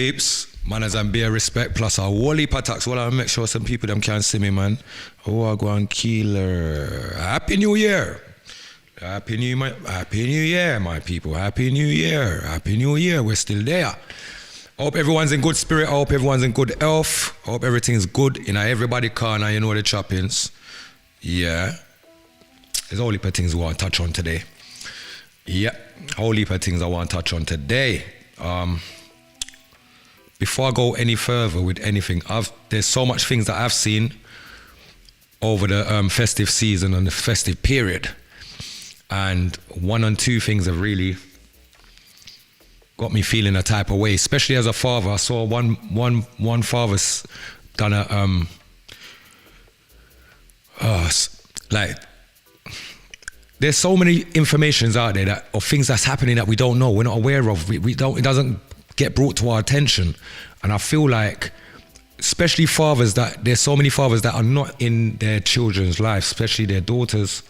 peeps, manners and beer respect, plus a whole heap of tax. Well, I'll make sure some people them can see me, man. Oh, I go on killer. Happy New Year. Happy New Year, my people. Happy New Year. Happy New Year. We're still there. Hope everyone's in good spirit. I hope everyone's in good health. I hope everything's good in everybody corner. You know the choppings. Yeah. There's a whole heap of things we want to touch on today. Yeah. A whole heap of things I want to touch on today. Before I go any further with anything, there's so much things that I've seen over the festive season and the festive period. And one and two things have really got me feeling a type of way, especially as a father. I saw one father's done a like there's so many informations out there of things that's happening that we don't know, we're not aware of. We don't. It doesn't get brought to our attention, and I feel like, especially fathers, that there's so many fathers that are not in their children's lives, especially their daughters.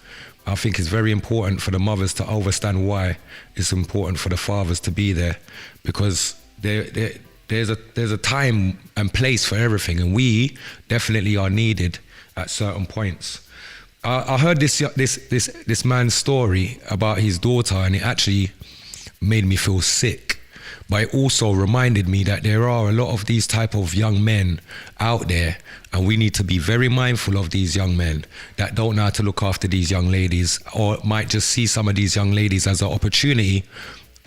I think it's very important for the mothers to understand why it's important for the fathers to be there, because there's a time and place for everything, and we definitely are needed at certain points. I heard this man's story about his daughter, and it actually made me feel sick. But it also reminded me that there are a lot of these type of young men out there, and we need to be very mindful of these young men that don't know how to look after these young ladies, or might just see some of these young ladies as an opportunity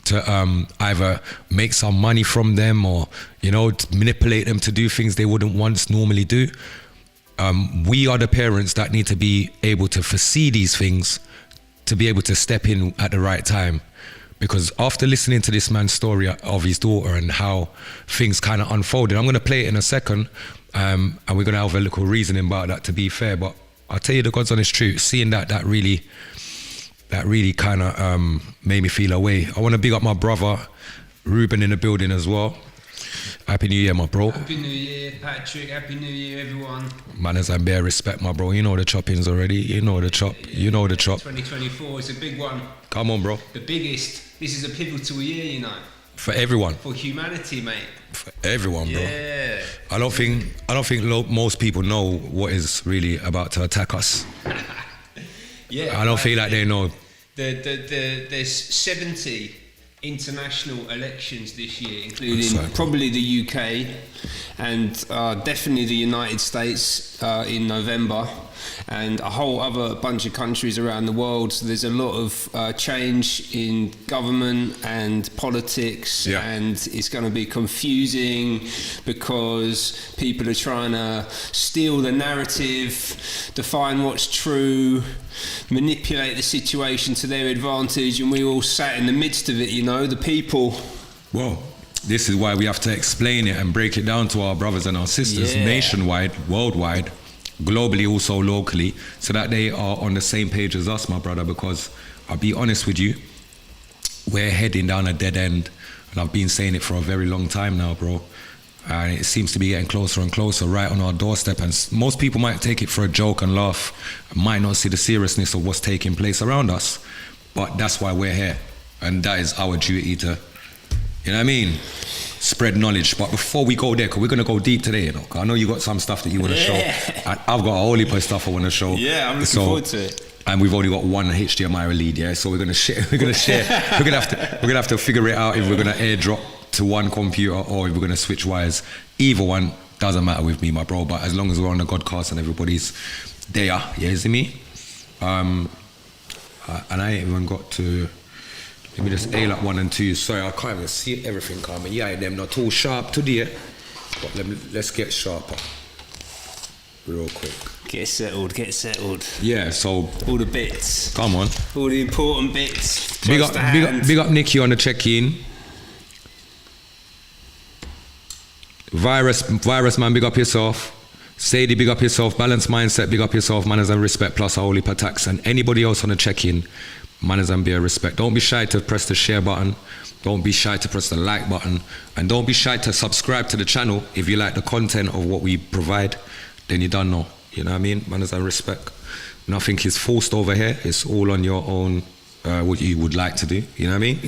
to either make some money from them, or to manipulate them to do things they wouldn't once normally do. We are the parents that need to be able to foresee these things, to be able to step in at the right time. Because after listening to this man's story of his daughter and how things kind of unfolded, I'm going to play it in a second, and we're going to have a little reasoning about that, to be fair. But I'll tell you the God's honest truth, seeing that really kind of made me feel away. I want to big up my brother, Ruben, in the building as well. Happy New Year, my bro. Happy New Year, Patrick. Happy New Year, everyone. Manners and bear respect, my bro. You know the choppings already. You know the chop. You know the chop. 2024 is a big one. Come on, bro. The biggest. This is a pivotal year, For everyone. For humanity, mate. For everyone, bro. Yeah. I don't think most people know what is really about to attack us. Yeah. I don't feel like they know. There's 70 international elections this year, including probably the UK and definitely the United States in November, and a whole other bunch of countries around the world. So there's a lot of change in government and politics, and it's going to be confusing because people are trying to steal the narrative, define what's true, manipulate the situation to their advantage, and we all sat in the midst of it, the people. Well, this is why we have to explain it and break it down to our brothers and our sisters nationwide, worldwide, globally, also locally, so that they are on the same page as us, my brother. Because I'll be honest with you, we're heading down a dead end, and I've been saying it for a very long time now, bro. And it seems to be getting closer and closer, right on our doorstep. And most people might take it for a joke and laugh, and might not see the seriousness of what's taking place around us. But that's why we're here, and that is our duty to, spread knowledge. But before we go there, because we're going to go deep today, 'cause I know you got some stuff that you want to show. And I've got a whole heap of stuff I want to show. Yeah, I'm looking forward to it. And we've only got one HDMI lead, so we're going to share. We're going to have to figure it out if we're going to airdrop to one computer or if we're going to switch wires. Either one doesn't matter with me, my bro. But as long as we're on the Godcast and everybody's there, you see me? And I ain't even got to. Let me just ail up 1 and 2. Sorry, I can't even see everything, Carmen. Yeah, them not too sharp today, but let's get sharper real quick. Get settled. Yeah, so all the bits. Come on. All the important bits. Big up Nicky on the check-in. Virus man, big up yourself. Sadie, big up yourself. Balanced mindset, big up yourself. Manners and respect plus a whole heap of tax. And anybody else on the check-in, manners and beer respect. Don't be shy to press the share button. Don't be shy to press the like button. And don't be shy to subscribe to the channel if you like the content of what we provide. Then you don't know. You know what I mean? Manners and respect. Nothing is forced over here. It's all on your own, what you would like to do. You know what I mean?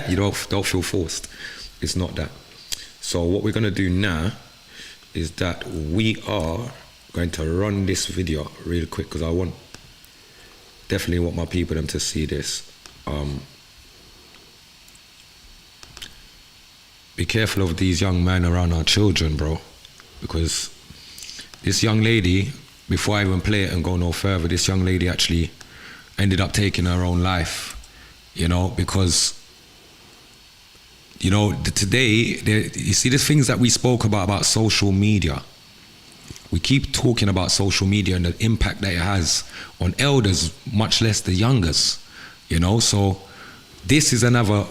You don't feel forced. It's not that. So what we're going to do now is that we are going to run this video real quick because I definitely want my people them to see this. Be careful of these young men around our children, bro, because this young lady, before I even play it and go no further, this young lady actually ended up taking her own life, you know, because, you know, today, you see the things that we spoke about social media. We keep talking about social media and the impact that it has on elders, much less the youngers, you know. So this is another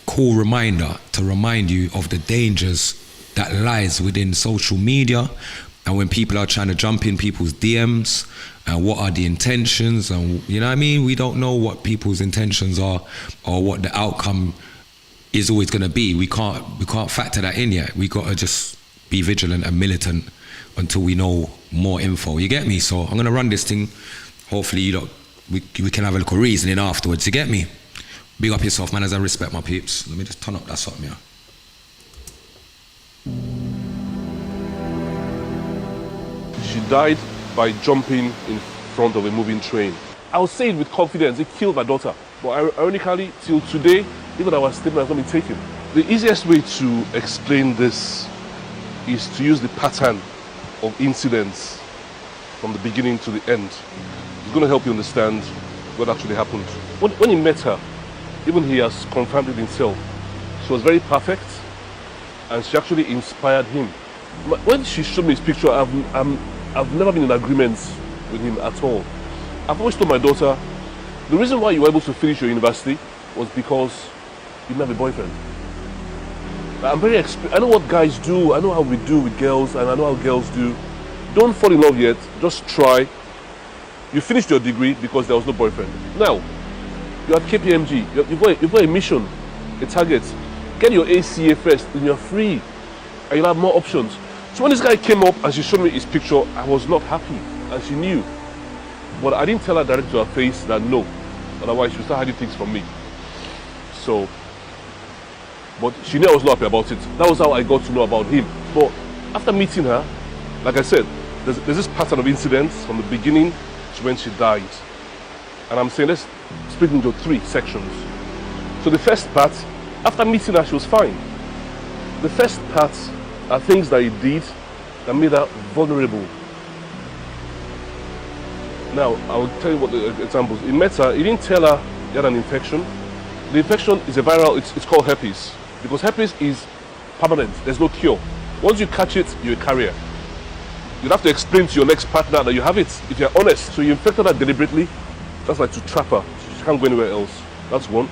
cool reminder to remind you of the dangers that lies within social media, and when people are trying to jump in people's DMs and what are the intentions, and you know what I mean, we don't know what people's intentions are or what the outcome is always going to be. We can't factor that in yet. We got to just be vigilant and militant until we know more info. You get me? So I'm going to run this thing. Hopefully we can have a little reasoning afterwards. You get me? Big up yourself, man, as I respect my peeps. Let me just turn up that something here. She died by jumping in front of a moving train. I'll say it with confidence, it killed my daughter. But ironically, till today, even our statement has not been taken. The easiest way to explain this is to use the pattern of incidents from the beginning to the end. It's going to help you understand what actually happened. When he met her, even he has confirmed it himself, she was very perfect and she actually inspired him. When she showed me his picture, I've never been in agreement with him at all. I've always told my daughter, the reason why you were able to finish your university was because you didn't have a boyfriend. I know what guys do, I know how we do with girls, and I know how girls do. Don't fall in love yet, just try. You finished your degree because there was no boyfriend. Now, you're at KPMG, you've got a mission, a target. Get your ACA first, and you're free, and you'll have more options. So when this guy came up and she showed me his picture, I was not happy, and she knew. But I didn't tell her directly to her face that no, otherwise she would start hiding things from me. So, but she knew I was not happy about it. That was how I got to know about him. But after meeting her, like I said, there's this pattern of incidents from the beginning to when she died. And I'm saying let's split into 3 sections. So the first part, after meeting her, she was fine. The first part are things that he did that made her vulnerable. Now, I'll tell you what the examples. He met her, he didn't tell her he had an infection. The infection is a viral, it's called herpes. Because herpes is permanent, there's no cure. Once you catch it, you're a carrier. You'd have to explain to your next partner that you have it, if you're honest. So you infected her deliberately, that's like to trap her. She can't go anywhere else. That's one.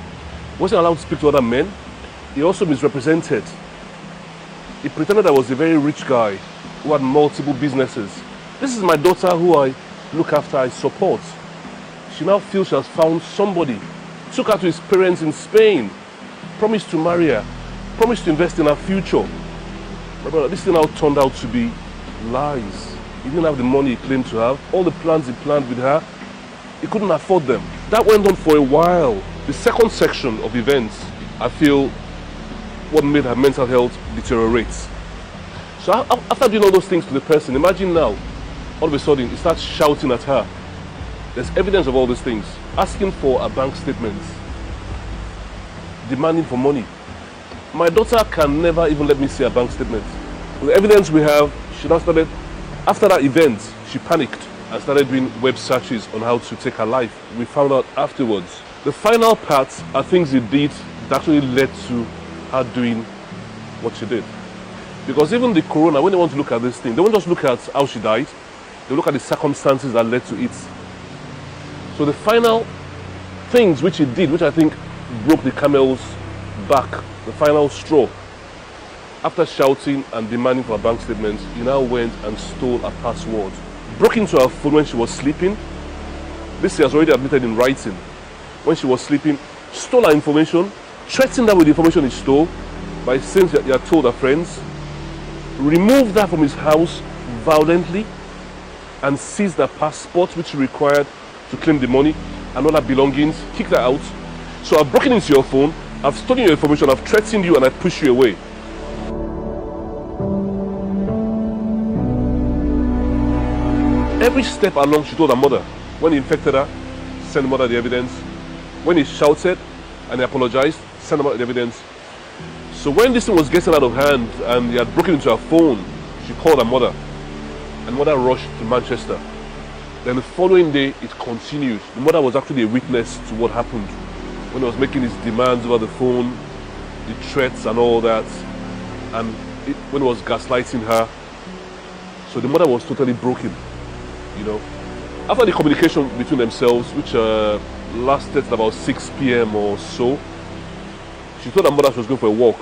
Wasn't allowed to speak to other men. He also misrepresented. He pretended I was a very rich guy who had multiple businesses. This is my daughter who I look after, I support. She now feels she has found somebody. Took her to his parents in Spain. Promised to marry her. Promised to invest in her future. My brother, this thing now turned out to be lies. He didn't have the money he claimed to have. All the plans he planned with her, he couldn't afford them. That went on for a while. The second section of events, I feel, what made her mental health deteriorate. So after doing all those things to the person, imagine now, all of a sudden, he starts shouting at her. There's evidence of all these things. Asking for a bank statement. Demanding for money. My daughter can never even let me see a bank statement. With the evidence we have, she now started, after that event, she panicked and started doing web searches on how to take her life. We found out afterwards. The final part are things he did that actually led to her doing what she did. Because even the corona, when they want to look at this thing, they won't just look at how she died, they look at the circumstances that led to it. So the final things which he did, which I think broke the camel's back, the final straw, after shouting and demanding for her bank statements, he now went and stole her password. Broke into her phone when she was sleeping. This he has already admitted in writing. When she was sleeping, stole her information, threatened her with the information he stole by saying he had told her friends, removed her from his house violently, and seized her passport, which she required to claim the money, and all her belongings, kicked her out. So I've broken into your phone, I've stolen your information, I've threatened you, and I pushed you away. Every step along, she told her mother. When he infected her, send the mother the evidence. When he shouted and he apologized, send the mother the evidence. So when this thing was getting out of hand and he had broken into her phone, she called her mother. And mother rushed to Manchester. Then the following day, it continued. The mother was actually a witness to what happened when he was making his demands over the phone, the threats and all that, and when he was gaslighting her. So the mother was totally broken, you know. After the communication between themselves, which lasted about 6 p.m. or so, she told her mother she was going for a walk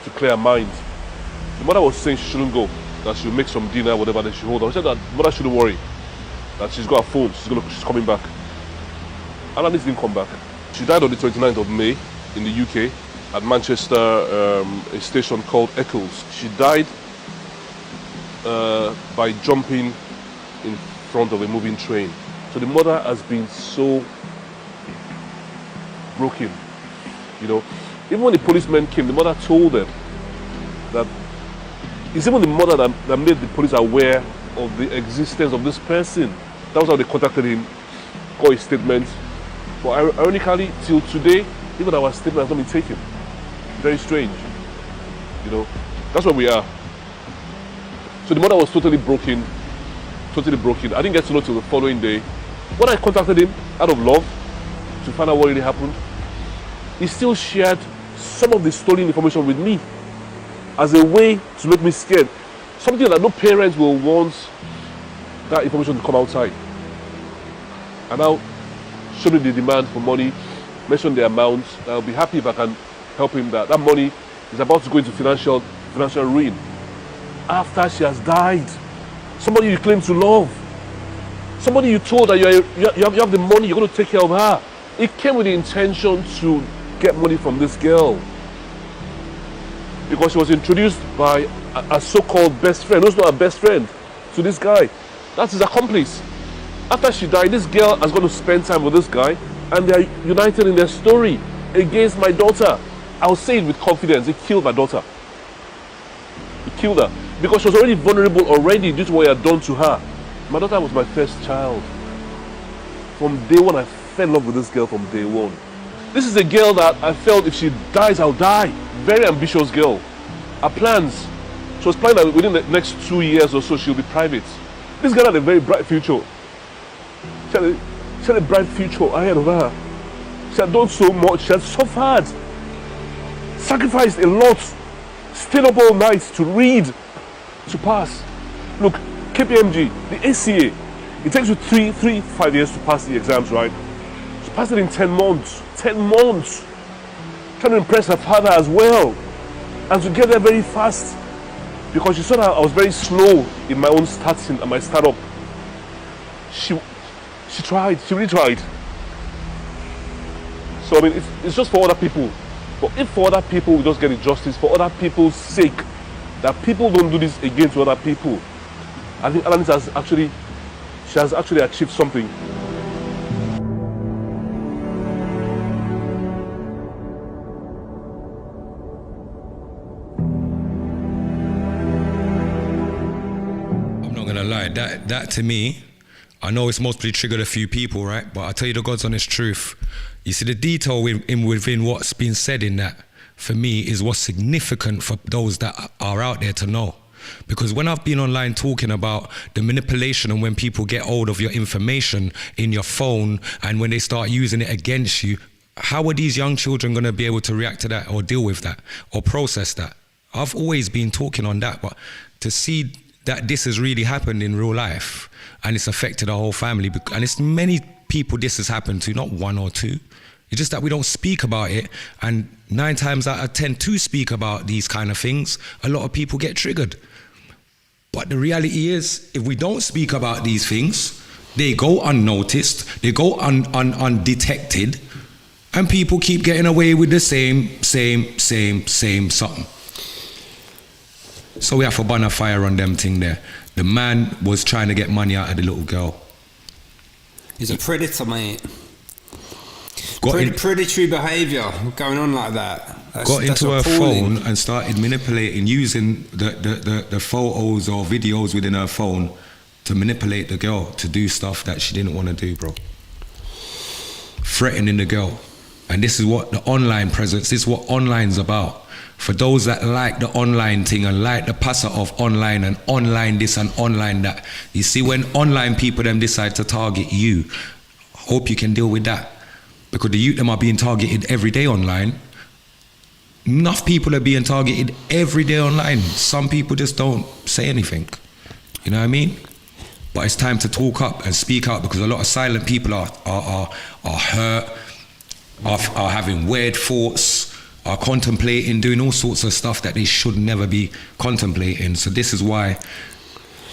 to clear her mind. The mother was saying she shouldn't go, that she would make some dinner, whatever, then she hold on. She said that mother shouldn't worry, that she's got her phone, she's coming back. Alanis didn't come back. She died on the 29th of May in the UK at Manchester, a station called Eccles. She died by jumping in front of a moving train. So the mother has been so broken, you know. Even when the policemen came, the mother told them that it's even the mother that made the police aware of the existence of this person. That was how they contacted him, got his statement. But ironically, till today, even our statement has not been taken. Very strange, you know. That's where we are. So the mother was totally broken, totally broken. I didn't get to know till the following day. When I contacted him out of love to find out what really happened, he still shared some of the stolen information with me as a way to make me scared. Something that no parents will want that information to come outside. And now show me the demand for money, mention the amount. I'll be happy if I can help him. That money is about to go into financial ruin. After she has died, somebody you claim to love, somebody you told that you have the money, you're going to take care of her. It came with the intention to get money from this girl because she was introduced by a so-called best friend, who's not a best friend, to this guy. That's his accomplice. After she died, this girl has got to spend time with this guy, and they are united in their story against my daughter. I'll say it with confidence, he killed my daughter. He killed her because she was already vulnerable already due to what he had done to her. My daughter was my first child. From day one, I fell in love with this girl from day one. This is a girl that I felt if she dies, I'll die. Very ambitious girl. Her plans, she was planning that within the next 2 years or so, she'll be private. This girl had a very bright future. She had a bright future ahead of her. She had done so much. She had suffered, sacrificed a lot, stayed up all night to read, to pass. Look, KPMG, the ACA, it takes you 5 years to pass the exams, right? She passed it in 10 months. 10 months. Trying to impress her father as well. And to get there very fast. Because she saw that I was very slow in my own starting and my startup. She tried, she really tried. So I mean, it's just for other people. But if for other people we just get justice, for other people's sake, that people don't do this again to other people, I think Alanis has actually achieved something. I'm not gonna lie, that to me, I know it's mostly triggered a few people, right? But I'll tell you the God's honest truth. You see, the detail within what's been said in that, for me, is what's significant for those that are out there to know. Because when I've been online talking about the manipulation and when people get hold of your information in your phone and when they start using it against you, how are these young children going to be able to react to that or deal with that or process that? I've always been talking on that, but to see that this has really happened in real life and it's affected our whole family, and it's many people this has happened to, not one or two. It's just that we don't speak about it, and 9 times out of 10 to speak about these kind of things, a lot of people get triggered. But the reality is, if we don't speak about these things, they go unnoticed, they go undetected, and people keep getting away with the same something. So we have to burn a fire on them thing there. The man was trying to get money out of the little girl. He's a predator, mate. Predatory behaviour going on like that. Got into her phone and started manipulating, using the photos or videos within her phone to manipulate the girl to do stuff that she didn't want to do, bro. Threatening the girl. And this is what the online presence, this is what online's about. For those that like the online thing and like the passer of online and online this and online that, you see, when online people them decide to target you, hope you can deal with that. Because the youth them are being targeted every day online. Enough people are being targeted every day online. Some people just don't say anything. You know what I mean? But it's time to talk up and speak out, because a lot of silent people are hurt, are having weird thoughts, are contemplating, doing all sorts of stuff that they should never be contemplating. So this is why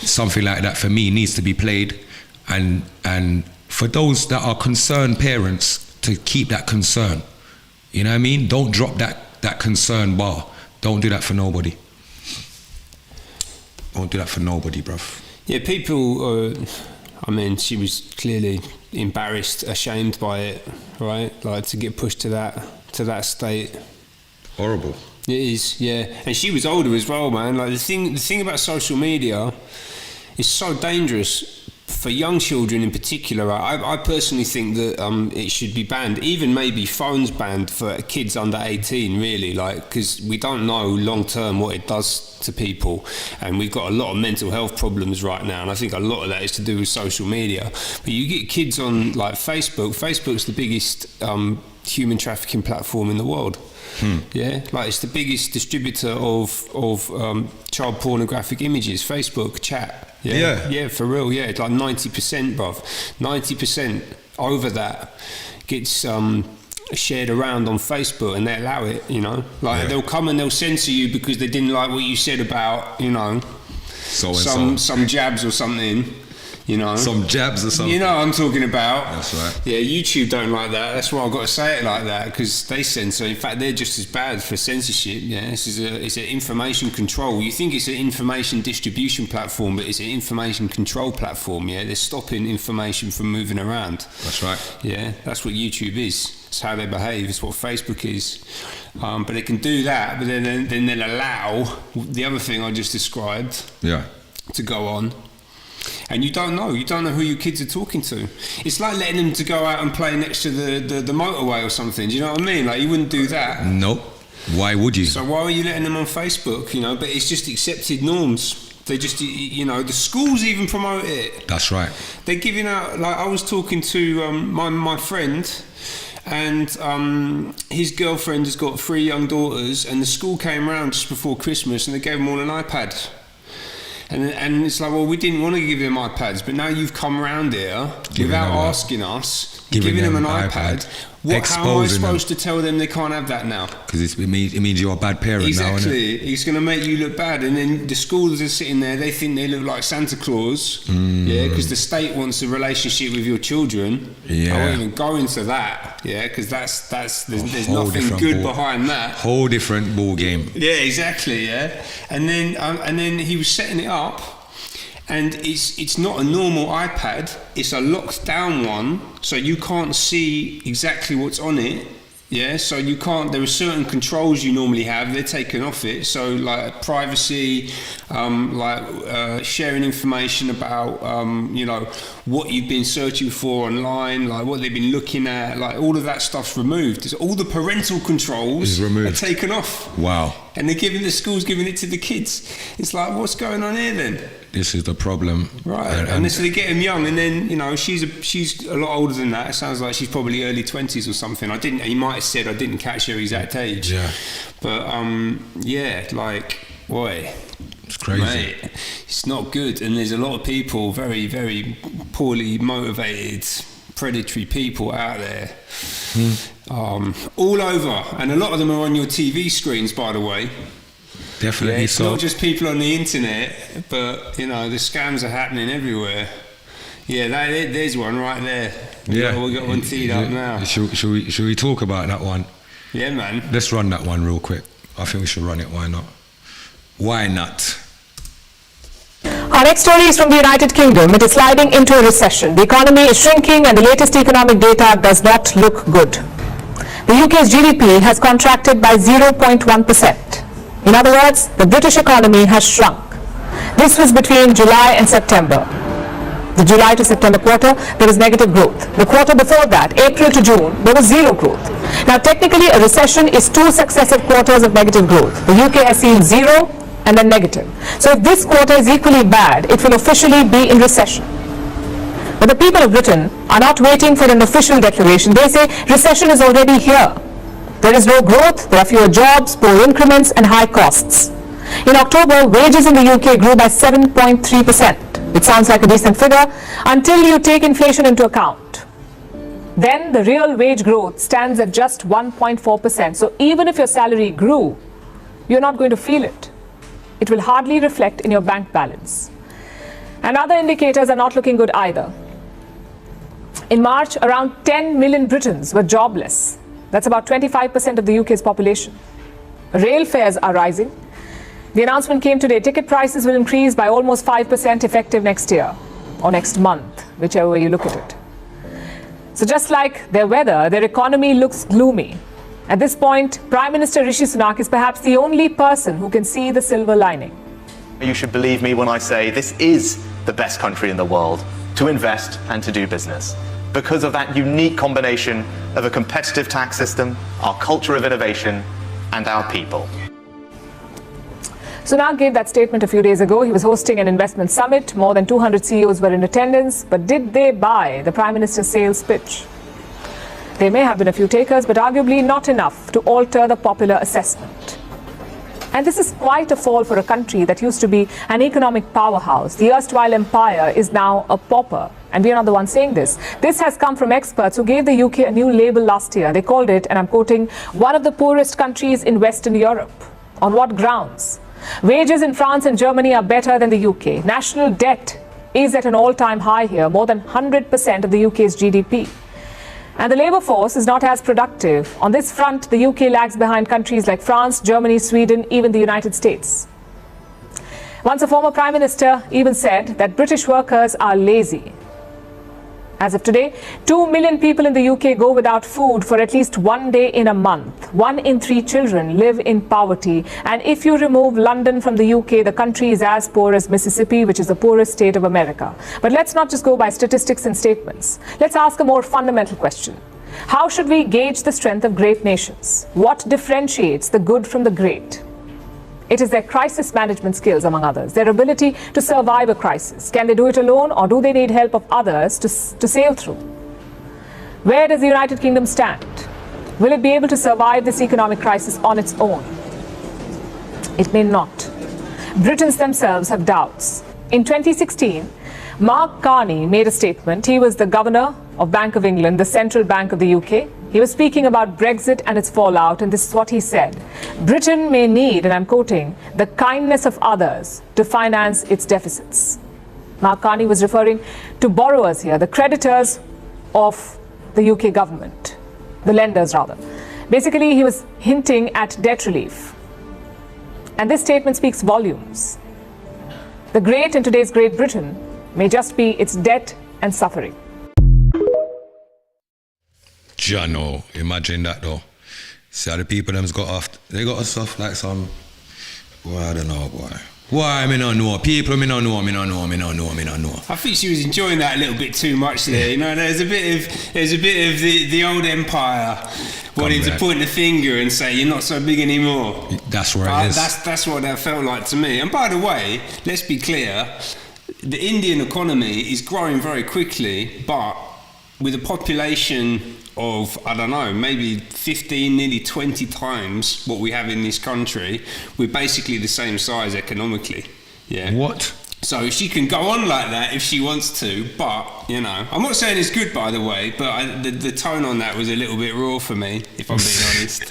something like that for me needs to be played, and for those that are concerned parents to keep that concern. You know what I mean? Don't drop that concern bar. Don't do that for nobody. Don't do that for nobody, bruv. Yeah, people, I mean, she was clearly embarrassed, ashamed by it, right? Like, to get pushed to that state. Horrible. It is, yeah. And she was older as well, man. Like, the thing about social media is so dangerous for young children in particular. I personally think that it should be banned, even maybe phones banned for kids under 18, really, like, because we don't know long term what it does to people, and we've got a lot of mental health problems right now, and I think a lot of that is to do with social media. But you get kids on, like, Facebook's the biggest human trafficking platform in the world. Yeah, like, it's the biggest distributor of child pornographic images. Facebook chat. Yeah, for real. Yeah, it's like 90%, bruv. 90% over that gets shared around on Facebook, and they allow it. You know, like, they'll come and they'll censor you because they didn't like what you said about, you know, some jabs or something. You know, some jabs or something. You know what I'm talking about. That's right. Yeah, YouTube don't like that. That's why I've got to say it like that, because they censor. In fact, they're just as bad for censorship. Yeah, it's an information control. You think it's an information distribution platform, but it's an information control platform. Yeah, they're stopping information from moving around. That's right. Yeah, that's what YouTube is. It's how they behave. It's what Facebook is. But they can do that, but then they'll allow the other thing I just described. Yeah. To go on. And you don't know who your kids are talking to. It's like letting them to go out and play next to the motorway or something. Do you know what I mean? Like, you wouldn't do that. Nope. Why would you? So why are you letting them on Facebook? You know, but it's just accepted norms. They just, you know, the schools even promote it. That's right. They're giving out, like, I was talking to my friend, and his girlfriend has got 3 young daughters, and the school came around just before Christmas and they gave them all an iPad. And it's like, well, we didn't want to give them iPads, but now you've come around here without asking us, giving them an iPad. How am I supposed to tell them they can't have that now? Because it means you're a bad parent now, isn't it? Exactly. It's going to make you look bad. And then the schools are sitting there, they think they look like Santa Claus, yeah, because the state wants a relationship with your children. Yeah. I won't even go into that, yeah, because there's nothing good behind that. Whole different ball game. Yeah, exactly, yeah. And then he was setting it up, and it's not a normal iPad, it's a locked down one, so you can't see exactly what's on it. Yeah, so you can't, there are certain controls you normally have, they're taken off it. So, like, privacy, sharing information about, you know, what you've been searching for online, like what they've been looking at, like, all of that stuff's removed. So all the parental controls are taken off. Wow. And the school's giving it to the kids. It's like, what's going on here then? This is the problem. Right, and so they get them young, and then, you know, she's a lot older than that. It sounds like she's probably early 20s or something. He might have said I didn't catch her exact age. Yeah. But, yeah, like, boy. It's crazy. Mate, it's not good. And there's a lot of people, very, very poorly motivated, predatory people out there. All over. And a lot of them are on your TV screens, by the way. Definitely. Yeah, it's not just people on the internet, but, you know, the scams are happening everywhere. Yeah, there's one right there. We got one teed up now. Should we talk about that one? Yeah, man. Let's run that one real quick. I think we should run it. Why not? Why not? Our next story is from the United Kingdom. It is sliding into a recession. The economy is shrinking and the latest economic data does not look good. The UK's GDP has contracted by 0.1%. In other words, the British economy has shrunk. This was between July and September. The July to September quarter, there was negative growth. The quarter before that, April to June, there was zero growth. Now, technically, a recession is 2 successive quarters of negative growth. The UK has seen zero and then negative. So if this quarter is equally bad, it will officially be in recession. But the people of Britain are not waiting for an official declaration. They say recession is already here. There is no growth, there are fewer jobs, poor increments and high costs. In October, wages in the UK grew by 7.3%. It sounds like a decent figure until you take inflation into account. Then the real wage growth stands at just 1.4%. So even if your salary grew, you're not going to feel it. It will hardly reflect in your bank balance. And other indicators are not looking good either. In March, around 10 million Britons were jobless. That's about 25% of the UK's population. Rail fares are rising. The announcement came today. Ticket prices will increase by almost 5% effective next year or next month, whichever way you look at it. So just like their weather, their economy looks gloomy. At this point, Prime Minister Rishi Sunak is perhaps the only person who can see the silver lining. You should believe me when I say this is the best country in the world to invest and to do business, because of that unique combination of a competitive tax system, our culture of innovation, and our people. Sunak gave that statement a few days ago. He was hosting an investment summit. More than 200 CEOs were in attendance. But did they buy the Prime Minister's sales pitch? There may have been a few takers, but arguably not enough to alter the popular assessment. And this is quite a fall for a country that used to be an economic powerhouse. The erstwhile empire is now a pauper. And we are not the ones saying this. This has come from experts who gave the UK a new label last year. They called it, and I'm quoting, one of the poorest countries in Western Europe. On what grounds? Wages in France and Germany are better than the UK. National debt is at an all-time high here, more than 100% of the UK's GDP. And the labour force is not as productive. On this front, the UK lags behind countries like France, Germany, Sweden, even the United States. Once a former Prime Minister even said that British workers are lazy. As of today, 2 million people in the UK go without food for at least 1 day in a month. 1 in 3 children live in poverty. And if you remove London from the UK, the country is as poor as Mississippi, which is the poorest state of America. But let's not just go by statistics and statements. Let's ask a more fundamental question. How should we gauge the strength of great nations? What differentiates the good from the great? It is their crisis management skills, among others, their ability to survive a crisis. Can they do it alone, or do they need help of others to sail through? Where does the United Kingdom stand? Will it be able to survive this economic crisis on its own? It may not. Britons themselves have doubts. In 2016, Mark Carney made a statement. He was the governor of Bank of England, the central bank of the UK. He was speaking about Brexit and its fallout, and this is what he said. Britain may need, and I'm quoting, the kindness of others to finance its deficits. Mark Carney was referring to borrowers here, the creditors of the UK government, the lenders rather. Basically, he was hinting at debt relief. And this statement speaks volumes. The great in today's Great Britain may just be its debt and suffering. Jano, imagine that though. See how the people them's got off, they got us off like some, well, I don't know, boy. Why, me not know. People, me not know. I think she was enjoying that a little bit too much there. You know, there's a bit of the old empire wanting to point the finger and say you're not so big anymore. That's right. That's what that felt like to me. And by the way, let's be clear, the Indian economy is growing very quickly, but with a population of, I don't know, maybe 15, nearly 20 times what we have in this country, we're basically the same size economically. Yeah. What? So she can go on like that if she wants to, but, you know, I'm not saying it's good, by the way, but the tone on that was a little bit raw for me, if I'm being honest.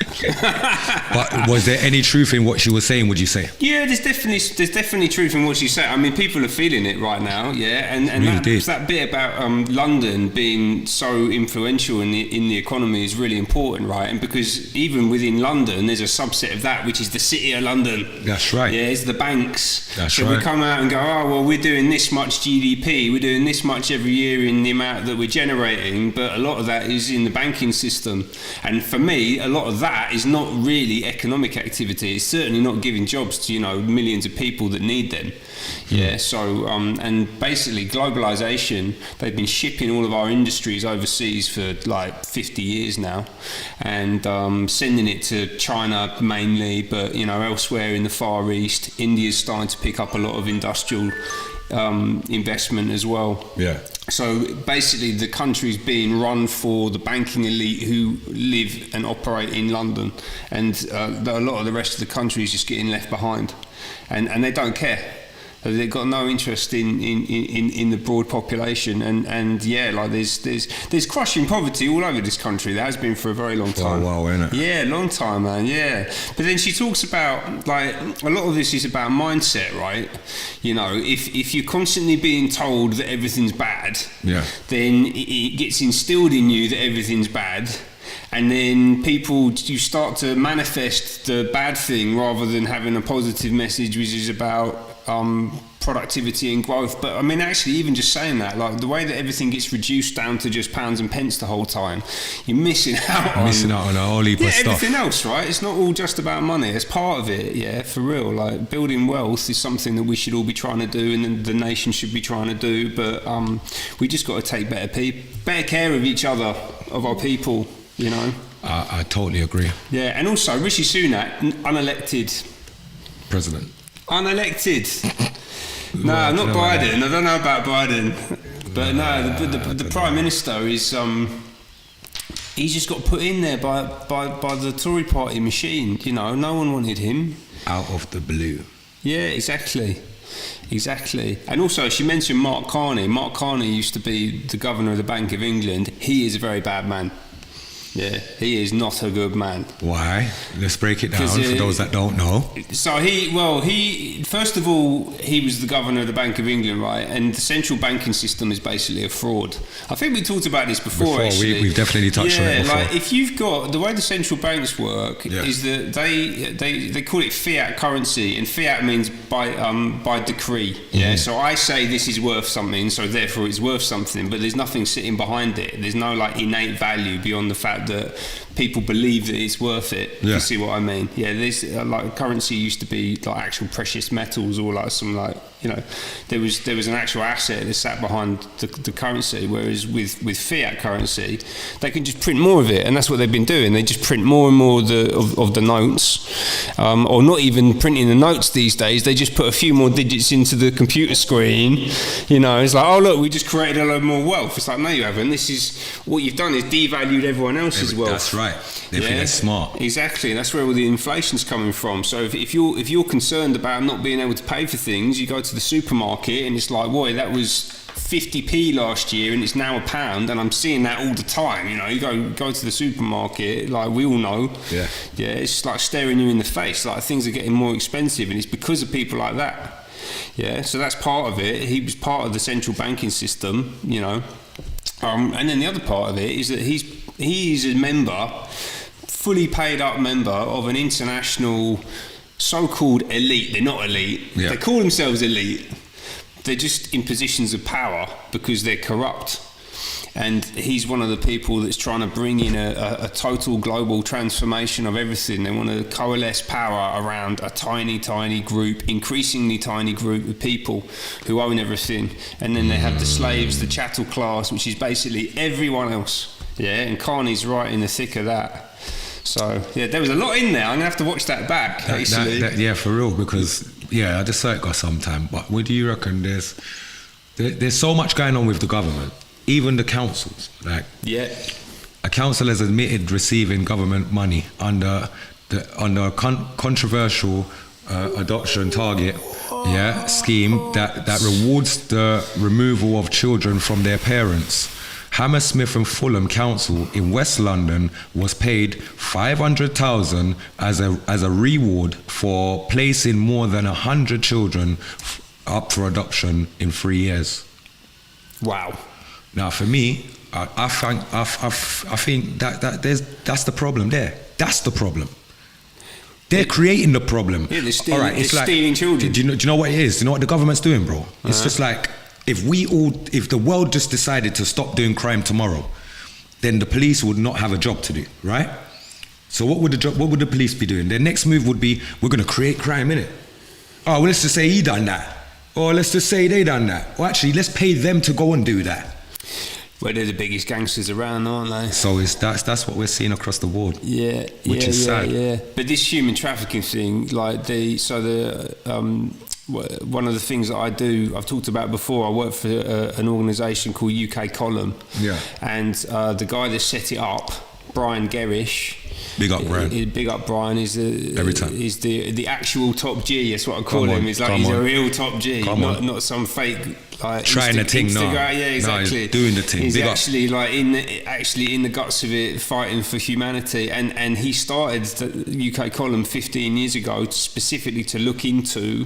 But was there any truth in what she was saying, would you say? Yeah, there's definitely truth in what she said. I mean, people are feeling it right now, yeah, and really that bit about London being so influential in the economy is really important, right? And because even within London, there's a subset of that, which is the City of London. That's right. Yeah, it's the banks. That's so right. we come out and go, oh, well, we're doing this much GDP, we're doing this much every year in the amount that we're generating, but a lot of that is in the banking system. And for me, a lot of that is not really economic activity. It's certainly not giving jobs to, millions of people that need them. Yeah, so, and basically globalization, they've been shipping all of our industries overseas for like 50 years now, and sending it to China mainly, but, elsewhere in the Far East. India's starting to pick up a lot of industrial investment as well. Yeah. So basically the country's being run for the banking elite who live and operate in London, and a lot of the rest of the country is just getting left behind, and they don't care. They've got no interest in the broad population, and yeah, like there's crushing poverty all over this country. There has been for a very long time. Wow, isn't it? Yeah, long time, man. Yeah, but then she talks about, like, a lot of this is about mindset, right? If you're constantly being told that everything's bad, then it gets instilled in you that everything's bad. And then you start to manifest the bad thing rather than having a positive message, which is about productivity and growth. But I mean, actually, even just saying that, like the way that everything gets reduced down to just pounds and pence the whole time, you're missing out on a whole heap of stuff. Everything else, right? It's not all just about money. It's part of it, yeah, for real. Like building wealth is something that we should all be trying to do, and the nation should be trying to do. But we just got to take better care of each other, of our people. I totally agree. Yeah, and also Rishi Sunak, unelected president. Unelected. No, not Biden. I don't know about Biden, but the Prime Minister is he's just got put in there by the Tory Party machine. No one wanted him. Out of the blue. Yeah, exactly. And also, she mentioned Mark Carney. Mark Carney used to be the governor of the Bank of England. He is a very bad man. Yeah, he is not a good man. Why? Let's break it down for those that don't know. So he first of all, he was the governor of the Bank of England, right? And the central banking system is basically a fraud. I think we talked about this before actually. We've definitely touched on it before. Like if you've got, the way the central banks work is that they call it fiat currency, and fiat means by decree. Yeah. So I say this is worth something, so therefore it's worth something, but there's nothing sitting behind it. There's no like innate value beyond the fact that people believe that it's worth it. You see what I mean? Yeah, there's like currency used to be like actual precious metals, or like some like there was an actual asset that sat behind the currency, whereas with fiat currency they can just print more of it, and that's what they've been doing. They just print more and more of the notes, or not even printing the notes these days. They just put a few more digits into the computer screen. It's like, oh look, we just created a load more wealth. It's like, no you haven't. This is what you've done, is devalued everyone else's wealth. That's right. They think they're smart. Exactly. That's where all the inflation's coming from. So if you're concerned about not being able to pay for things, you go to the supermarket and it's like, boy, that was 50p last year and it's now £1, and I'm seeing that all the time. You go to the supermarket, like we all know. Yeah, it's like staring you in the face. Like things are getting more expensive, and it's because of people like that. Yeah, so that's part of it. He was part of the central banking system, and then the other part of it is that he's a member, fully paid up member of an international so-called elite. They're not elite. They call themselves elite. They're just in positions of power because they're corrupt. And he's one of the people that's trying to bring in a total global transformation of everything. They want to coalesce power around a tiny, tiny group, increasingly tiny group of people who own everything. And then they have the slaves, the chattel class, which is basically everyone else. Yeah, and Carney's right in the thick of that. So, yeah, there was a lot in there. I'm going to have to watch that back, actually. Yeah, for real, because, I just saw it got some time. But what do you reckon? There's so much going on with the government, even the councils. A council has admitted receiving government money under a controversial adoption target scheme that rewards the removal of children from their parents. Hammersmith and Fulham Council in West London was paid $500,000 as a reward for placing more than 100 children up for adoption in 3 years. Wow. Now, for me, I think that that's the problem there. That's the problem. They're creating the problem. Yeah, they're stealing children. Do you know what it is? Do you know what the government's doing, bro? It's just like, if the world just decided to stop doing crime tomorrow, then the police would not have a job to do, right? So what would the police be doing? Their next move would be, we're going to create crime, innit? Oh, well, let's just say he done that. Or let's just say they done that. Well, actually, let's pay them to go and do that. Well, they're the biggest gangsters around, aren't they? So that's what we're seeing across the board. Yeah, which is sad. Yeah. But this human trafficking thing, like one of the things that I do, I've talked about before. I work for an organisation called UK Column. Yeah. And the guy that set it up, Brian Gerrish. Big up Brian. Big up Brian. He's the actual top G. That's what I call him. He's like he's a real top G, not some fake like trying the thing. No, yeah, exactly. No, he's doing the thing. He's Big actually up. like in the guts of it, fighting for humanity. And he started the UK Column 15 years ago specifically to look into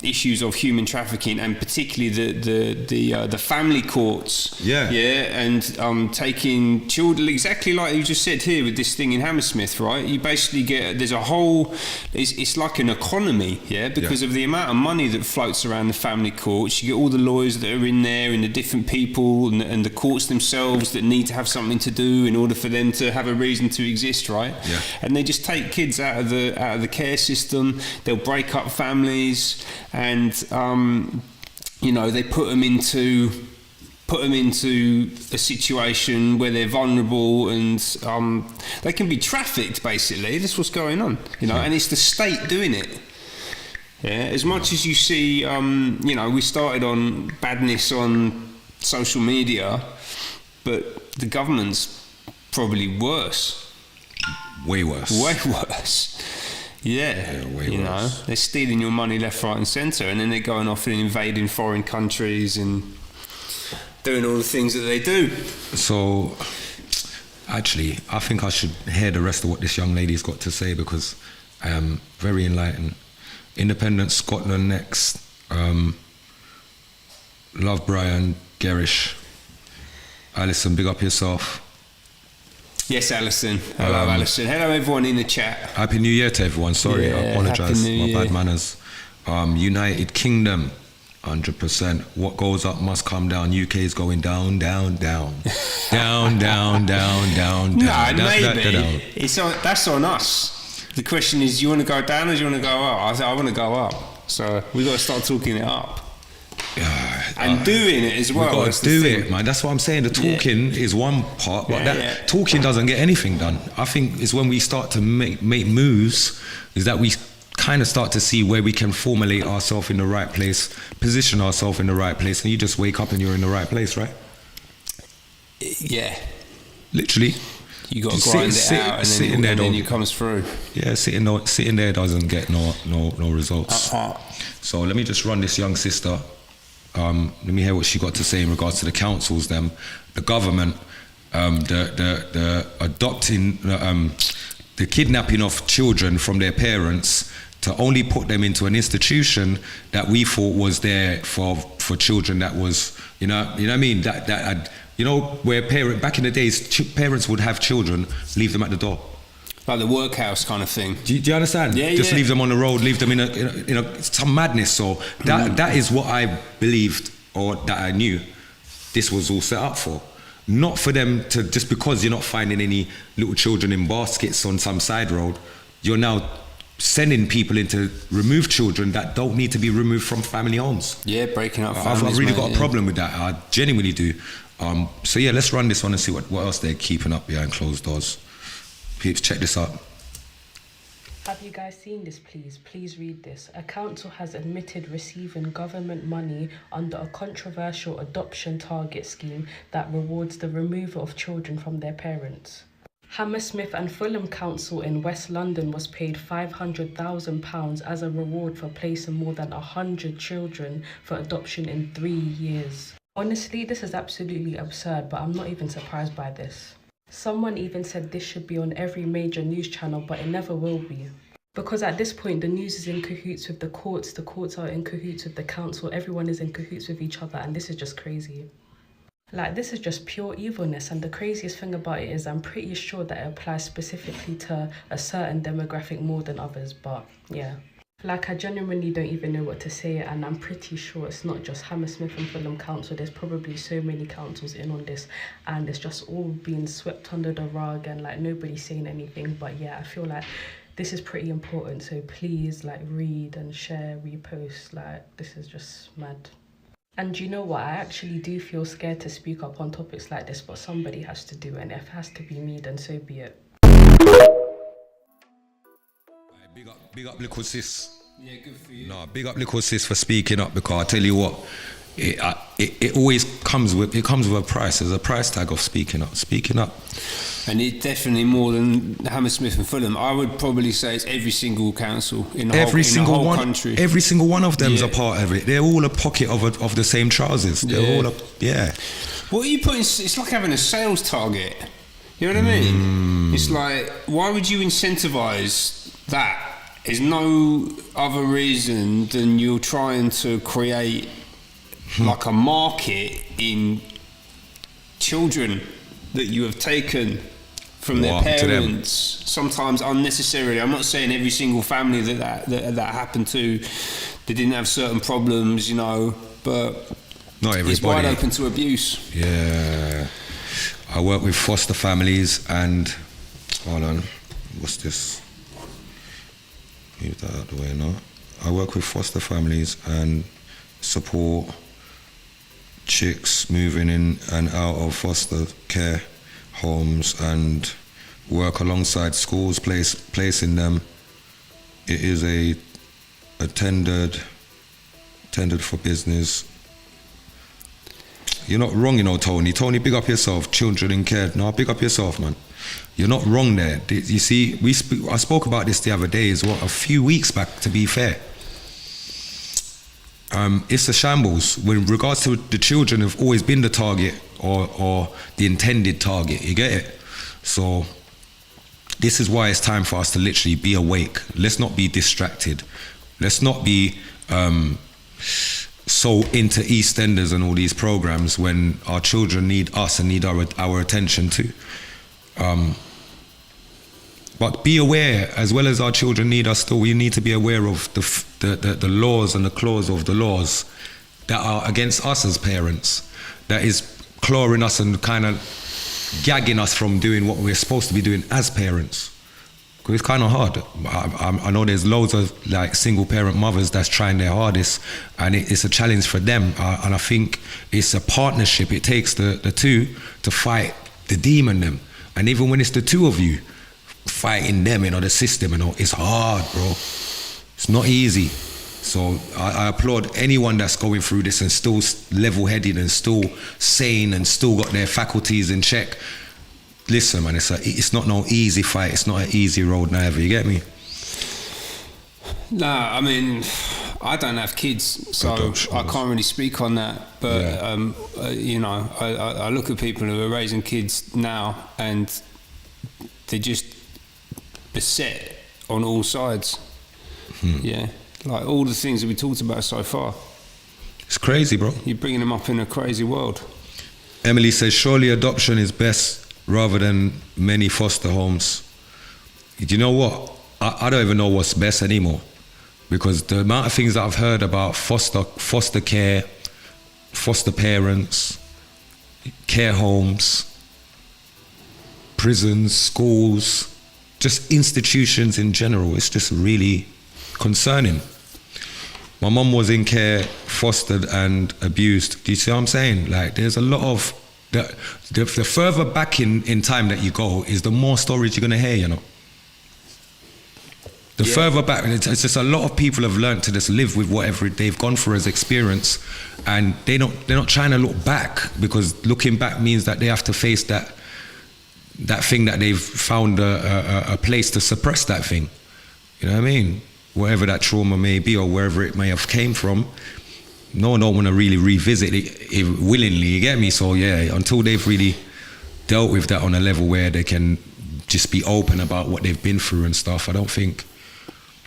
issues of human trafficking, and particularly the family courts. Yeah. And taking children, exactly like you just said here with this thing in Hammersmith, right? You basically get, there's a whole, it's like an economy, because of the amount of money that floats around the family courts. You get all the lawyers that are in there, and the different people, and the courts themselves that need to have something to do in order for them to have a reason to exist, right? Yeah. And they just take kids out of the care system. They'll break up families, and they put them into a situation where they're vulnerable, and they can be trafficked. Basically, that's what's going on, and it's the state doing it. Yeah, as much as you see, we started on badness on social media, but the government's probably worse. Way worse. Way worse. Yeah, way worse. They're stealing your money left, right, and centre, and then they're going off and invading foreign countries and doing all the things that they do. So, actually, I think I should hear the rest of what this young lady's got to say, because I am very enlightened. Independent Scotland next. Love Brian Gerrish. Alison, big up yourself. Yes, Alison. Hello, Alison. Hello, everyone in the chat. Happy New Year to everyone. Sorry, I apologise. My bad manners. United Kingdom, 100%. What goes up must come down. UK is going down, down, down. Down, down, down, down, down. No, maybe. That's on us. The question is, do you want to go down or do you want to go up? I said, I want to go up. So we've got to start talking it up. And doing it as well. We've got to do it, man. That's what I'm saying. The talking is one part, but talking doesn't get anything done. I think it's when we start to make moves, is that we kind of start to see where we can formulate ourselves in the right place, position ourselves in the right place, and you just wake up and you're in the right place, right? Yeah. Literally. You got to grind it out, and then it comes through. Yeah, sitting there doesn't get no results. So let me just run this young sister. Let me hear what she got to say in regards to the councils, the government, the adopting, the kidnapping of children from their parents to only put them into an institution that we thought was there for children that was, you know what I mean? Where back in the days, parents would have children, leave them at the door. Like the workhouse kind of thing. Do you understand? Yeah, Just leave them on the road, leave them in some madness. So that is what I believed, or that I knew this was all set up for. Not for them to, just because you're not finding any little children in baskets on some side road, you're now sending people in to remove children that don't need to be removed from family homes. Yeah, breaking up families. I've really got a problem with that. I genuinely do. So yeah, let's run this one and see what else they're keeping up behind closed doors. Peeps, check this out. Have you guys seen this, please? Please read this. A council has admitted receiving government money under a controversial adoption target scheme that rewards the removal of children from their parents. Hammersmith and Fulham Council in West London was paid £500,000 as a reward for placing more than 100 children for adoption in 3 years. Honestly, this is absolutely absurd, but I'm not even surprised by this. Someone even said this should be on every major news channel, but it never will be. Because at this point, the news is in cahoots with the courts are in cahoots with the council, everyone is in cahoots with each other, and this is just crazy. Like, this is just pure evilness, and the craziest thing about it is I'm pretty sure that it applies specifically to a certain demographic more than others, but yeah. Like, I genuinely don't even know what to say, and I'm pretty sure it's not just Hammersmith and Fulham Council. There's probably so many councils in on this, and it's just all being swept under the rug, and like nobody's saying anything. But yeah, I feel like this is pretty important, so please like read and share, repost. Like, this is just mad. And you know what, I actually do feel scared to speak up on topics like this, but somebody has to do it, and if it has to be me, then so be it. Big up little sis. Yeah, good for you. No, big up little sis for speaking up, because I tell you what, it always comes with a price. There's a price tag of speaking up. And it's definitely more than Hammersmith and Fulham. I would probably say it's every single council in the whole country. Every single one of them's a part of it. They're all a pocket of the same trousers. They're all What are you putting? It's like having a sales target. You know what I mean? It's like, why would you incentivise that? There's no other reason than you're trying to create like a market in children that you have taken from their parents, sometimes unnecessarily. I'm not saying every single family that happened to, they didn't have certain problems, you know, but not everybody. It's wide open to abuse. Yeah. I work with foster families and, hold on, what's this? Move that out of the way now. I work with foster families and support chicks moving in and out of foster care homes, and work alongside schools, placing them. It is a tendered for business. You're not wrong, you know, Tony. Tony, big up yourself. Children in care. No, big up yourself, man. You're not wrong there. You see, I spoke about this the other day, a few weeks back, to be fair. It's a shambles. With regards to the children, have always been the target or the intended target. You get it? So this is why it's time for us to literally be awake. Let's not be distracted. Let's not be so into EastEnders and all these programs when our children need us and need our attention too. But be aware, as well as our children need us still, we need to be aware of the laws and the clause of the laws that are against us as parents, that is clawing us and kind of gagging us from doing what we're supposed to be doing as parents. Because it's kind of hard. I know there's loads of like single parent mothers that's trying their hardest, and it's a challenge for them. And I think it's a partnership. It takes the two to fight the demon them. And even when it's the two of you fighting them, you know, the system, you know, it's hard, bro. It's not easy. So I applaud anyone that's going through this and still level-headed and still sane and still got their faculties in check. Listen, man, it's not no easy fight. It's not an easy road neither. You get me? Nah, I mean, I don't have kids, so I can't really speak on that. But yeah. You know, I look at people who are raising kids now, and they're just beset on all sides. Yeah, like all the things that we talked about so far. It's crazy, bro. You're bringing them up in a crazy world. Emily says, surely adoption is best rather than many foster homes. Do you know what? I don't even know what's best anymore, because the amount of things that I've heard about foster care, foster parents, care homes, prisons, schools, just institutions in general, it's just really concerning. My mum was in care, fostered and abused. Do you see what I'm saying? Like, there's a lot of the further back in time that you go, is the more stories you're gonna hear, you know. The further back, it's just a lot of people have learned to just live with whatever they've gone through as experience, and they're not trying to look back, because looking back means that they have to face that thing that they've found a place to suppress that thing. You know what I mean? Whatever that trauma may be or wherever it may have came from, no one don't want to really revisit it willingly, you get me? So yeah, until they've really dealt with that on a level where they can just be open about what they've been through and stuff, I don't think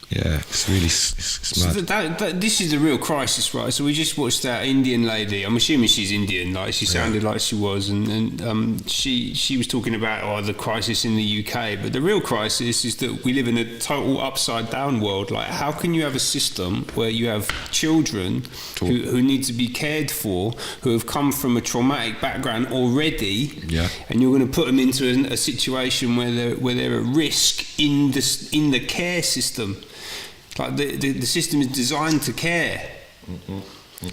Yeah, it's really it's mad. So this is the real crisis, right? So we just watched that Indian lady. I'm assuming she's Indian, like she sounded like she was, and she was talking about the crisis in the UK. But the real crisis is that we live in a total upside down world. Like, how can you have a system where you have children who need to be cared for, who have come from a traumatic background already, and you're going to put them into a situation where they're at risk in the care system? Like the system is designed to care,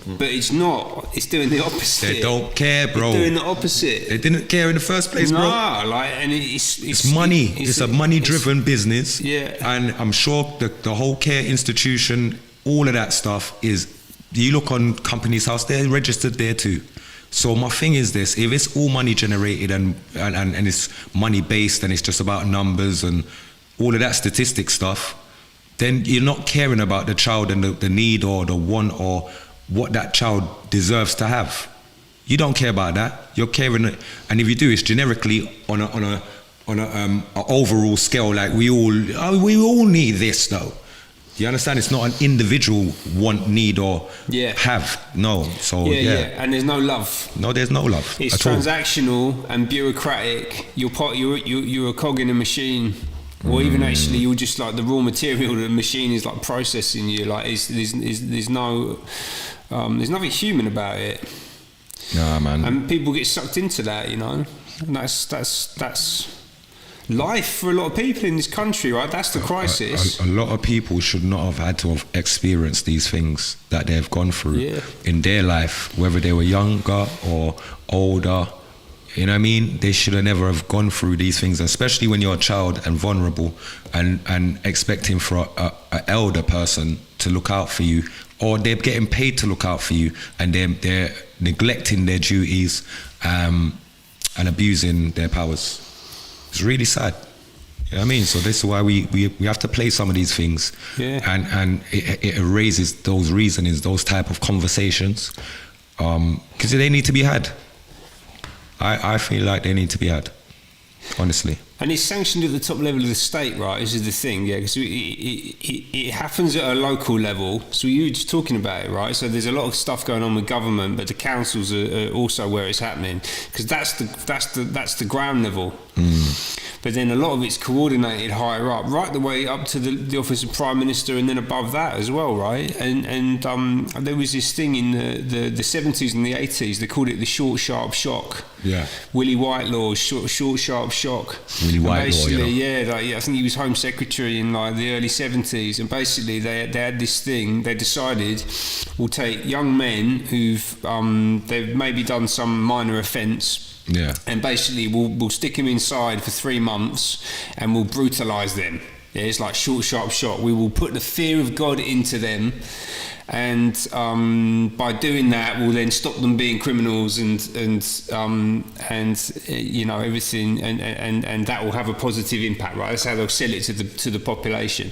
but it's not. It's doing the opposite. They don't care, bro. It's doing the opposite. They didn't care in the first place, bro. No, like, and it's money. It's a money-driven business. Yeah. And I'm sure the whole care institution, all of that stuff is. You look on Companies House, they're registered there too. So my thing is this: if it's all money generated and it's money based and it's just about numbers and all of that statistic stuff, then you're not caring about the child and the need or the want or what that child deserves to have. You don't care about that. You're caring, and if you do, it's generically on a overall scale. Like we all need this though. You understand? It's not an individual want, need, or have. No. So and there's no love. No, there's no love. It's transactional and bureaucratic. You're a cog in a machine. Or even actually, you're just like the raw material. The machine is like processing you. Like there's nothing human about it. Nah, man. And people get sucked into that, you know. And that's life for a lot of people in this country, right? That's the crisis. A lot of people should not have had to have experienced these things that they've gone through in their life, whether they were younger or older. You know what I mean? They should have never have gone through these things, especially when you're a child and vulnerable and expecting for a elder person to look out for you, or they're getting paid to look out for you and they're neglecting their duties and abusing their powers. It's really sad. You know what I mean? So this is why we have to play some of these things, and it erases those reasonings, those type of conversations, because they need to be had. I feel like they need to be had, honestly. And it's sanctioned at the top level of the state, right? This is the thing, because it happens at a local level. So you were just talking about it, right? So there's a lot of stuff going on with government, but the councils are also where it's happening, because that's the ground level. But then a lot of it's coordinated higher up, right the way up to the office of Prime Minister, and then above that as well, right? And there was this thing in the 70s and the 80s, they called it the short, sharp shock. Yeah. Willie Whitelaw's short, sharp shock. Willie Whitelaw, you know. I think he was Home Secretary in like the early 70s, and basically they had this thing. They decided we'll take young men who've they've maybe done some minor offence. Yeah. And basically we'll stick them inside for 3 months and we'll brutalise them. Yeah, it's like short, sharp shock. We will put the fear of God into them, and by doing that we'll then stop them being criminals and you know, everything, and that will have a positive impact, right? That's how they'll sell it to the population.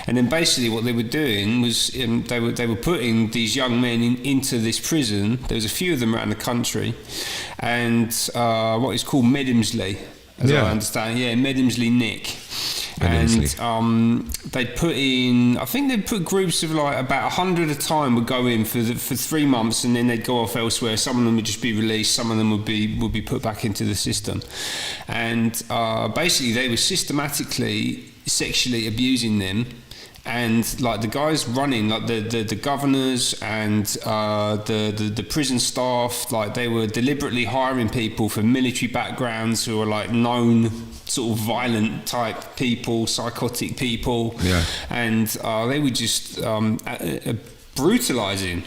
And then basically what they were doing was they were putting these young men into this prison. There was a few of them around the country, and what is called Medimsley, as I understand. Yeah, Medimsley Nick. And they'd put in, I think they'd put groups of like about 100 at a time would go in for 3 months, and then they'd go off elsewhere. Some of them would just be released, some of them would be put back into the system. And basically they were systematically sexually abusing them. And like the guys running, like the governors and the prison staff, like they were deliberately hiring people from military backgrounds who are like known sort of violent type people, psychotic people, and they were just brutalizing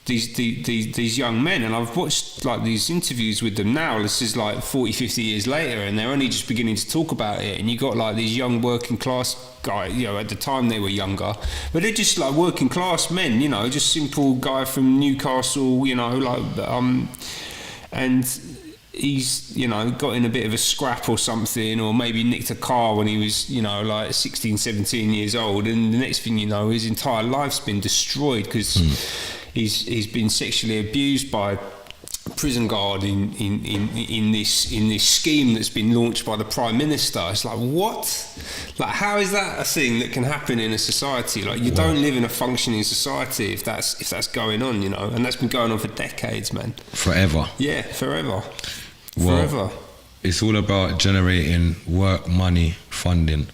these young men. And I've watched like these interviews with them now. This is like 40-50 years later, and they're only just beginning to talk about it. And you got like these young working class guys, you know, at the time they were younger, but they're just like working class men, you know, just simple guy from Newcastle, you know, like and he's, you know, got in a bit of a scrap or something, or maybe nicked a car when he was, you know, like 16, 17 years old, and the next thing you know, his entire life's been destroyed because he's been sexually abused by prison guard in this scheme that's been launched by the Prime Minister. It's like, what? Like, how is that a thing that can happen in a society? Like, you don't live in a functioning society if that's going on, you know, and that's been going on for decades, man. Forever. Yeah, forever. Well, Forever. It's all about generating work, money, funding.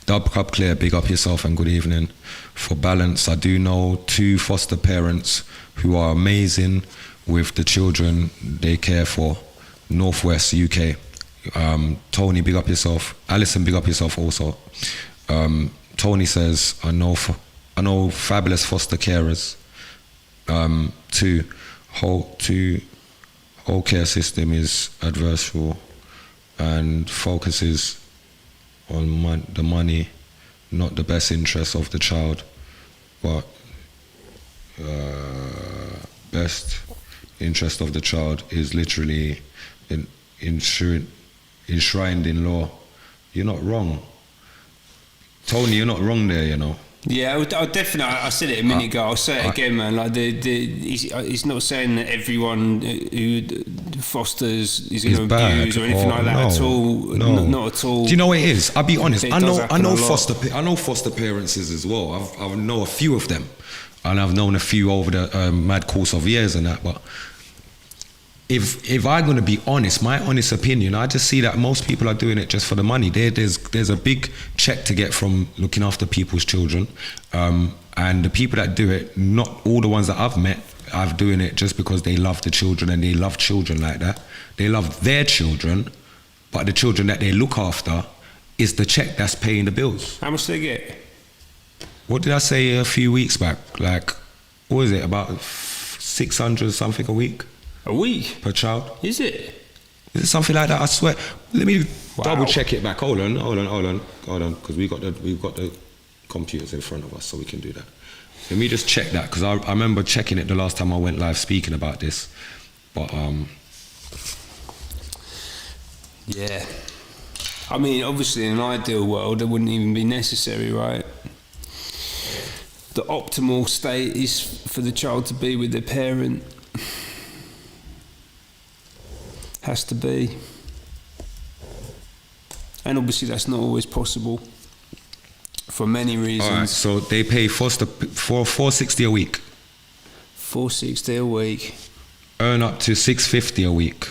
Dub Cup Clear, big up yourself and good evening. For balance, I do know 2 foster parents who are amazing with the children they care for. Northwest UK. Tony, big up yourself. Alison, big up yourself also. Tony says, I know fabulous foster carers. 2, whole care system is adversarial and focuses on the money, not the best interest of the child, but best interest of the child is literally enshrined in law. You're not wrong. Tony, you're not wrong there, you know. Yeah, I definitely. I said it a minute ago. I'll say it again, man. Like he's not saying that everyone who fosters is going to abuse or anything like that at all. No, not at all. Do you know what it is? I'll be honest. I know foster parents as well. I know a few of them, and I've known a few over the mad course of years and that. But if I'm going to be honest, my honest opinion, I just see that most people are doing it just for the money. There's a big check to get from looking after people's children, and the people that do it, not all the ones that I've met, are doing it just because they love the children and they love children like that. They love their children, but the children that they look after is the check that's paying the bills. How much do they get? What did I say a few weeks back? Like, what is it, about 600 something a week? A week? Per child. Is it? Is it something like that? I swear. Let me double check it back. Hold on, because we've got the computers in front of us, so we can do that. Let me just check that, because I remember checking it the last time I went live speaking about this. But yeah. I mean, obviously, in an ideal world, it wouldn't even be necessary, right? The optimal state is for the child to be with their parent. Has to be. And obviously that's not always possible for many reasons. All right, so they pay foster for $460 a week. $460 a week. Earn up to $650 a week.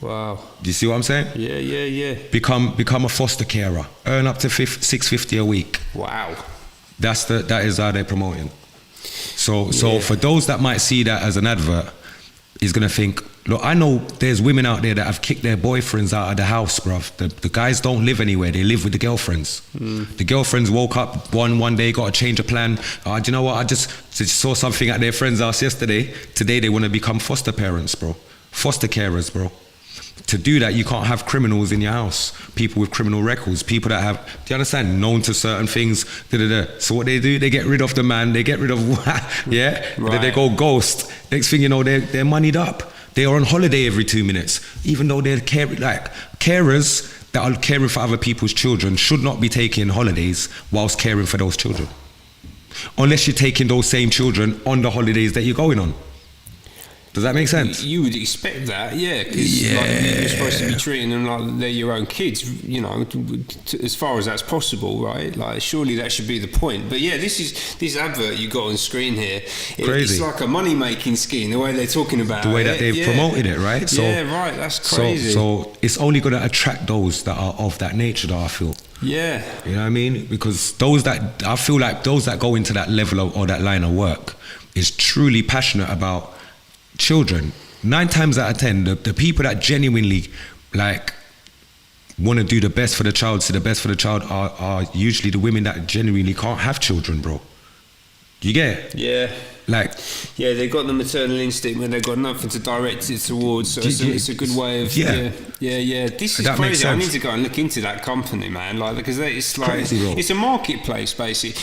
Wow. Do you see what I'm saying? Yeah. Become a foster carer. Earn up to $650 a week. Wow. That is how they're promoting. So for those that might see that as an advert, is gonna think, look, I know there's women out there that have kicked their boyfriends out of the house, bruv. The guys don't live anywhere, they live with the girlfriends. The girlfriends woke up one day, got to change a plan. Do you know what, I just saw something at their friend's house yesterday. Today they want to become foster parents, bro. Foster carers, bro. To do that, you can't have criminals in your house. People with criminal records, people that have, do you understand, known to certain things. So what they do, they get rid of the man, they get rid of, yeah? Right. Then they go ghost. Next thing you know, they're moneyed up. They are on holiday every 2 minutes. Even though they're carers that are caring for other people's children should not be taking holidays whilst caring for those children. Unless you're taking those same children on the holidays that you're going on. Does that make sense? You would expect that, yeah, because you're supposed to be treating them like they're your own kids, you know, as far as that's possible, right? Like, surely that should be the point. But yeah, this advert you got on screen here, it's like a money-making scheme, the way they're talking about it. The way that they've promoted it, right? So, yeah, right, that's crazy. So it's only going to attract those that are of that nature, though, I feel. Yeah. You know what I mean? Because I feel like those that go into that level or that line of work is truly passionate about children. 9 times out of 10, the people that genuinely want to do the best for the child, see the best for the child, are usually the women that genuinely can't have children, bro. You get it? Yeah. Yeah, they've got the maternal instinct when they've got nothing to direct it towards, so it's a good way of yeah. This is that crazy. I need to go and look into that company, man. Because it's like crazy, it's a marketplace, basically.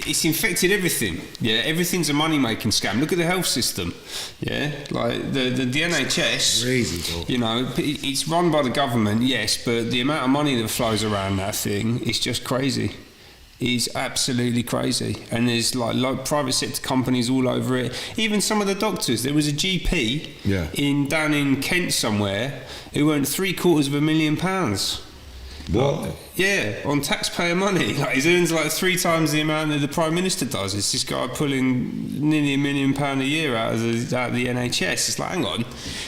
It's infected everything. Yeah, everything's a money making scam. Look at the health system. Yeah, like the NHS. Crazy, bro. You know, it's run by the government, yes, but the amount of money that flows around that thing is just crazy. is absolutely crazy. And there's like private sector companies all over it. Even some of the doctors. There was a GP down in Kent somewhere who earned £750,000. What? Yeah, on taxpayer money. Like, he earns like 3 times the amount that the Prime Minister does. It's this guy pulling nearly £1 million a year out of the NHS. It's like, hang on,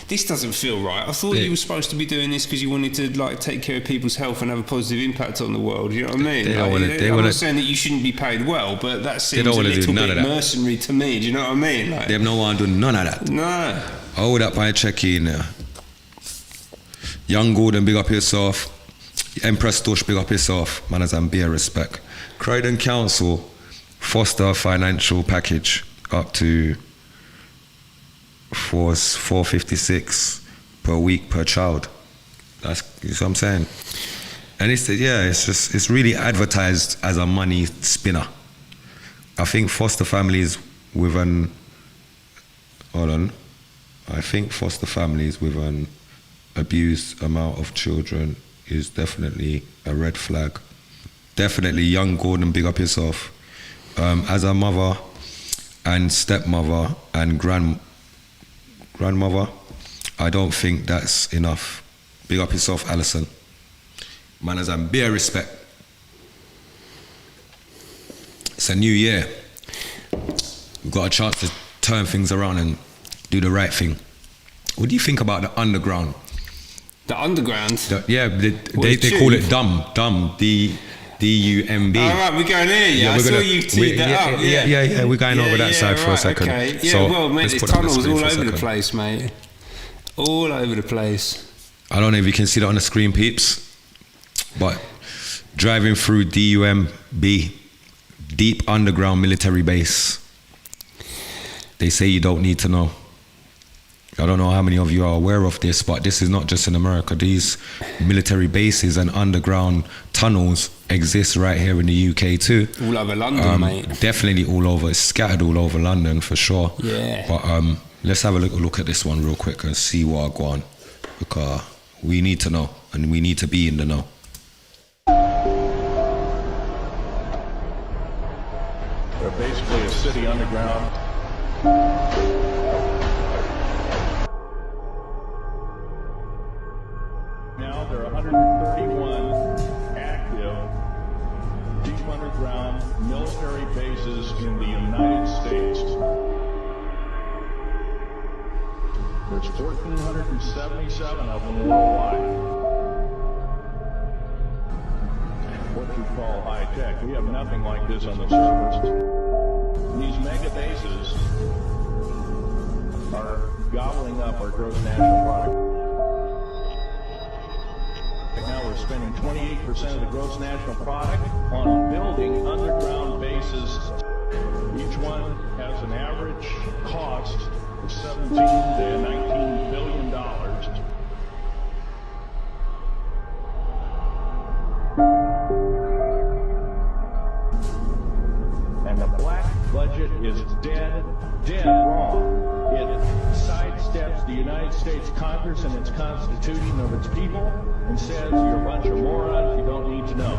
this doesn't feel right. I thought you were supposed to be doing this because you wanted to like take care of people's health and have a positive impact on the world. You know what I mean? I'm not saying that you shouldn't be paid well, but that seems a little bit mercenary to me. Do you know what I mean? Like, they don't want to do none of that. No. Hold up, I check in there. Young Gordon, big up yourself. Empress Tush, big up yourself. Manners and beer respect. Croydon Council foster financial package up to $456 per week per child. That's what I'm saying. And it's really advertised as a money spinner. I think foster families with an abused amount of children is definitely a red flag. Definitely, young Gordon, big up yourself. As a mother and stepmother and grandmother, I don't think that's enough. Big up yourself, Alison. Manners and beer respect. It's a new year. We've got a chance to turn things around and do the right thing. What do you think about the underground? The underground? They call it dumb, D-U-M-B. All right, we're going here, I saw you teed that up. Yeah, we're going over that side for a second. Okay. Yeah, so well, mate, there's tunnels all over the place, mate. All over the place. I don't know if you can see that on the screen, peeps, but driving through DUMB, Deep Underground Military Base. They say you don't need to know. I don't know how many of you are aware of this, but this is not just in America. These military bases and underground tunnels exist right here in the UK too. All over London, mate. Definitely all over. It's scattered all over London for sure. Yeah. But let's have a look at this one real quick and see what I go on, because we need to know and we need to be in the know. They're basically a city underground. Now there are 131 active deep underground military bases in the United States. There's 1,477 of them worldwide. What you call high tech. We have nothing like this on the surface. These mega bases are gobbling up our gross national product. Right now we're spending 28% of the gross national product on building underground bases. Each one has an average cost of $17 to $19 billion. And the black budget is dead wrong. It sidesteps the United States Congress and its Constitution of its people and says you're a bunch of morons you don't need to know.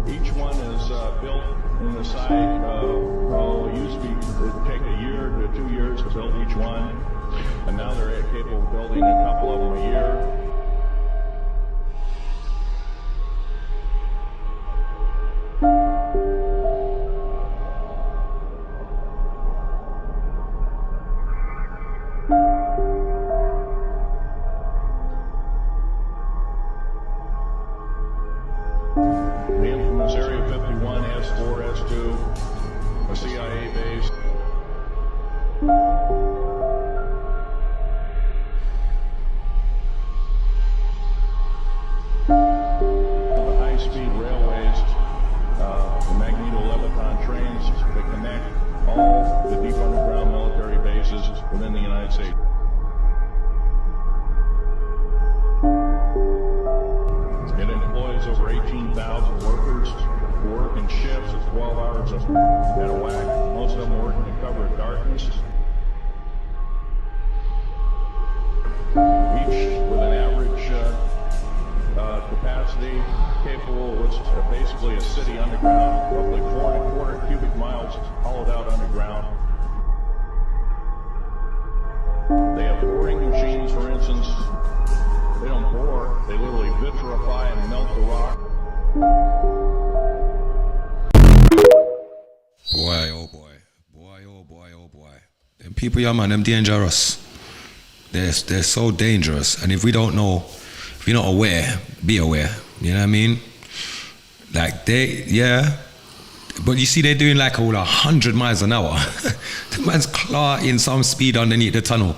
Each one is built in the site. It used to be, it'd take a year to 2 years to build each one, and now they're capable of building a couple of them a year. The infamous Area 51, S4, S2, a CIA base. The high-speed railways, the magneto-leviton trains that connect all the deep underground military bases within the United States. for 18,000 workers who work in shifts of 12 hours at a whack. Most of them working in cover of darkness. Each with an average capacity capable of basically a city underground, roughly 4.25 cubic miles hollowed out underground. They have boring machines, for instance. They don't bore, they literally vitrify and melt the rock. Boy, oh boy. Boy, oh boy, oh boy. Them people, yeah, man, them dangerous. They're so dangerous. And if we don't know, if you're not aware, be aware. You know what I mean? Like yeah. But you see, they're doing like all 100 miles an hour. The man's clocking some speed underneath the tunnel.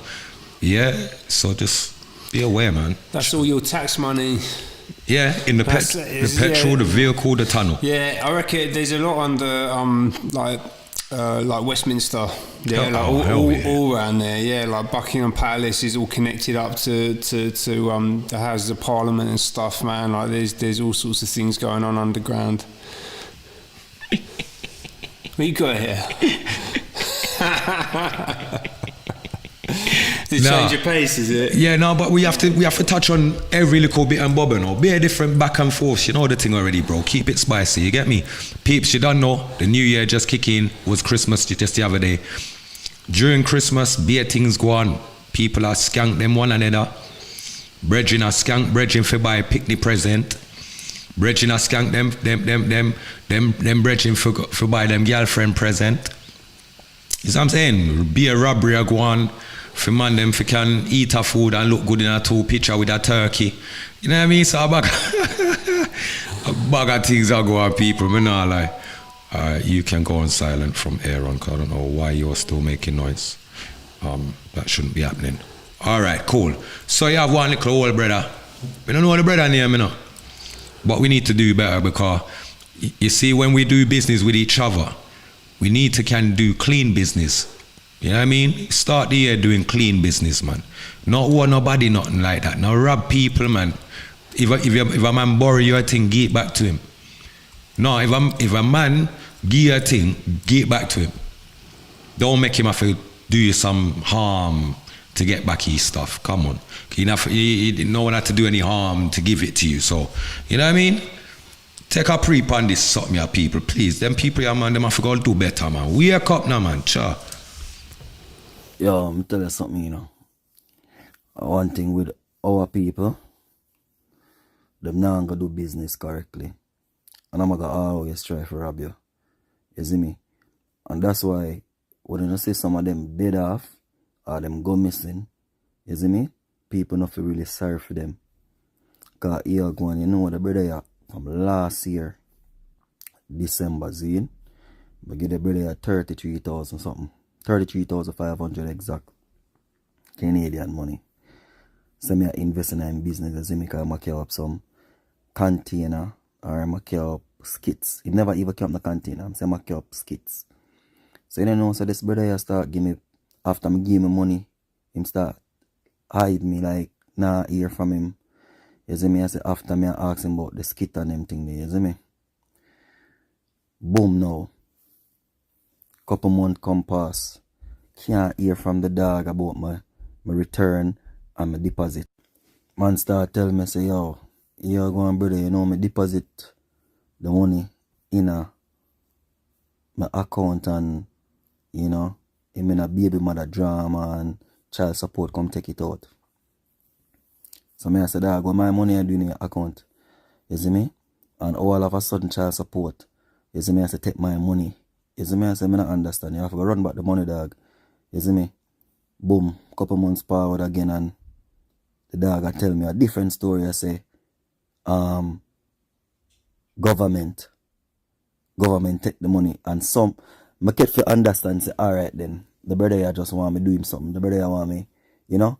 Yeah, so just be aware, man. That's all your tax money. Yeah, in the petrol, the vehicle, the tunnel. Yeah, I reckon there's a lot under like Westminster. Yeah, all around there. Yeah, like Buckingham Palace is all connected up to the Houses of Parliament and stuff, man. Like there's all sorts of things going on underground. What you got here? To change your pace, is it? Yeah, no, but we have to touch on every little bit and bob, you know. Be a different back and forth, you know the thing already, bro. Keep it spicy, you get me? Peeps, you don't know, the new year just kick in, was Christmas just the other day. During Christmas, beer things go on. People are skank them one another. Brethren are skank brethren for buy picnic present. Brethren are skank them brethren for buy them girlfriend present. You see what I'm saying? Beer robbery are go on. For man them for can eat a food and look good in a two picture with a turkey. You know what I mean? So a bag of things are go on, people. Me not lie. You can go on silent from here on, because I don't know why you're still making noise. That shouldn't be happening. Alright, cool. So you have one little old brother. We don't know the brother name, you know. But we need to do better, because you see, when we do business with each other, we need to can do clean business. You know what I mean? Start the year doing clean business, man. Not owe nobody nothing like that. Now rob people, man. If a man borrow your thing, give it back to him. No, if a man give you a thing, give it back to him. Don't make him have to do you some harm to get back his stuff. Come on. No one had to do any harm to give it to you. So, you know what I mean? Take a pre on this something, your people. Please, them people, yeah, man, them have to go do better, man. Wake up now, man. Cha. Yo, I'm tell you something, you know. One thing with our people, them not gonna do business correctly. And I'm gonna always try to rob you. You see me? And that's why when you see some of them dead off or them go missing, you see me? People not feel really sorry for them. Cause here going, you know the brother here from last year, December, see? But get the brother here 33,000 something. 33,500 exact Canadian money. So me investing in business, because I make up some container or I make up skits. He never even kept the container. I'm saying I make up skits. So you know, so this brother here start give me, after me give me money, him start hide me like nah hear from him. You see me? I say after me I ask him about the skit and them thing there, you see me? Boom now. Couple months come pass. Can't hear from the dog about my return and my deposit. Man start tell me, say, yo, you're going, brother, you know, me deposit the money in my account, and, you know, him in a baby mother drama and child support come take it out. So me I said, dog, what my money I do in your account? You see me? And all of a sudden child support. You see me? I said, take my money. You see me? I said, I don't understand. You have to go run back the money, dog. You see me? Boom. Couple months forward again, and the dog I tell me a different story. I say, government take the money. And some, I get to understand, say, alright then. The brother here just want me do him something. The brother here want me, you know,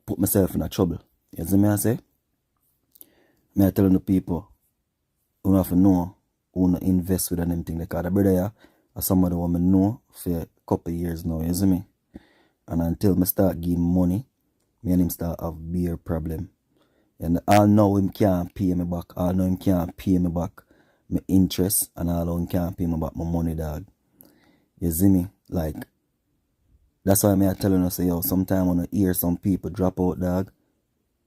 put myself in a trouble. You see me? I say? Me I telling the people, who have to know, who invest with them thing. Because the brother here, as somebody who I know for a couple of years now, you see me? And until I start giving money, me and him start have beer problem. And I know him can't pay me back. I know him can't pay me back my interest, and I know him can't pay me back my money, dog. You see me? Like, that's why I'm telling you, say, yo, sometimes when I hear some people drop out, dog,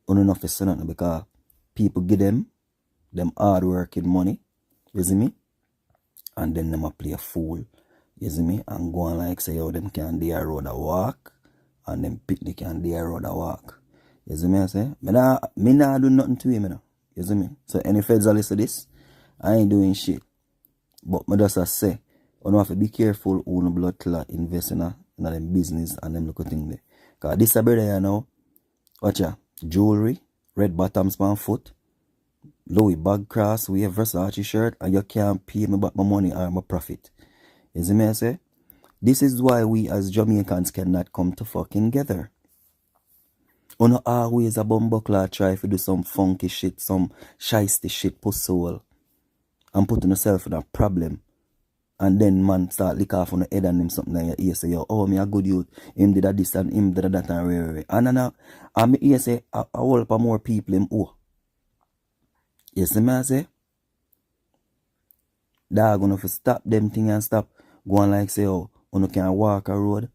I don't know if it's nothing because people give them hard working money, you see me? And then them a play a fool, you see me? And go on like say, yo, them can do a road a walk, and them picnic can do a road a walk. You see me? I say, me nah do nothing to him, you know. You see me? So any feds are listen to this, I ain't doing shit. But me just say, you know, have to be careful who no blood clot invest in them business and them little thing there. Cause this a brother here now, watch ya, jewelry, red bottoms on foot, Louis bag cross, we have Versace shirt, and you can't pay me back my money or my profit. You see me I say? This is why we as Jamaicans cannot come to fucking together. You know, always a bumbuckler try to do some funky shit, some shiesty shit, put soul, and putting yourself in a problem. And then man start lick off on the head and him something like you say, yo, oh, me a good youth, him did a this and him did a that and rare. And me here say, I hold up more people him oh. You see me I say? Dog, gonna stop them thing and stop going like say, oh, you can walk a road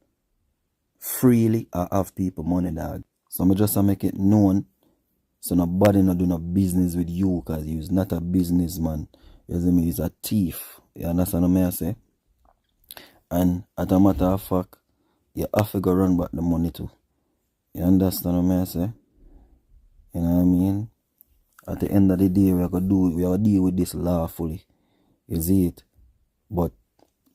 freely or have people money, dog. So I just make it known so nobody not do no business with you because you's not a businessman. You see me? He's a thief. You understand what I say? And as a matter of fact, you have to go run back the money too. You understand what I say? You know what I mean? At the end of the day, we are going to deal with this lawfully. You see it? But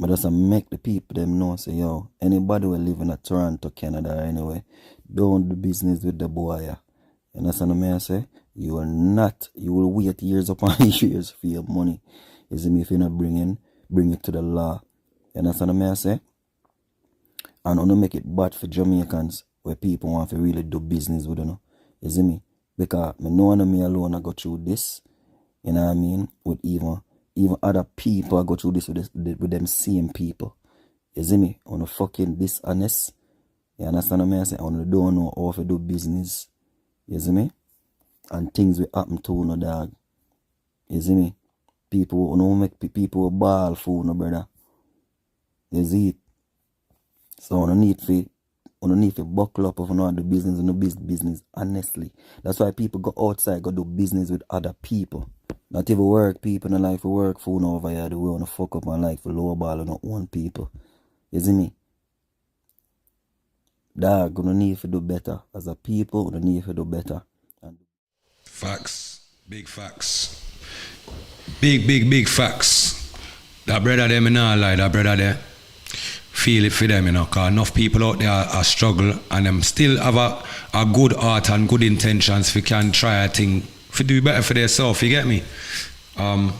I just make the people them know, say, yo, anybody will live in Toronto, Canada anyway, don't do business with the boy. You understand what I say? You will wait years upon years for your money. You see me? If you're not bring it to the law. You understand what I say? And I don't make it bad for Jamaicans where people want to really do business with you. You see me? Because I know me alone I go through this. You know what I mean? With even other people I go through this with them same people. You see me? On a fucking dishonest. You understand what I say? On don't know how to do business. You see me? And things will happen to no dog. You see me? People don't make people ball for no brother. You see it? So I don't need to buckle up if you know do business and no business honestly. That's why people go outside, go do business with other people. Not even work people in life for work for no over here. They want to fuck up my life for lower ball and not one people. You see me? Dog, gonna need to do better. As a people, gonna need to do better. Facts. Big facts. Big facts. That brother there, me not lie, that brother there. Feel it for them, you know, because enough people out there are struggle and them still have a good heart and good intentions if you can try a thing to do better for themselves, you get me? And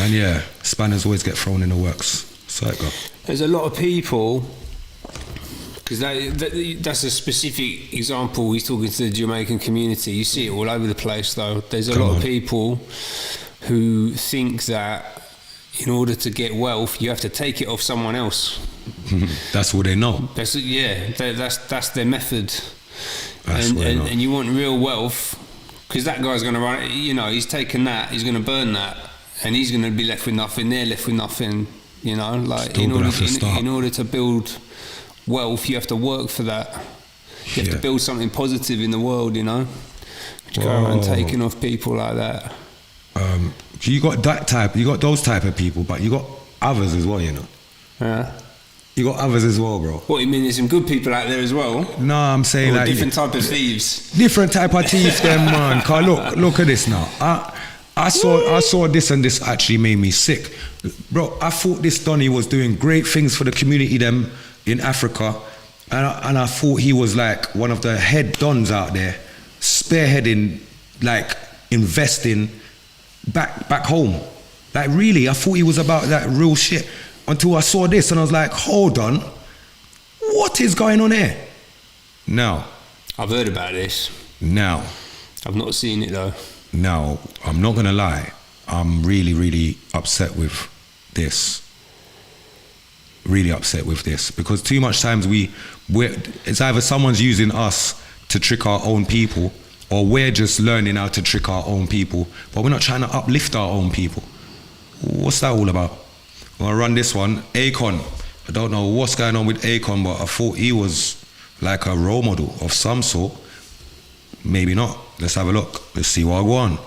yeah, spanners always get thrown in the works. So it go. There's a lot of people, because that's a specific example. He's talking to the Jamaican community. You see it all over the place, though. There's a lot of people who think that in order to get wealth, you have to take it off someone else. That's what they know. That's their method. And you want real wealth, because that guy's going to run it. You know, he's taken that, he's going to burn that, and he's going to be left with nothing. They're left with nothing. You know, like in order to build wealth, you have to work for that. You have to build something positive in the world. You know, go around taking off people like that. You got those type of people, but you got others as well, you know. Yeah. You got others as well, bro. What, you mean there's some good people out there as well? No, I'm saying like different type of thieves. Different type of thieves, them man. Cause look at this now. I saw this and this actually made me sick, bro. I thought this Donny was doing great things for the community them in Africa, and I thought he was like one of the head dons out there, spearheading, like investing back home. Like really, I thought he was about that real shit until I saw this and I was like, hold on, what is going on here? Now, I've heard about this. Now, I've not seen it though. Now, I'm not gonna lie, I'm really upset with this. Really upset with this because too much times it's either someone's using us to trick our own people, or we're just learning how to trick our own people, but we're not trying to uplift our own people. What's that all about? I'm gonna run this one. Akon. I don't know what's going on with Akon, but I thought he was like a role model of some sort. Maybe not. Let's have a look. Let's see what I go on.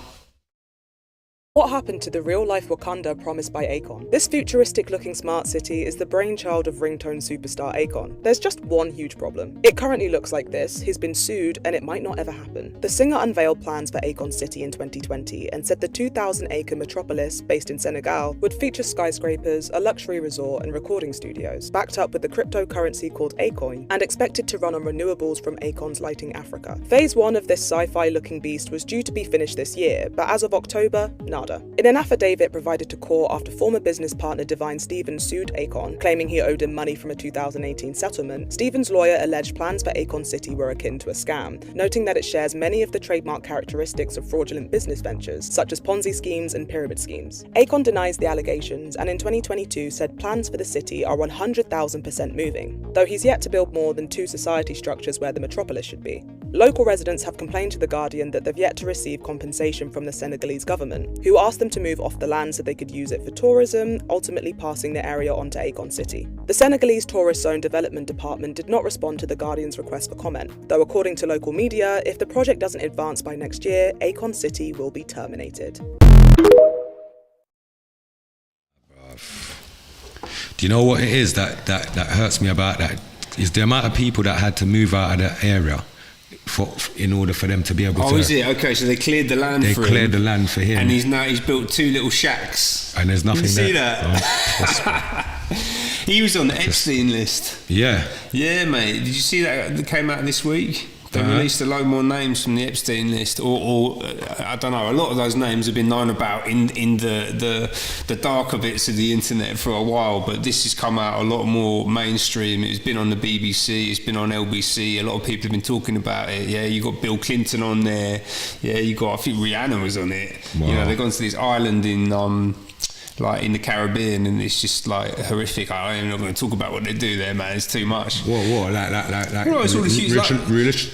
What happened to the real-life Wakanda promised by Akon? This futuristic-looking smart city is the brainchild of ringtone superstar Akon. There's just one huge problem. It currently looks like this, he's been sued, and it might not ever happen. The singer unveiled plans for Akon City in 2020 and said the 2,000-acre metropolis, based in Senegal, would feature skyscrapers, a luxury resort, and recording studios, backed up with the cryptocurrency called Akoin, and expected to run on renewables from Akon's Lighting Africa. Phase 1 of this sci-fi-looking beast was due to be finished this year, but as of October, nada. In an affidavit provided to court after former business partner Divine Stevens sued Akon, claiming he owed him money from a 2018 settlement, Stevens' lawyer alleged plans for Akon City were akin to a scam, noting that it shares many of the trademark characteristics of fraudulent business ventures, such as Ponzi schemes and pyramid schemes. Akon denies the allegations and in 2022 said plans for the city are 100,000% moving, though he's yet to build more than 2 society structures where the metropolis should be. Local residents have complained to The Guardian that they've yet to receive compensation from the Senegalese government, who asked them to move off the land so they could use it for tourism, ultimately passing the area onto Akon City. The Senegalese Tourist Zone Development Department did not respond to The Guardian's request for comment, though according to local media, if the project doesn't advance by next year, Akon City will be terminated. Do you know what it is that hurts me about that? Is the amount of people that had to move out of that area in order for them to be able to. Oh, is it? Okay, so they cleared the land for him. They cleared the land for him. And he's built 2 little shacks. And there's nothing there. You see that? He was on the Epstein list. Yeah. Yeah, mate. Did you see that came out this week? They released a load more names from the Epstein list, or I don't know. A lot of those names have been known about in the darker bits of the internet for a while, but this has come out a lot more mainstream. It's been on the BBC, it's been on LBC. A lot of people have been talking about it. Yeah, you got Bill Clinton on there. Yeah, you got, I think Rihanna was on it. Wow. You know, they've gone to this island in like in the Caribbean, and it's just like horrific. I'm not going to talk about what they do there, man. It's too much. What? Like well, it's all this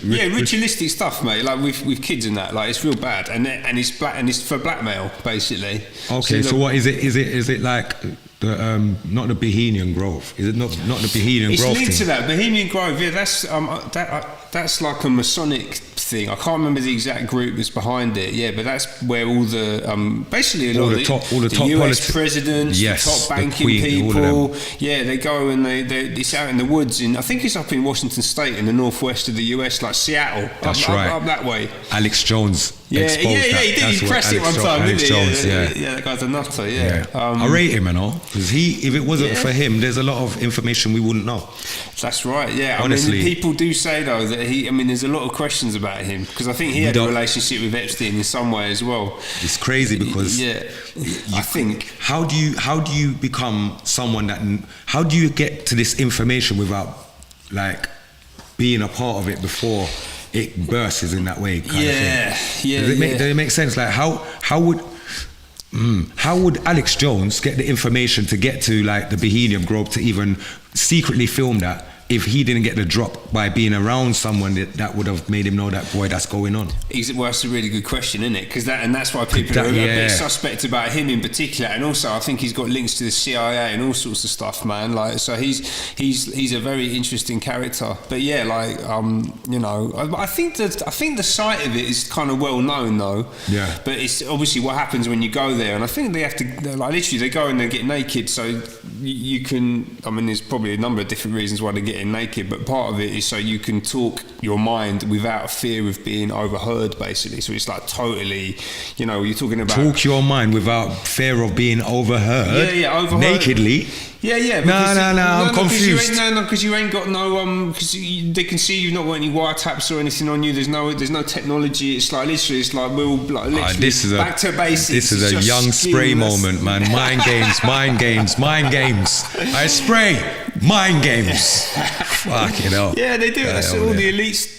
ritualistic stuff, mate. Like with kids and that. Like it's real bad, and it's for blackmail, basically. Okay, so what is it? Is it like the not the Bohemian Grove? Is it not the Bohemian Grove? It's linked to that Bohemian Grove. Yeah, that's like a Masonic thing. I can't remember the exact group that's behind it. Yeah, but that's where all the basically a lot of the top US presidents, the top banking Queen, people. Yeah, they go and it's out in the woods I think it's up in Washington State in the northwest of the US, like Seattle. That's up that way. Alex Jones. He did. He pressed it one time, Alex didn't he? Jones, yeah, that guy's a nutter. Yeah. I rate him, because if it wasn't for him, there's a lot of information we wouldn't know. That's right. Yeah, honestly, I mean, people do say though that there's a lot of questions about him, because I think he had a relationship with Epstein in some way as well. It's crazy because I think how do you become someone that? How do you get to this information without like being a part of it before it bursts in that way? Does it make sense? Like how would Alex Jones get the information to get to like the Bohemian Grove to even secretly film that if he didn't get the drop by being around someone that would have made him know that, boy, that's going on? Well, that's a really good question, isn't it? Because that's why people are a bit suspect about him in particular, and also I think he's got links to the CIA and all sorts of stuff, man. Like, so he's a very interesting character. But yeah, like I think the site of it is kind of well known though. Yeah. But it's obviously what happens when you go there, and I think they have to literally they go and they get naked, so you can. I mean, there's probably a number of different reasons why they get naked, but part of it is so you can talk your mind without fear of being overheard, basically. So it's like totally, you're talking about talk your mind without fear of being overheard. Yeah, overheard nakedly. Yeah. No, I'm confused. Because you ain't got because they can see you've not got any wiretaps or anything on you. There's no technology. It's like literally, this is back to basics. This is a young spray moment, man. Mind games. I spray. Mind games. Fuck it up. Yeah, they do. That's all the elites.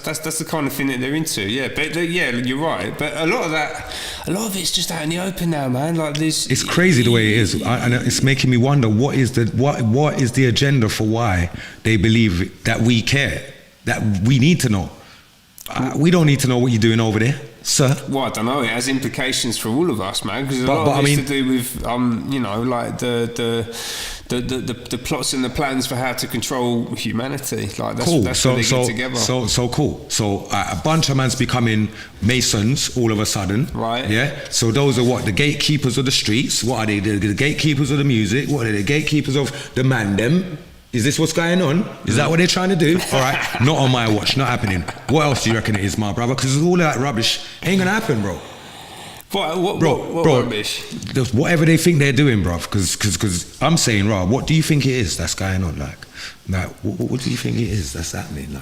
That's the kind of thing that they're into. Yeah, but you're right. But a lot of it's just out in the open now, man. Like this. It's crazy the way it is, and it's making me wonder what is the agenda for why they believe that we care, that we need to know. We don't need to know what you're doing over there, sir. Well, I don't know. It has implications for all of us, man. Because a But- lot but of I it's mean- to do with, you know, like the plots and the plans for how to control humanity. Like that's, Cool. that's where they get together. So cool. So a bunch of man's becoming Masons all of a sudden. Right. Yeah. So those are what, the gatekeepers of the streets. What are they? The gatekeepers of the music. What are they? The gatekeepers of the mandem. Is this what's going on? Is that what they're trying to do? All right. Not on my watch. Not happening. What else do you reckon it is, my brother? Because all that rubbish ain't gonna happen, bro. What Bro, rubbish? Whatever they think they're doing, bro. Because I'm saying, Rob, what do you think it is that's going on? Like what do you think it is that's happening?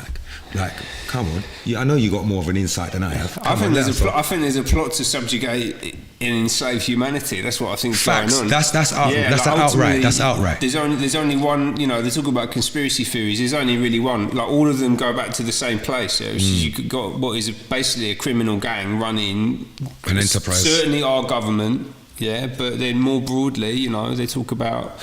Like, come on. I know you got more of an insight than I have. I think there's a plot to subjugate and enslave humanity. That's what I think is Facts. going on. That's like outright. That's outright. There's only one. You know, they talk about conspiracy theories. There's only really one. Like all of them go back to the same place. Yeah? Which is you got what is basically a criminal gang running An enterprise. Certainly our government. Yeah, but then more broadly, you know, they talk about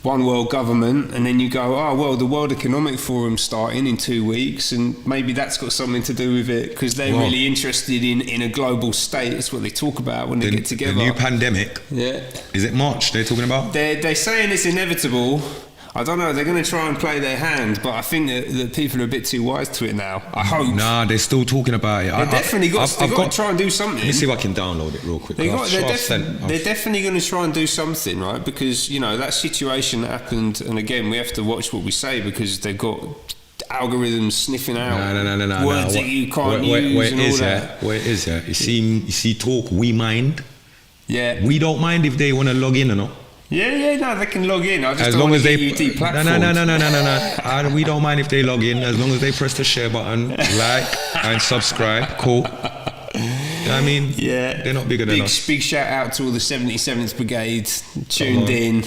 one world government, and then you go, oh well, the World Economic Forum starting in 2 weeks, and maybe that's got something to do with it because they're really interested in a global state. That's what they talk about when they get together. The new pandemic. Yeah. Is it March they're talking about? They're saying it's inevitable. I don't know. They're going to try and play their hand, but I think that people are a bit too wise to it now. I hope. Nah, they're still talking about it. They've definitely got to try and do something. Let me see if I can download it real quick. They're definitely going to try and do something, right? Because, you know, that situation that happened, and again, we have to watch what we say because they've got algorithms sniffing out words that you can't use and all that. Where it is, yeah. You see talk, we mind. Yeah. We don't mind if they want to log in or not. No, they can log in. I just As don't long want as to they get you deplatformed. No. We don't mind if they log in as long as they press the share button, like and subscribe. Cool. I mean, yeah, they're not bigger than us. Big shout out to all the 77th Brigade tuned in,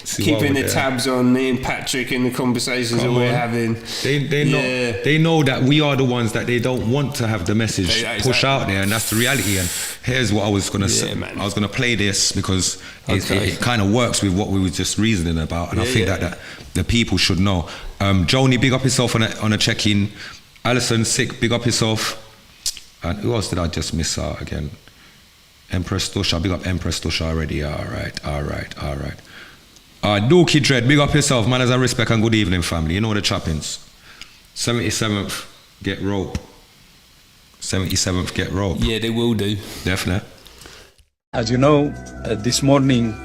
keeping the tabs on me and Patrick in the conversations that we're having. They know that we are the ones that they don't want to have the message push out there, and that's the reality. And here's what I was gonna say. I was gonna play this because it kind of works with what we were just reasoning about, and I think that the people should know. Joni, big up yourself on a check-in. Alison, sick, big up yourself. And who else did I just miss out again? Empress Tusha, big up Empress Tusha already. All right. Dookie Dread, big up yourself, manners and respect, and good evening, family. You know the choppings. 77th, get rope. 77th, get rope. Yeah, they will do. Definitely. As you know, this morning,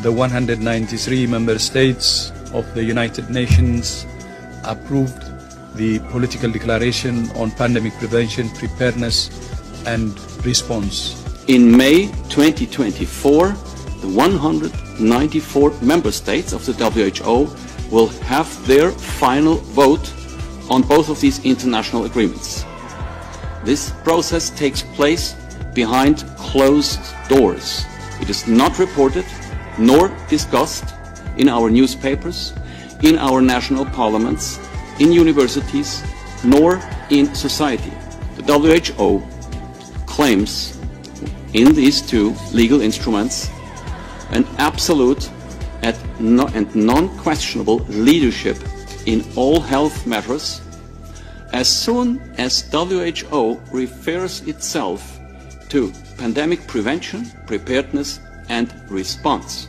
the 193 member states of the United Nations approved the political declaration on pandemic prevention, preparedness and response. In May 2024, the 194 member states of the WHO will have their final vote on both of these international agreements. This process takes place behind closed doors. It is not reported nor discussed in our newspapers, in our national parliaments, in universities, nor in society. The WHO claims in these two legal instruments an absolute and non-questionable leadership in all health matters as soon as WHO refers itself to pandemic prevention, preparedness and response.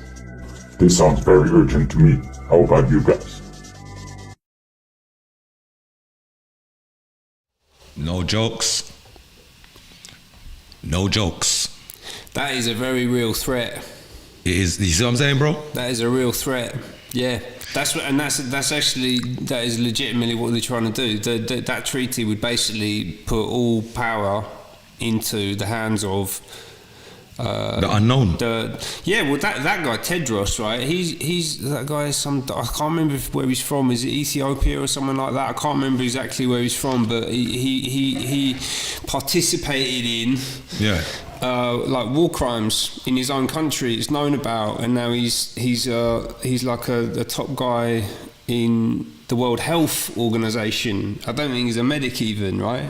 This sounds very urgent to me. How about you guys? No jokes. That is a very real threat. It is. You see what I'm saying, bro? That is a real threat. Yeah, that's legitimately what they're trying to do. That treaty would basically put all power into the hands of the unknown. That guy Tedros, right? He's that guy. I can't remember where he's from. Is it Ethiopia or something like that? I can't remember exactly where he's from, but he participated in like war crimes in his own country. It's known about, and now he's like a top guy in the World Health Organization. I don't think he's a medic even, right?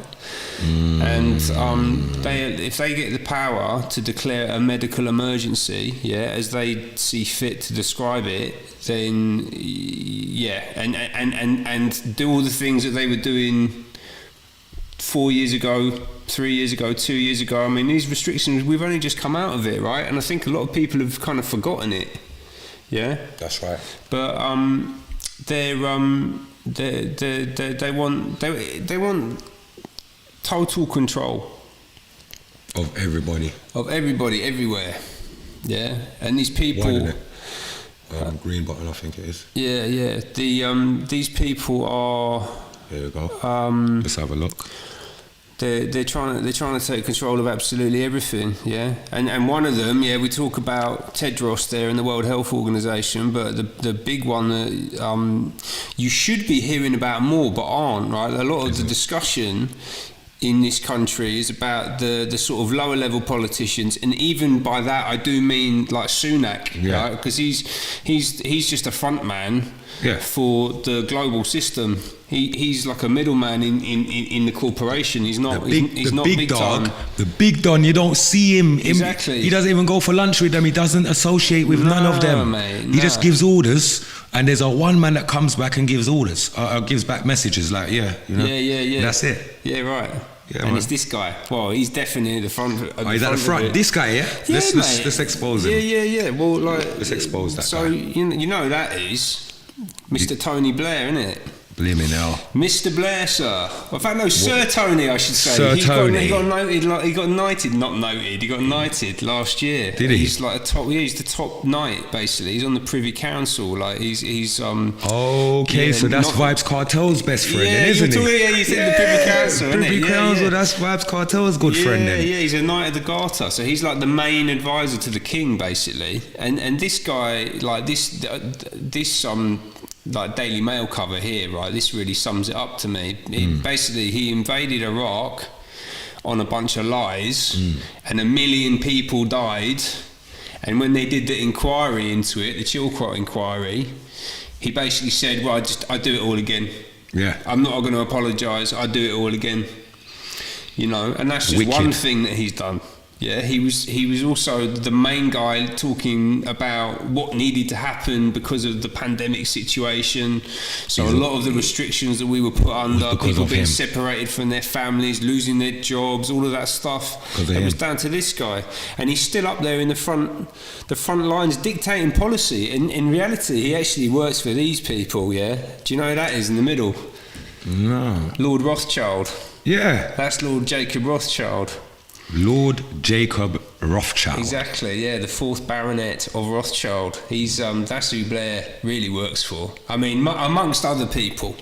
And if they get the power to declare a medical emergency, as they see fit to describe it, then and do all the things that they were doing 4 years ago, 3 years ago, 2 years ago. I mean, these restrictions, we've only just come out of it, right? And I think a lot of people have kind of forgotten it. Yeah, that's right. But they want total control of everybody everywhere. Yeah, and these people. Green button, I think it is. Yeah. These people are. Here we go. Let's have a look. They're trying to take control of absolutely everything, yeah. And one of them, yeah, we talk about Tedros there in the World Health Organization, but the big one that you should be hearing about more, but aren't, right? A lot of the discussion in this country is about the sort of lower level politicians, and even by that I do mean like Sunak, right? Because he's just a front man for the global system. He's like a middleman in the corporation. He's not he's not big dog. time. The big don, you don't see him. Exactly. He doesn't even go for lunch with them. He doesn't associate with none of them. Mate, he just gives orders, and there's a one man that comes back and gives orders, gives back messages like, Yeah. That's it. Yeah, right. Yeah, and man. it's this guy. Well, he's definitely at the front. He's at the front. This guy, yeah. Let's expose him. Yeah. Well, like, let's expose that. So guy. you know who that is Mr. Tony Blair, isn't it? Blimey now. Mr. Blair, sir. In fact, no, Sir Tony, I should say. Sir Tony. He got knighted last year. Did he? He's like he's the top knight, basically. He's on the Privy Council. Like he's Okay, so that's Vybz Kartel's best friend, isn't he? You said the Privy Council, isn't it? Privy Council, that's Vybz Kartel's good friend then. Yeah, he's a Knight of the Garter, so he's like the main advisor to the king, basically. And this guy, like this like Daily Mail cover here, right? This really sums it up to me. Basically, he invaded Iraq on a bunch of lies, and 1 million people died. And when they did the inquiry into it, the Chilcot inquiry, he basically said, "Well, I do it all again. Yeah, I'm not going to apologise. I do it all again." You know, and that's just Wicked. one thing that he's done. Yeah, he was also the main guy talking about what needed to happen because of the pandemic situation. So a lot of the restrictions that we were put under, people being separated from their families, losing their jobs, all of that stuff, it was down to this guy. And he's still up there in the front lines dictating policy. In reality, he actually works for these people, yeah? Do you know who that is in the middle? No. Lord Rothschild. Yeah. That's Lord Jacob Rothschild. Lord Jacob Rothschild. Exactly, yeah, the 4th Baronet of Rothschild. He's that's who Blair really works for. I mean, amongst other people,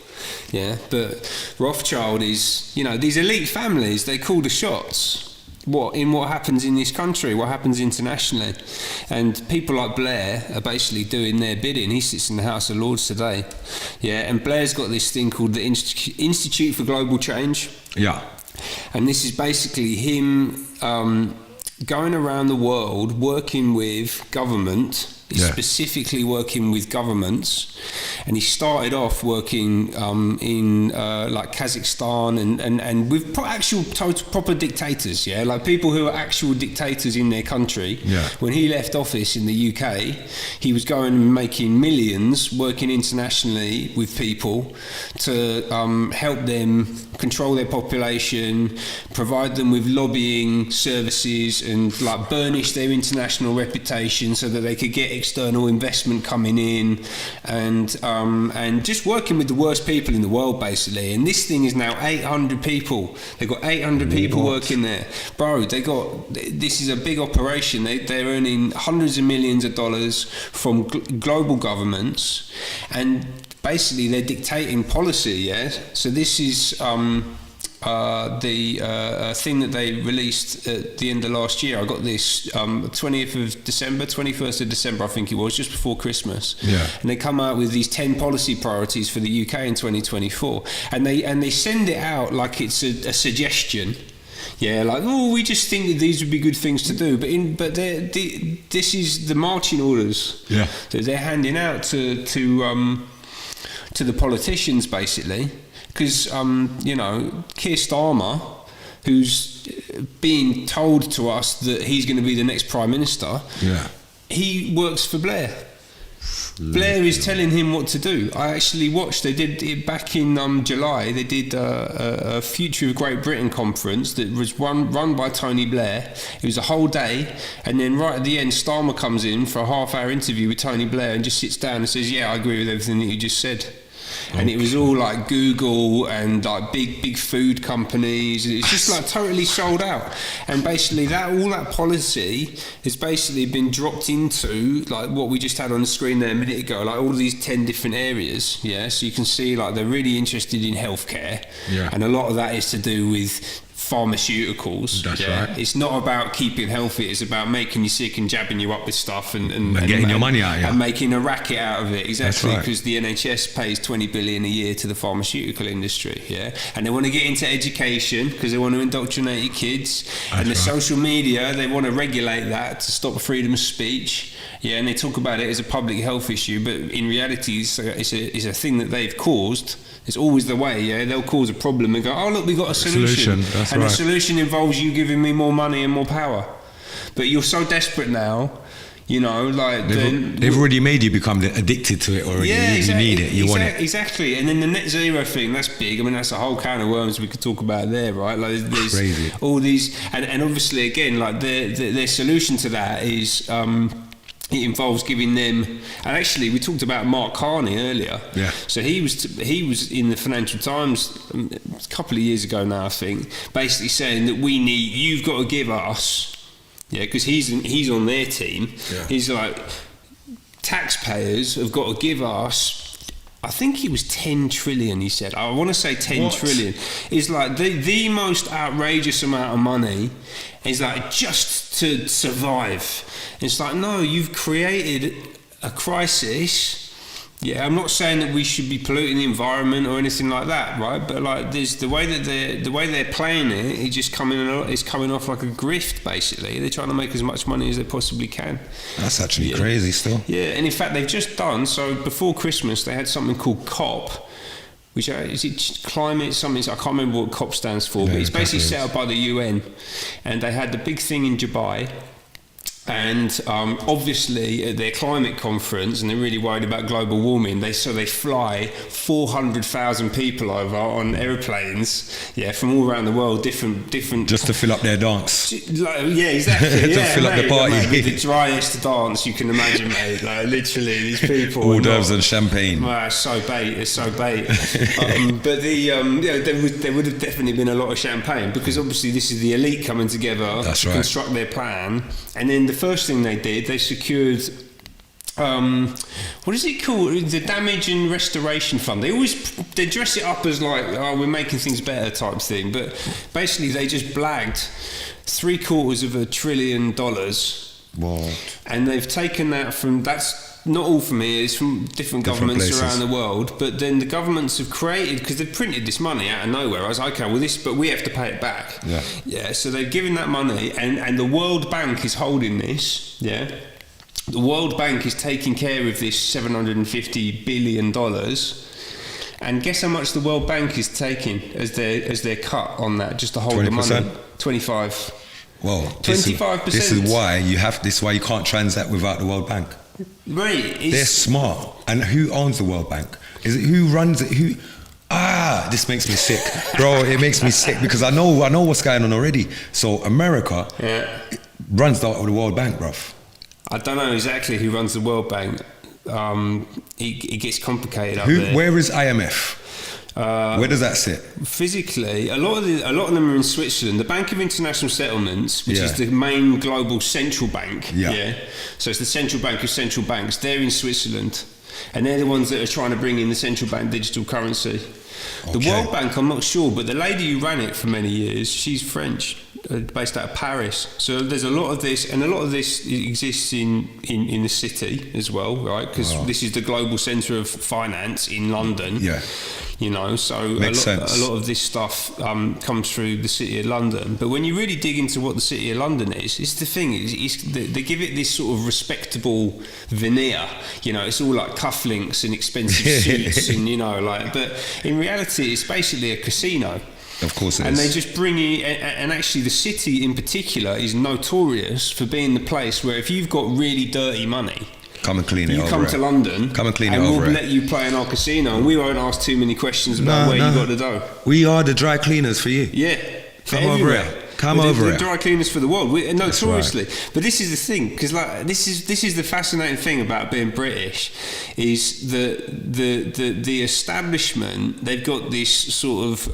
yeah. But Rothschild is, these elite families. They call the shots. What happens in this country? What happens internationally? And people like Blair are basically doing their bidding. He sits in the House of Lords today, yeah. And Blair's got this thing called the Institute for Global Change. Yeah. And this is basically him going around the world working with government. He's specifically working with governments, and he started off working in like Kazakhstan and with actual proper dictators, yeah, like people who are actual dictators in their country. Yeah. When he left office in the UK, he was going and making millions working internationally with people to help them control their population, provide them with lobbying services, and like burnish their international reputation so that they could get external investment coming in, and just working with the worst people in the world, basically. And this thing is now 800 people. They've got 800 people working there, bro. This is a big operation. They're earning hundreds of millions of dollars from global governments, and basically they're dictating policy, yeah. So this is the thing that they released at the end of last year. I got this 21st of December, I think it was, just before Christmas. Yeah. And they come out with these 10 policy priorities for the UK in 2024, and they send it out like it's a suggestion. Yeah, like, we just think that these would be good things to do, but this is the marching orders that they're handing out to the politicians, basically. Because, Keir Starmer, who's being told to us that he's going to be the next Prime Minister, he works for Blair. Blair is telling him what to do. I actually watched, they did it back in July, they did a Future of Great Britain conference that was run by Tony Blair. It was a whole day, and then right at the end, Starmer comes in for a half-hour interview with Tony Blair and just sits down and says, yeah, I agree with everything that you just said. And it was all like Google and like big food companies. It's just like totally sold out. And basically all that policy has basically been dropped into like what we just had on the screen there a minute ago, like all these 10 different areas. Yeah, so you can see like they're really interested in healthcare. Yeah. And a lot of that is to do with pharmaceuticals. That's right. It's not about keeping healthy, it's about making you sick and jabbing you up with stuff and getting your money out, and making a racket out of it. Exactly, because right. the NHS pays 20 billion a year to the pharmaceutical industry, and they want to get into education because they want to indoctrinate your kids. And the social media, they want to regulate that to stop freedom of speech. Yeah, and they talk about it as a public health issue, but in reality, it's a thing that they've caused. It's always the way, yeah. They'll cause a problem and go, "Oh, look, we got a solution." That's and right. the solution involves you giving me more money and more power. But you're so desperate now, you know, like they've already made you become addicted to it already. Yeah, you need it. You want it. Exactly. And then the net zero thing, that's big. I mean, that's a whole can of worms we could talk about there, right? Like, there's crazy. All these, and obviously, again, like their solution to that is. It involves giving them, and actually we talked about Mark Carney earlier. Yeah. So he was in the Financial Times a couple of years ago now, I think, basically saying that you've got to give us, because he's on their team. Yeah. He's like, taxpayers have got to give us. I think it was 10 trillion, he said. I want to say 10 trillion. It's like the most outrageous amount of money is like just to survive. It's like, no, you've created a crisis. Yeah, I'm not saying that we should be polluting the environment or anything like that, right? But like, there's the way they're playing it. It's just coming off like a grift. Basically, they're trying to make as much money as they possibly can. That's actually crazy, still. Yeah, and in fact, they've just done so. Before Christmas, they had something called COP, which is it climate something. I can't remember what COP stands for, but it's basically set up by the UN, and they had the big thing in Dubai. And obviously at their climate conference, and they're really worried about global warming, they fly 400,000 people over on aeroplanes, from all around the world, different just to fill up their dance. Yeah, exactly. To fill up the party. Mate, the driest dance you can imagine, mate. Like, literally, these people. Hors d'oeuvres and champagne. Well, it's so bait. But there would have definitely been a lot of champagne, because obviously this is the elite coming together to construct their plan. And then the first thing they did, they secured what is it called? The Damage and Restoration Fund. They dress it up as like, oh, we're making things better type thing, but basically they just blagged $750 billion. Wow. And they've taken that from, that's not all from here, it's from different governments places around the world, but then the governments have created, because they've printed this money out of nowhere. I was like, okay, well but we have to pay it back. Yeah, so they've given that money, and the World Bank is holding this, The World Bank is taking care of this $750 billion, and guess how much the World Bank is taking as their cut on that, just to hold 20%? The money? 25. Well, 25%. This is why you can't transact without the World Bank. Right. They're smart. And who owns the World Bank? Is it who runs it? This makes me sick, bro. It makes me sick because I know what's going on already. So America runs the World Bank, bruv. I don't know exactly who runs the World Bank. It gets complicated up there. Where is IMF? Where does that sit? Physically, a lot of them are in Switzerland. The Bank of International Settlements, which is the main global central bank, so it's the central bank of central banks. They're in Switzerland, and they're the ones that are trying to bring in the central bank digital currency. The World Bank, I'm not sure, but the lady who ran it for many years, she's French, based out of Paris. So there's a lot of this, and a lot of this exists in the city as well, right? Because this is the global centre of finance in London. Yeah. You know, so a lot of this stuff comes through the City of London. But when you really dig into what the City of London is, it's the thing, they give it this sort of respectable veneer. You know, it's all like cufflinks and expensive suits and, you know, like, but in reality, it's basically a casino. Of course it is. And they just bring you, and actually the city in particular is notorious for being the place where if you've got really dirty money, Come and clean it You over come it. to London, Come and clean it and over we'll it. let you play in our casino, and we won't ask too many questions about where you got the dough. We are the dry cleaners for you. Yeah. Come over it. Come We're over the it. dry cleaners for the world, notoriously. That's But this is the thing, because like this is the fascinating thing about being British, is the establishment. They've got this sort of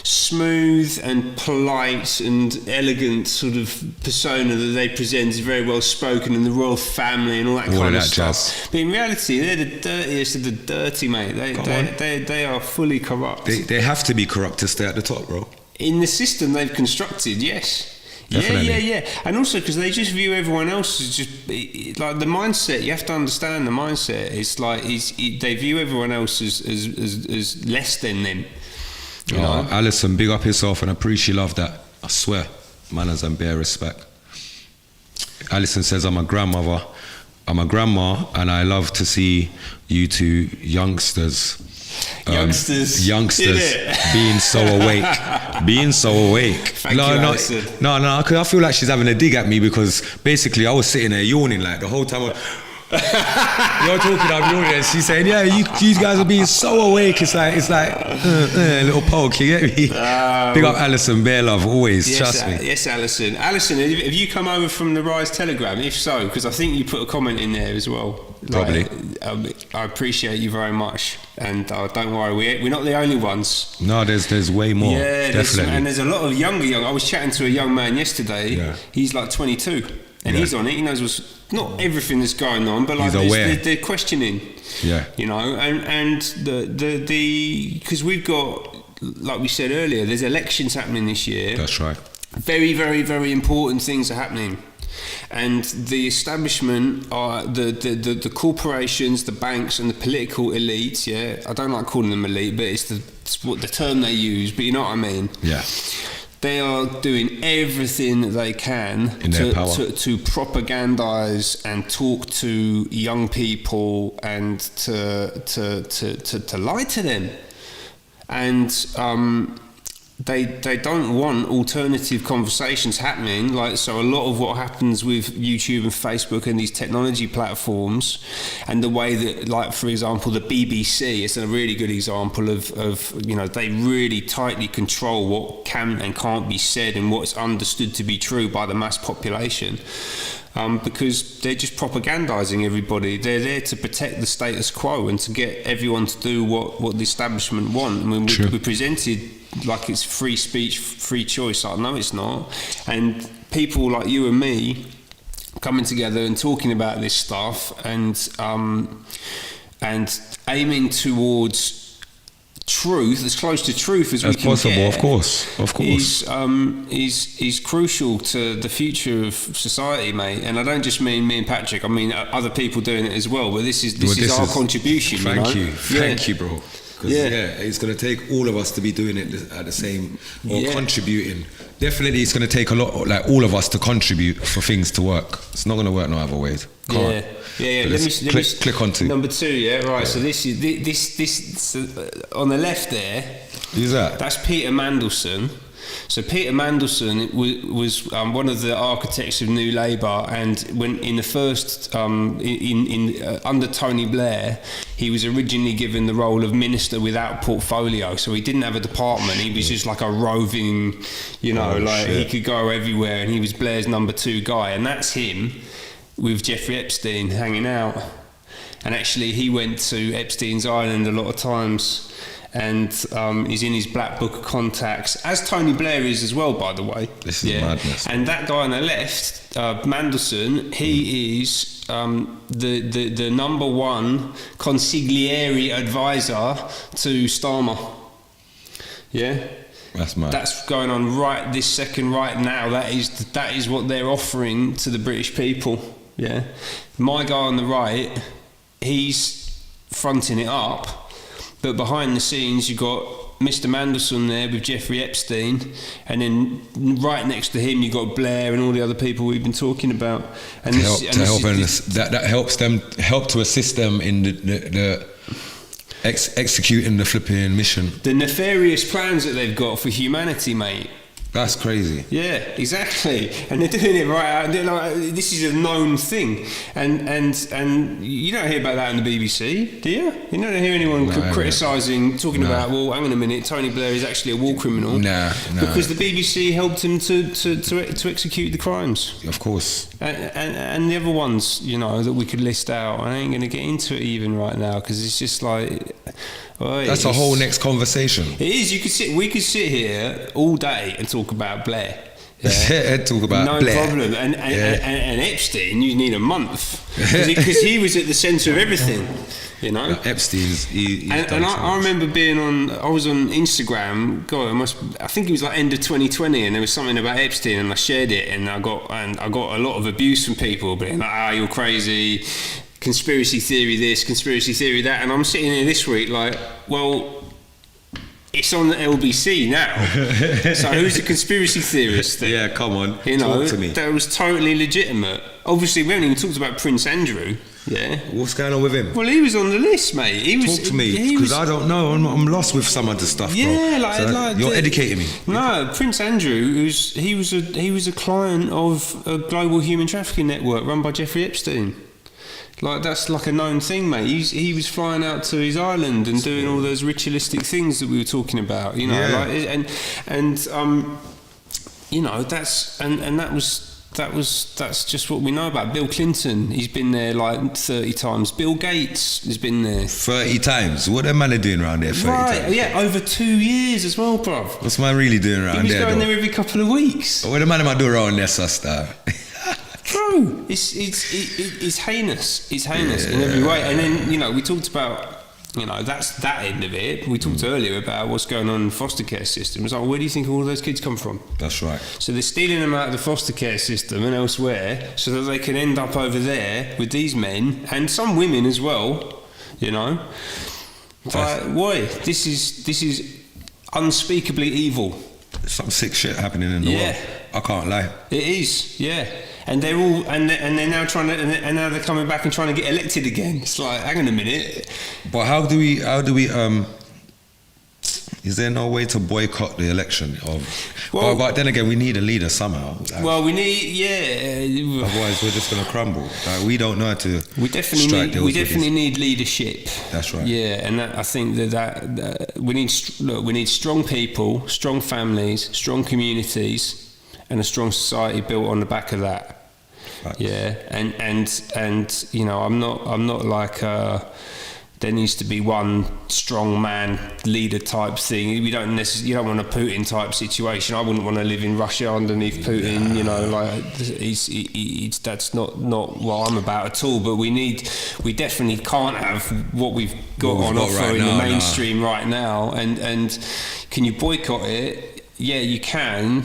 smooth and polite and elegant sort of persona that they present is very well spoken, and the royal family and all that kind of stuff. Jazz. But in reality, they're the dirtiest of the dirty, mate. They are fully corrupt. They have to be corrupt to stay at the top, bro. In the system they've constructed, yes. Definitely. Yeah. And also because they just view everyone else as just like the mindset. You have to understand the mindset. It's like they view everyone else as less than them. You know? Alison, big up yourself, and I appreciate love that. I swear, manners and bare respect. Alison says, I'm a grandma, and I love to see you two youngsters being so awake. Thank you, Alison. No, because I feel like she's having a dig at me, because basically I was sitting there yawning like the whole time. You're talking, I'm yawning, and she's saying, yeah, you guys are being so awake. It's like a little poke, you get me? Big up Alison, bare love, always, trust me. Yes, Alison. Alison, have you come over from the Rise Telegram? If so, because I think you put a comment in there as well. Probably. I appreciate you very much, and don't worry, we're not the only ones. No, there's way more. Yeah, definitely. there's a lot of young. I was chatting to a young man yesterday. Yeah. He's like 22, and he's on it. He knows not everything that's going on, but like He's aware. they're questioning. Yeah. You know, and the because we've got, like we said earlier, there's elections happening this year. That's right. Very, very, very important things are happening. And the establishment, the corporations, the banks, and the political elites. Yeah, I don't like calling them elite, but it's what the term they use. But you know what I mean. Yeah. They are doing everything that they can In their power. to propagandise and talk to young people and to lie to them. And they don't want alternative conversations happening. Like, so a lot of what happens with YouTube and Facebook and these technology platforms, and the way that, like, for example, the BBC is a really good example of they really tightly control what can and can't be said and what's understood to be true by the mass population. Because they're just propagandising everybody. They're there to protect the status quo and to get everyone to do what the establishment want. I mean, we're presented like it's free speech, free choice. Like, no, it's not. And people like you and me coming together and talking about this stuff and aiming towards truth, as close to truth as we can possible, get, of course. is crucial to the future of society, mate. And I don't just mean me and Patrick. I mean other people doing it as well. But this is our contribution. Thank you, bro. Because it's going to take all of us to be doing it at the same, or contributing. Definitely, it's going to take a lot, like all of us, to contribute for things to work. It's not going to work no other ways. Can't. Yeah. Let me click on to number 2. Yeah, right. Yeah. So this on the left there. Who's that? That's Peter Mandelson. So Peter Mandelson was one of the architects of New Labour, and when in the first under Tony Blair, he was originally given the role of minister without portfolio. So he didn't have a department. He was just like a roving, he could go everywhere, and he was Blair's number 2 guy, and that's him with Jeffrey Epstein hanging out. And actually, he went to Epstein's Island a lot of times. And he's in his black book of contacts, as Tony Blair is as well, by the way. This is madness. And that guy on the left, Mandelson, he is the number 1 consigliere advisor to Starmer. Yeah? That's mad. That's going on right this second, right now. That is what they're offering to the British people. Yeah? My guy on the right, he's fronting it up. But behind the scenes, you've got Mr. Mandelson there with Jeffrey Epstein, and then right next to him, you've got Blair and all the other people we've been talking about. And that helps them, help to assist them in the executing the flipping mission. The nefarious plans that they've got for humanity, mate. That's crazy. Yeah, exactly. And they're doing it right out. They're like, this is a known thing, and you don't hear about that on the BBC, do you? You don't hear anyone criticising, talking about, well, hang on a minute, Tony Blair is actually a war criminal. Nah. Because the BBC helped him to execute the crimes. Of course. And the other ones, you know, that we could list out. I ain't going to get into it even right now because it's just like. That's a whole next conversation. It is. We could sit here all day and talk about Blair. Yeah. Talk about Blair. No problem. And Epstein, you need a month because he was at the centre of everything. You know, Epstein's. I remember being on. I was on Instagram. God, I think it was like end of 2020, and there was something about Epstein, and I shared it, and I got a lot of abuse from people being like, "You're crazy." Conspiracy theory this, conspiracy theory that, and I'm sitting here this week like, well, it's on the LBC now. So who's the conspiracy theorist? Yeah, come on, you know, talk to me. That was totally legitimate. Obviously, we haven't even talked about Prince Andrew. Yeah, what's going on with him? Well, he was on the list, mate. Talk to me, because I don't know. I'm lost with some of the stuff, bro. Yeah, you're educating me. No, Prince Andrew, he was a client of a global human trafficking network run by Jeffrey Epstein. Like, that's like a known thing, mate. He was flying out to his island and doing all those ritualistic things that we were talking about, you know. Yeah. Like, and you know, that's just what we know about Bill Clinton. He's been there like 30 times. Bill Gates has been there 30 times. What am I doing around there 30 times? Yeah, over 2 years as well, bruv. What's man really doing around there? He was going there every couple of weeks. What am I doing around there, sister? Bro, it's heinous. It's heinous in every way. And then, you know, we talked about, you know, that's that end of it. We talked earlier about what's going on in the foster care system. It's like, where do you think all those kids come from? That's right. So they're stealing them out of the foster care system and elsewhere so that they can end up over there with these men and some women as well, you know. But why? This is unspeakably evil. Some sick shit happening in the world. I can't lie. It is, yeah. And they're all, and they're now trying to, and now they're coming back and trying to get elected again. It's like, hang on a minute. But how do we? Is there no way to boycott the election? But then again, we need a leader somehow. Well, we need, Otherwise, we're just going to crumble. Like, we don't know how to. We definitely need leadership. That's right. Yeah, and I think that we need strong people, strong families, strong communities, and a strong society built on the back of that. Right. Yeah, and you know, I'm not like there needs to be one strong man leader type thing. You don't want a Putin type situation. I wouldn't want to live in Russia underneath Putin. You know, like that's not what I'm about at all. But we definitely can't have what we've got on offer right in the mainstream right now. And can you boycott it? Yeah, you can.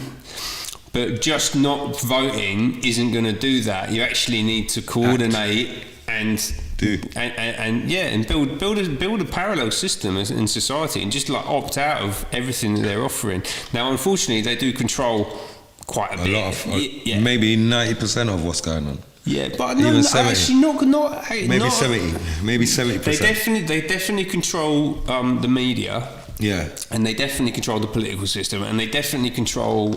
But just not voting isn't going to do that. You actually need to coordinate and build a parallel system in society and just like opt out of everything that they're offering. Now, unfortunately, they do control quite a bit. Lot of, maybe 90% of what's going on. Yeah, but even no, 70. Actually, not maybe 70, maybe 70%. They definitely control the media. Yeah, and they definitely control the political system, and they definitely control,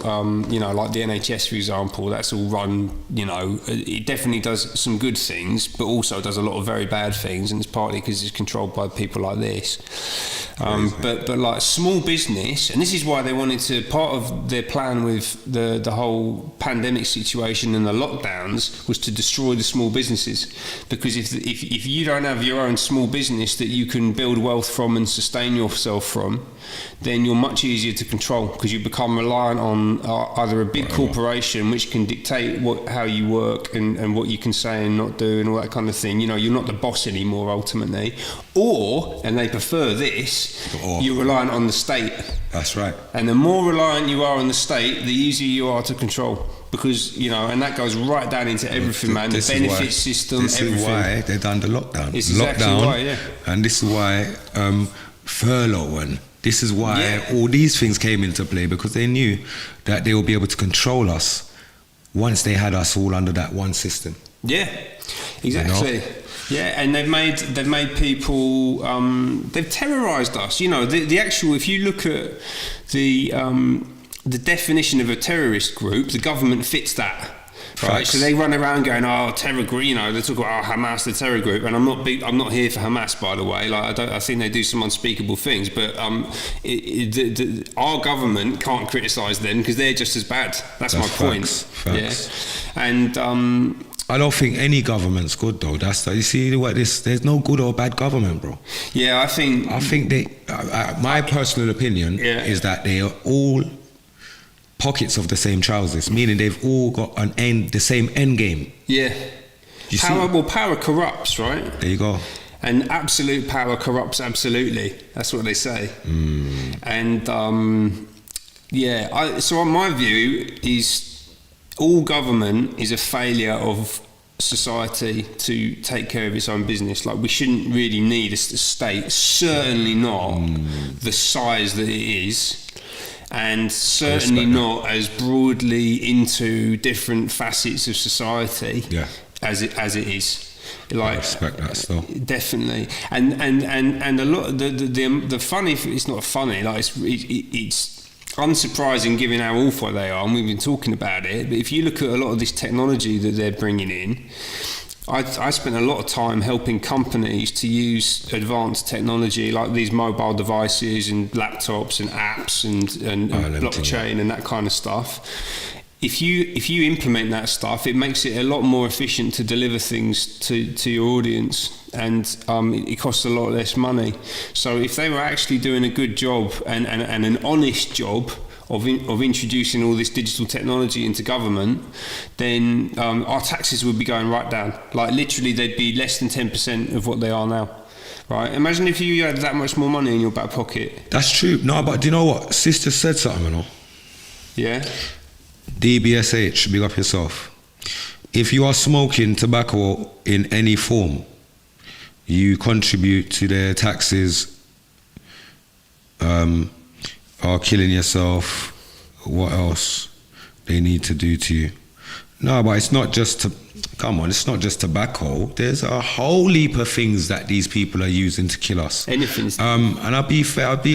you know, like the NHS, for example. That's all run, you know, it definitely does some good things, but also does a lot of very bad things, and it's partly because it's controlled by people like this. But like small business, and this is why they wanted to, part of their plan with the whole pandemic situation and the lockdowns was to destroy the small businesses, because if you don't have your own small business that you can build wealth from and sustain yourself from, then you're much easier to control, because you become reliant on either a big corporation which can dictate how you work and what you can say and not do and all that kind of thing. You know, you're not the boss anymore ultimately, or, and they prefer this, you're reliant on the state. That's right. And the more reliant you are on the state, the easier you are to control, because, you know, and that goes right down into everything, man. The benefit system, everything. This is why they done the lockdown. It's exactly why, yeah. And this is why furlough, and this is why all these things came into play, because they knew that they would be able to control us once they had us all under that one system. Yeah, exactly. You know? Yeah, and they've made people, they've terrorised us. You know, the actual, if you look at the the definition of a terrorist group, the government fits that. Right, Facts. so they run around going, "Oh, terror group," you know. They talk about Hamas, the terror group, and I'm not here for Hamas, by the way. Like, I think they do some unspeakable things, but our government can't criticise them because they're just as bad. That's my point. Facts. Yeah, and I don't think any government's good though. You see what this? There's no good or bad government, bro. Yeah, I think they. My personal opinion is that they are all pockets of the same trousers, meaning they've all got the same end game. Yeah. Power corrupts, right? There you go. And absolute power corrupts absolutely. That's what they say. And so my view is all government is a failure of society to take care of its own business. Like, we shouldn't really need a state, certainly not the size that it is. And certainly not as broadly into different facets of society as it is. Like, I respect that still. Definitely. And a lot of the funny, it's not funny, like it's unsurprising given how awful they are, and we've been talking about it, but if you look at a lot of this technology that they're bringing in, I spent a lot of time helping companies to use advanced technology like these mobile devices and laptops and apps and blockchain and that kind of stuff. If you implement that stuff, it makes it a lot more efficient to deliver things to your audience, and it costs a lot less money. So if they were actually doing a good job and an honest job of introducing all this digital technology into government, then our taxes would be going right down. Like, literally, they'd be less than 10% of what they are now. Right? Imagine if you had that much more money in your back pocket. That's true. No, but do you know what? Sister said something, you know? Yeah? DBSH, big up yourself. If you are smoking tobacco in any form, you contribute to their taxes, are killing yourself. What else they need to do to you? No, but it's not just it's not just tobacco. There's a whole heap of things that these people are using to kill us. Anything. And I'll be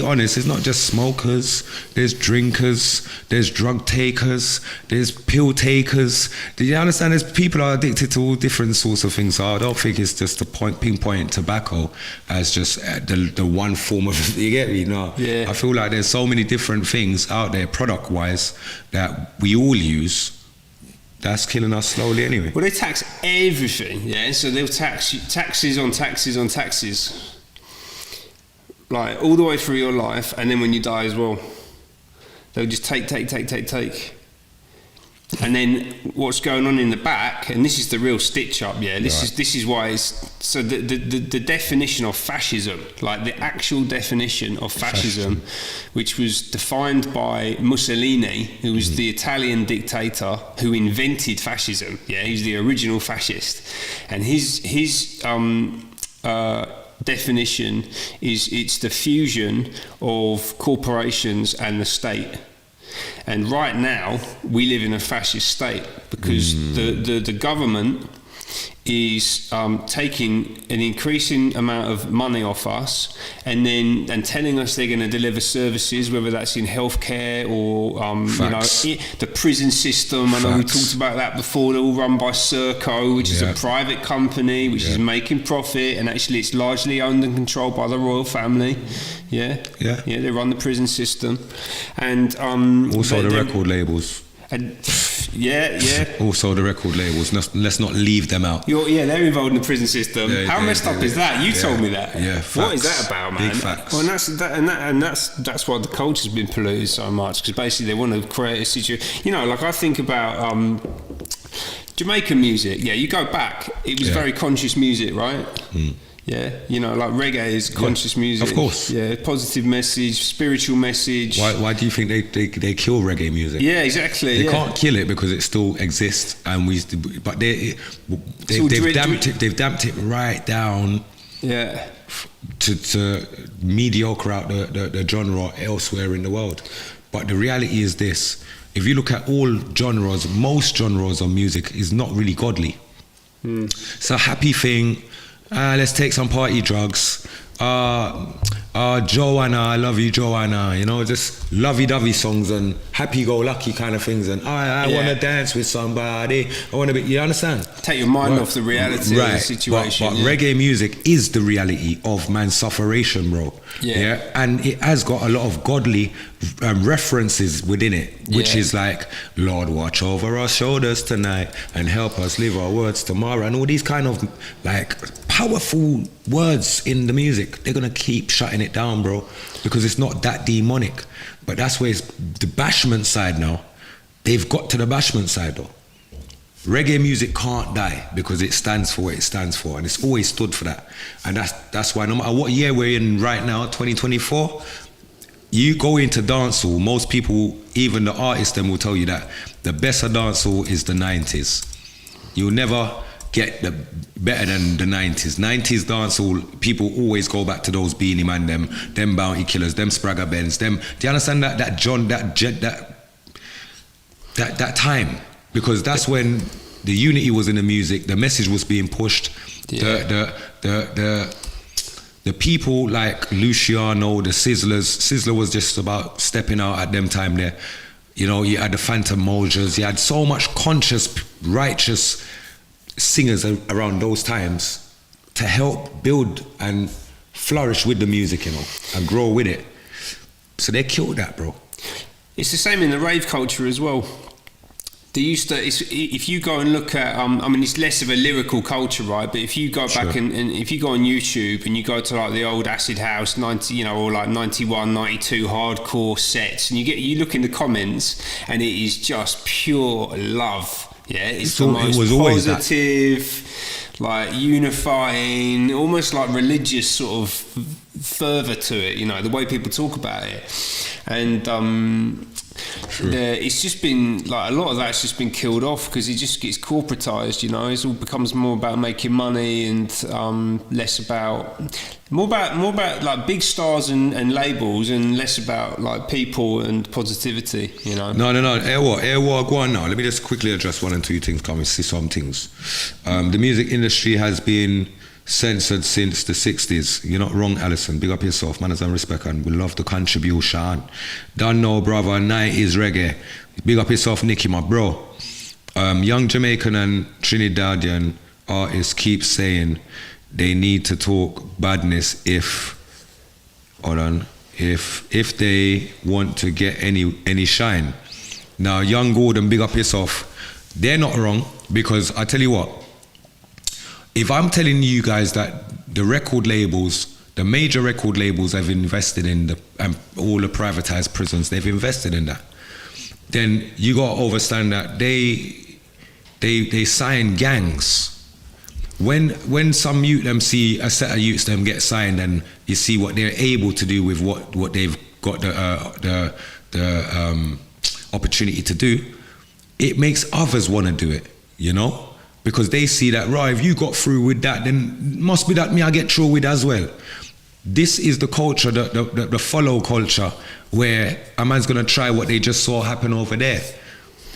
honest, it's not just smokers, there's drinkers, there's drug takers, there's pill takers. Do you understand? There's people are addicted to all different sorts of things. So I don't think it's just pinpoint tobacco as just the one form of, you get me? No. Yeah. I feel like there's so many different things out there product wise that we all use. That's killing us slowly anyway. Well, they tax everything, yeah? So they'll tax you, taxes on taxes on taxes. Like, all the way through your life, and then when you die as well. They'll just take. And then what's going on in the back, and this is the real stitch up, yeah? This is why it's... So the definition of fascism, like the actual definition of fascism, which was defined by Mussolini, who was the Italian dictator who invented fascism, yeah? He's the original fascist. And his definition is it's the fusion of corporations and the state. And right now, we live in a fascist state because the government is taking an increasing amount of money off us and telling us they're going to deliver services, whether that's in healthcare or the prison system. I know we talked about that before. They're all run by Serco, which is a private company which is making profit, and actually it's largely owned and controlled by the royal family. Yeah, they run the prison system, and also the record labels. And also the record labels. Let's not leave them out. They're involved in the prison system. How messed up is that? You told me that. Yeah, what is that about, man? Big facts. Well, and that's why the culture's been polluted so much, because basically they want to create a situation. You know, like I think about Jamaican music. Yeah, you go back, it was very conscious music, right? Yeah, you know, like reggae is conscious music. Of course. Yeah, positive message, spiritual message. Why do you think they kill reggae music? Yeah, exactly. They can't kill it because it still exists, and they've damped it right down. Yeah. To mediocre out the genre elsewhere in the world. But the reality is this: if you look at all genres, most genres of music is not really godly. It's a happy thing. Let's take some party drugs. Joanna, I love you, Joanna, you know, just lovey-dovey songs and happy-go-lucky kind of things, and I want to dance with somebody, I want to be, you understand? Take your mind off the reality of the situation. But reggae music is the reality of man's sufferation, bro. Yeah. And it has got a lot of godly references within it, which is like, Lord, watch over our shoulders tonight and help us live our words tomorrow, and all these kind of like powerful words in the music. They're gonna keep shutting it down, bro, because it's not that demonic. But that's where it's the bashment side now. They've got to the bashment side though. Reggae music can't die because it stands for what it stands for, and it's always stood for that. And that's why no matter what year we're in right now, 2024, you go into dancehall, most people, even the artists, them will tell you that the best of dancehall is the 90s. You'll never get the better than the 90s. 90s dancehall, people always go back to those Beanie Man, them Bounty Killers, them Spragga Benz, them. Do you understand that John, that time? Because that's when the unity was in the music, the message was being pushed. The people like Luciano, the Sizzler was just about stepping out at them time there. You know, you had the Phantom Mojers, you had so much conscious, righteous singers around those times to help build and flourish with the music, you know, and grow with it. So they killed that, bro. It's the same in the rave culture as well. They used to, if you go and look at, I mean, it's less of a lyrical culture, right? But if you go back and if you go on YouTube and you go to like the old acid house 90, you know, or like 91, 92 hardcore sets, and you look in the comments, and it is just pure love. Yeah, it's the most positive, like unifying, almost like religious sort of fervour to it. You know, the way people talk about it, and. It's just been like a lot of that's just been killed off because it just gets corporatized, you know. It all becomes more about making money and less about more about like big stars and labels, and less about like people and positivity, you know. No. Air War, go on now. Let me just quickly address one and two things. Come and see some things. The music industry has been censored since the 60s. You're not wrong, Alison. Big up yourself, manners and respect, and we love the contribution. Don't know, brother, 90s reggae. Big up yourself, Nicky, my bro. Young Jamaican and Trinidadian artists keep saying they need to talk badness if they want to get any shine. Now, Young Gordon, big up yourself. They're not wrong, because I tell you what, if I'm telling you guys that the record labels, the major record labels have invested in all the privatized prisons, they've invested in that, then you got to understand that they sign gangs. When some youth them see a set of youths them get signed, and you see what they're able to do with what they've got the opportunity to do, it makes others want to do it, you know? Because they see that, right, if you got through with that, then must be that me I get through with as well. This is the culture, the follow culture, where a man's gonna try what they just saw happen over there.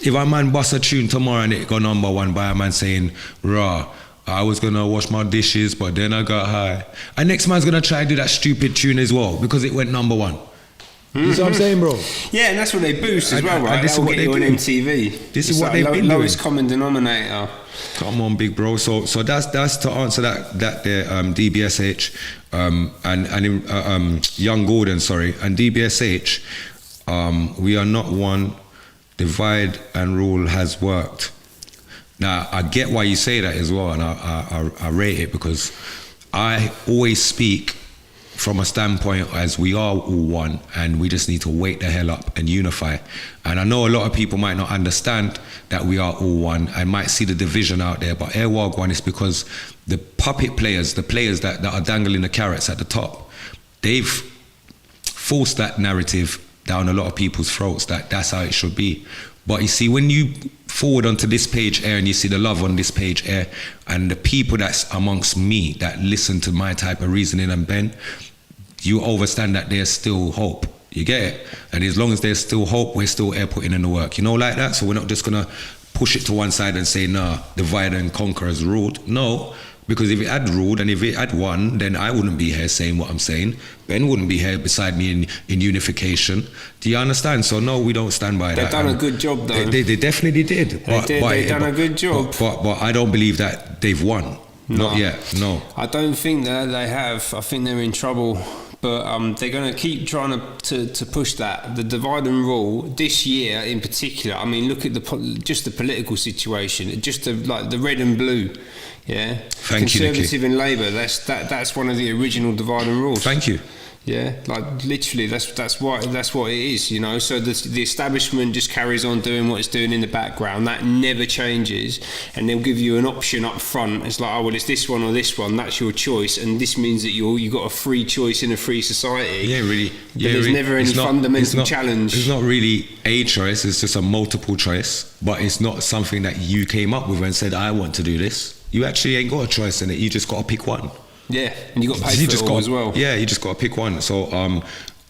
If a man bust a tune tomorrow and it go number one by a man saying, rah, I was gonna wash my dishes, but then I got high. And next man's gonna try to do that stupid tune as well, because it went number one. You see what I'm saying, bro? Yeah, and that's what they boost as well, right? This is what they do on MTV. This is what they've been doing. Lowest common denominator. Come on, big bro. So that's to answer that there, DBSH and Young Gordon, sorry, and DBSH. We are not one. Divide and rule has worked. Now I get why you say that as well, and I rate it, because I always speak from a standpoint as we are all one, and we just need to wake the hell up and unify. And I know a lot of people might not understand that we are all one and might see the division out there, but Air Wagwan is because the puppet players, the players that are dangling the carrots at the top, they've forced that narrative down a lot of people's throats that that's how it should be. But you see, when you forward onto this page here and you see the love on this page here, and the people that's amongst me that listen to my type of reasoning and bend, you understand that there's still hope. You get it? And as long as there's still hope, we're still here putting in the work. You know, like that? So we're not just gonna push it to one side and say, nah, divide and conquer has ruled. No, Because if it had ruled and if it had won, then I wouldn't be here saying what I'm saying. Ben wouldn't be here beside me in unification. Do you understand? So no, we don't stand by that. They've done a good job, though. They definitely did. They've done a good job. But I don't believe that they've won. No. Not yet, no. I don't think that they have. I think they're in trouble. But they're going to keep trying to push that. The divide and rule this year in particular. I mean, look at just the political situation, just the red and blue. Yeah, Thank you, Conservative Nicky. and Labour. That's one of the original divide and rules. Thank you. Yeah, like literally, that's what it is, you know. So the establishment just carries on doing what it's doing in the background. That never changes, and they'll give you an option up front. It's like, oh well, it's this one or this one. That's your choice, and this means that you got a free choice in a free society. Yeah, really. But there's never any fundamental challenge. It's not really a choice. It's just a multiple choice. But it's not something that you came up with and said, I want to do this. You actually ain't got a choice in it. You just got to pick one. Yeah, and you got to pay for it all as well. Yeah, you just got to pick one. So,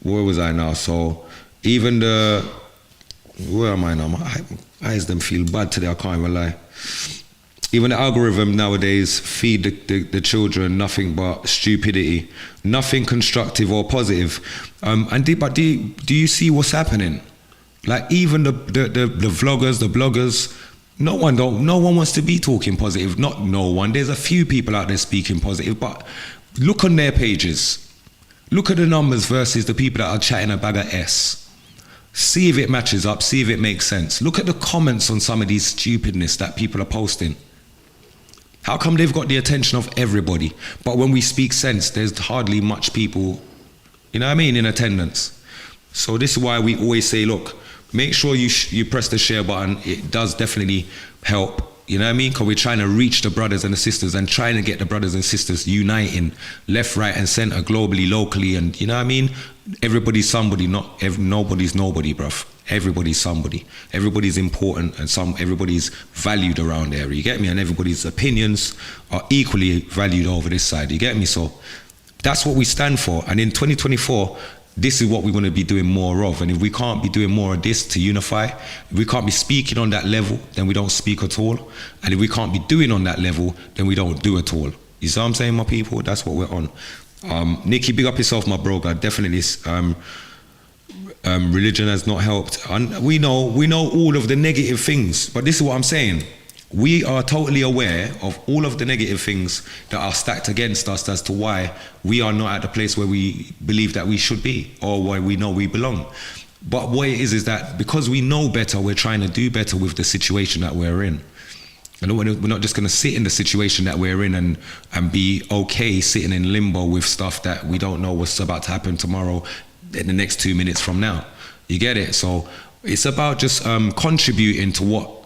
where was I now? So, even where am I now? My eyes them feel bad today. I can't even lie. Even the algorithm nowadays feed the children nothing but stupidity, nothing constructive or positive. But do you see what's happening? Like even the vloggers, the bloggers. No one wants to be talking positive. Not no one. There's a few people out there speaking positive, but look on their pages. Look at the numbers versus the people that are chatting a bag of S. See if it matches up. See if it makes sense. Look at the comments on some of these stupidness that people are posting. How come they've got the attention of everybody, but when we speak sense, there's hardly much people, you know what I mean, in attendance. So this is why we always say, look, make sure you press the share button. It does definitely help. You know what I mean? Because we're trying to reach the brothers and the sisters and trying to get the brothers and sisters uniting left, right, and center, globally, locally, and you know what I mean? Everybody's somebody. Nobody's nobody, bruv. Everybody's somebody. Everybody's important, and everybody's valued around there. You get me? And everybody's opinions are equally valued over this side. You get me? So that's what we stand for. And in 2024. This is what we want to be doing more of. And if we can't be doing more of this to unify, if we can't be speaking on that level, then we don't speak at all. And if we can't be doing on that level, then we don't do at all. You see what I'm saying, my people? That's what we're on. Nicky, big up yourself, my bro. God, definitely, religion has not helped. And we know all of the negative things, but this is what I'm saying. We are totally aware of all of the negative things that are stacked against us as to why we are not at the place where we believe that we should be or where we know we belong. But what it is that because we know better, we're trying to do better with the situation that we're in. And we're not just going to sit in the situation that we're in and be okay sitting in limbo with stuff that we don't know what's about to happen tomorrow in the next 2 minutes from now. You get it? So it's about just contributing to what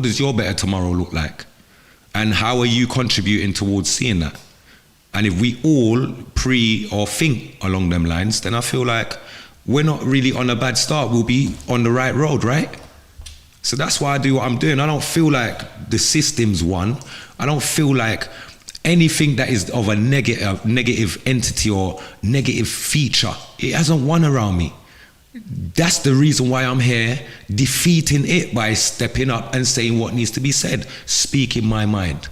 does your better tomorrow look like? And how are you contributing towards seeing that? And if we all or think along them lines, then I feel like we're not really on a bad start. We'll be on the right road, right? So that's why I do what I'm doing. I don't feel like the system's won. I don't feel like anything that is of a negative entity or negative feature, it hasn't won around me. That's the reason why I'm here, defeating it by stepping up and saying what needs to be said, speaking my mind.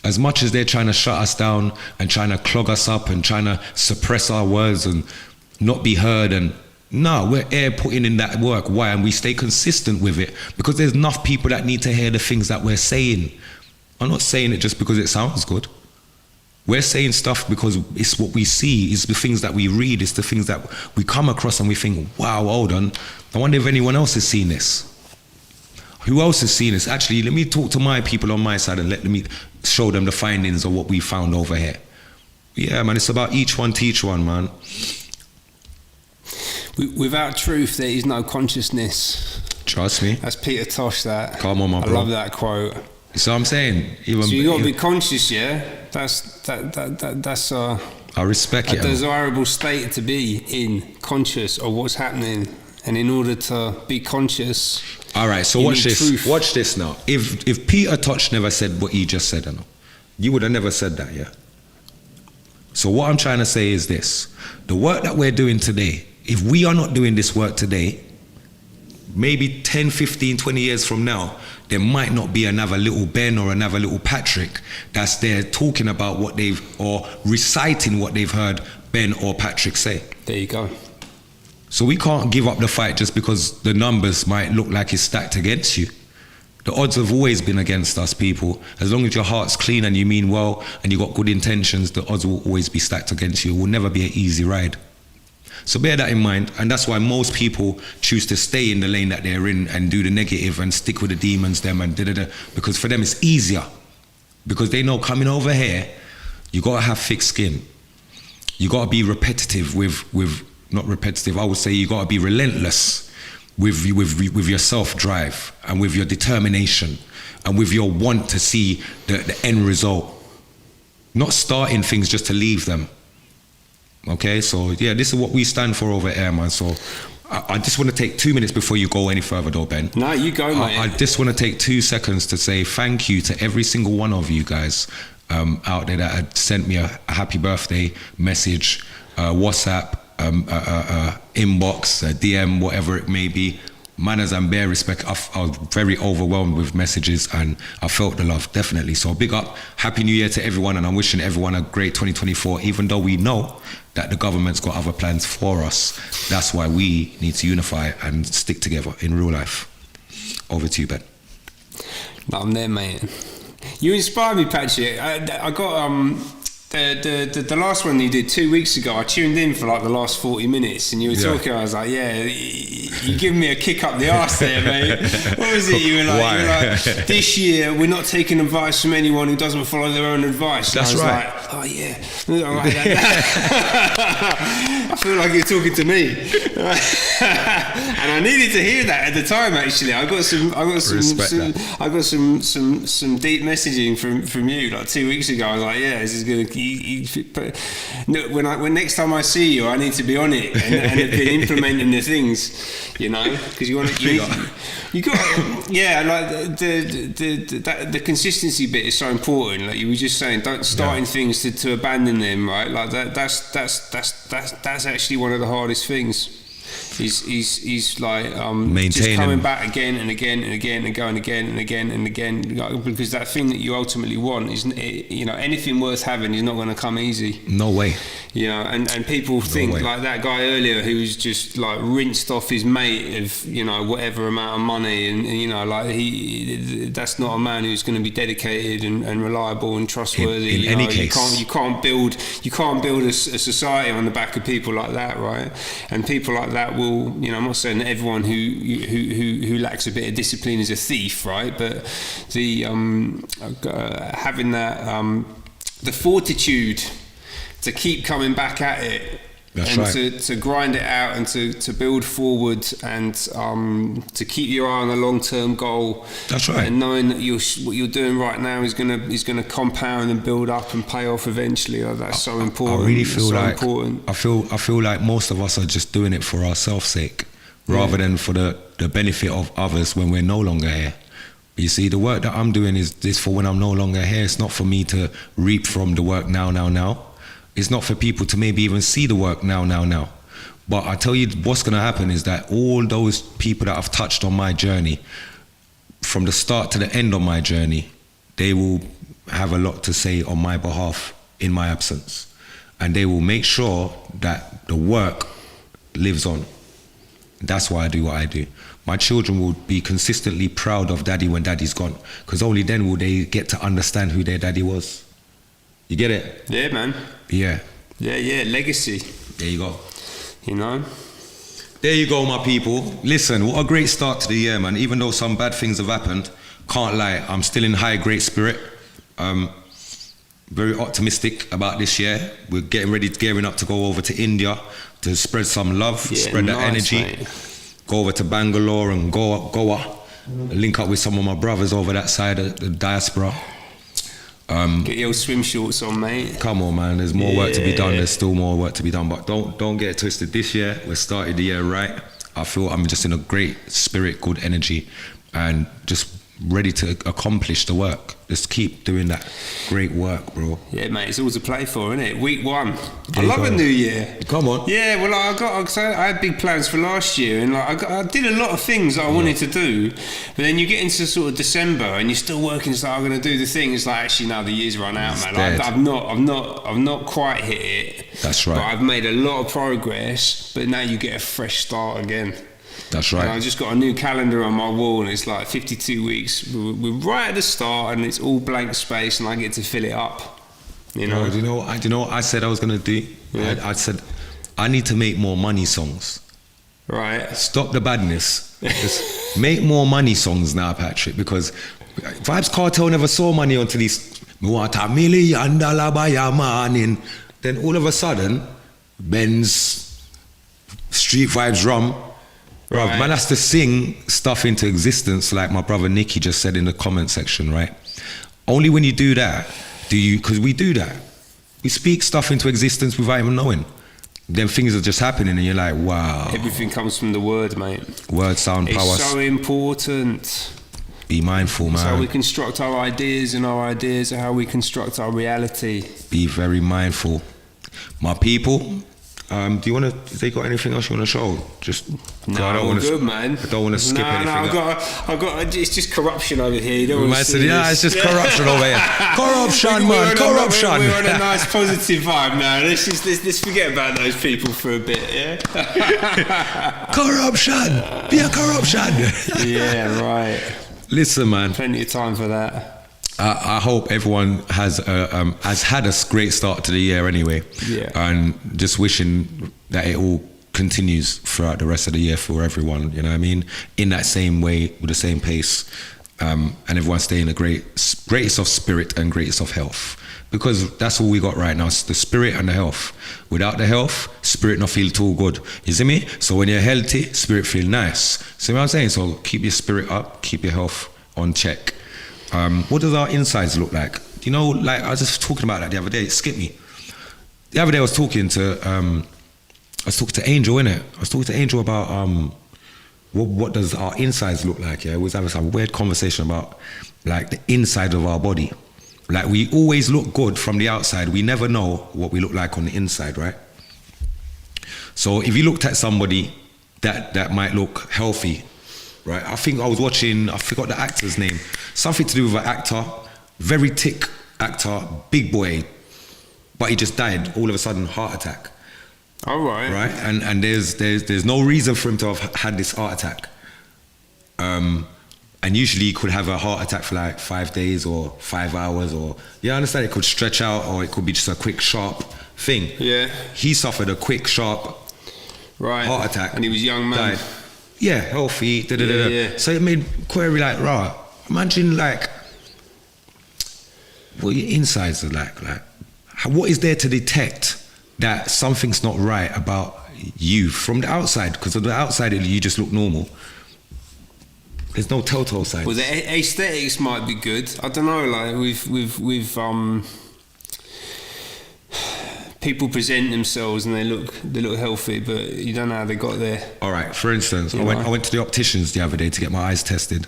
As much as they're trying to shut us down and trying to clog us up and trying to suppress our words and not be heard, and no, we're here putting in that work. Why? And we stay consistent with it because there's enough people that need to hear the things that we're saying. I'm not saying it just because it sounds good. We're saying stuff because it's what we see, it's the things that we read, it's the things that we come across and we think, wow, hold on, I wonder if anyone else has seen this. Who else has seen this? Actually, let me talk to my people on my side and let me show them the findings of what we found over here. Yeah, man, it's about each one teach one, man. Without truth, there is no consciousness. Trust me. That's Peter Tosh, that. Come on, my bro. I love that quote. So I'm saying, so you got to be conscious, yeah. That's I respect a desirable state to be in, conscious of what's happening, and in order to be conscious. All right, so watch this. Truth. Watch this now. If Peter Tosh never said what he just said, you would have never said that, yeah. So what I'm trying to say is this: the work that we're doing today. If we are not doing this work today, maybe 10, 15, 20 years from now, there might not be another little Ben or another little Patrick that's there talking about what they've, or reciting what they've heard Ben or Patrick say. There you go. So we can't give up the fight just because the numbers might look like it's stacked against you. The odds have always been against us, people. As long as your heart's clean and you mean well and you got good intentions, the odds will always be stacked against you. It will never be an easy ride. So bear that in mind, and that's why most people choose to stay in the lane that they're in and do the negative and stick with the demons, them and da-da-da, because for them it's easier. Because they know coming over here, you gotta have thick skin. You gotta be repetitive not repetitive, I would say you gotta be relentless with your self-drive and with your determination and with your want to see the end result. Not starting things just to leave them. Okay, so yeah, this is what we stand for over here, man. So I just want to take 2 minutes before you go any further though, Ben. No, you go, mate. I just want to take 2 seconds to say thank you to every single one of you guys out there that had sent me a happy birthday message, WhatsApp, inbox, DM, whatever it may be. Manners and bare respect. I was very overwhelmed with messages and I felt the love, definitely. So big up, happy new year to everyone, and I'm wishing everyone a great 2024, even though we know that the government's got other plans for us. That's why we need to unify and stick together in real life. Over to you, Ben. No, I'm there, mate. You inspire me, Patrick. I got the last one you did 2 weeks ago. I tuned in for like the last 40 minutes, and you were talking. I was like, yeah, you giving me a kick up the arse there, mate. What was it? You were like, this year we're not taking advice from anyone who doesn't follow their own advice. That's right. Like, oh yeah. I feel like you're talking to me, and I needed to hear that at the time. Actually, I got some deep messaging from you like 2 weeks ago. I was like, yeah, this is gonna. When next time I see you, I need to be on it and have been implementing the things, you know, because you got yeah, like the consistency bit is so important. Like you were just saying, don't starting things to abandon them, right? Like that's actually one of the hardest things. He's like just coming back again and again and again and going again and again and again, because that thing that you ultimately want is, you know, anything worth having is not going to come easy. No way. You know, and people think like that guy earlier who was just like rinsed off his mate of, you know, whatever amount of money, and you know, like that's not a man who's going to be dedicated and reliable and trustworthy. In any case, you can't build a society on the back of people like that, right? And people like that will, you know, I'm not saying that everyone who lacks a bit of discipline is a thief, right? But the having that the fortitude to keep coming back at it. That's and right. to grind it out and to build forward and to keep your eye on a long-term goal. That's right. And knowing that what you're doing right now is gonna compound and build up and pay off eventually. That's so important. I really feel I feel like most of us are just doing it for ourselves' sake, rather than for the benefit of others when we're no longer here. You see, the work that I'm doing is for when I'm no longer here. It's not for me to reap from the work now. It's not for people to maybe even see the work now. But I tell you what's going to happen is that all those people that I've touched on my journey, from the start to the end of my journey, they will have a lot to say on my behalf in my absence. And they will make sure that the work lives on. That's why I do what I do. My children will be consistently proud of daddy when daddy's gone, because only then will they get to understand who their daddy was. You get it? Yeah, man. Yeah. Yeah, legacy. There you go. You know? There you go, my people. Listen, what a great start to the year, man. Even though some bad things have happened, can't lie, I'm still in high, great spirit. Very optimistic about this year. We're gearing up to go over to India to spread some love, spread that energy. Mate. Go over to Bangalore and Goa. Link up with some of my brothers over that side of the diaspora. Get your swim shorts on, mate. Come on, man. There's more work to be done. There's still more work to be done. But don't get it twisted. This year, we started the year right. I feel I'm just in a great spirit, good energy, and just ready to accomplish the work. Just keep doing that great work, bro. Yeah, mate, it's all to play for, isn't it? Week 1. There I you love go. a new year. Come on. Yeah, well, I had big plans for last year, and I did a lot of things that I wanted to do. But then you get into sort of December, and you're still working. It's like, I'm going to do the thing. It's like, actually, now the year's run out, man. dead. I've not quite hit it. That's right. But I've made a lot of progress. But now you get a fresh start again. That's right. And I just got a new calendar on my wall, and it's like 52 weeks. We're right at the start, and it's all blank space, and I get to fill it up. You know. Bro, do you know what I said I was gonna do? Yeah. I said I need to make more money songs. Right. Stop the badness. Just make more money songs now, Patrick, because Vybz Kartel never saw money until he's "Me want $1 million by a morning." Then all of a sudden, Benz, Street Vibes Rum. Bro, Right. man has to sing stuff into existence, like my brother Nicky just said in the comment section, right? Only when you do that, because we do that. We speak stuff into existence without even knowing. Then things are just happening and you're like, wow. Everything comes from the word, mate. Word, sound, It's power. so important. Be mindful, It's how we man. construct our ideas, and our ideas are how we construct our reality. Be very mindful. My people, do you want to, they got anything else you want to show? Just, No, I don't all want good, to, man. I don't want to skip anything. I've got. It's just corruption over here. You don't We want might to say, see yeah, this. it's just corruption over here. Corruption, man, corruption. We're on a nice positive vibe now. Let's forget about those people for a bit, yeah? Corruption. Be a corruption. Yeah, right. Listen, man. Plenty of time for that. I hope everyone has had a great start to the year anyway. Yeah. And just wishing that it all continues throughout the rest of the year for everyone, you know what I mean? In that same way, with the same pace. And everyone stay in the greatest of spirit and greatest of health. Because that's all we got right now, it's the spirit and the health. Without the health, spirit not feel too good. You see me? So when you're healthy, spirit feel nice. See what I'm saying? So keep your spirit up, keep your health on check. What does our insides look like? You know, like I was just talking about that the other day. It skipped me. The other day I was talking to Angel, innit? I was talking to Angel about what does our insides look like? Yeah, we was having some weird conversation about like the inside of our body. Like we always look good from the outside. We never know what we look like on the inside, right? So if you looked at somebody that might look healthy, right? I think I was watching, I forgot the actor's name, something to do with an actor, very thick actor, big boy, but he just died all of a sudden, heart attack. All right. Right? And there's no reason for him to have had this heart attack. And usually he could have a heart attack for like 5 days or 5 hours, or you understand, it could stretch out, or it could be just a quick sharp thing. Yeah. He suffered a quick sharp heart attack. And he was a young man. Died. Yeah, healthy. Yeah. So it made query like, rah, imagine like what your insides are like what is there to detect that something's not right about you from the outside? Because on the outside you just look normal. There's no telltale signs. Well, the aesthetics might be good. I don't know, like with people present themselves and they look healthy, but you don't know how they got there. All right, for instance, I went to the opticians the other day to get my eyes tested.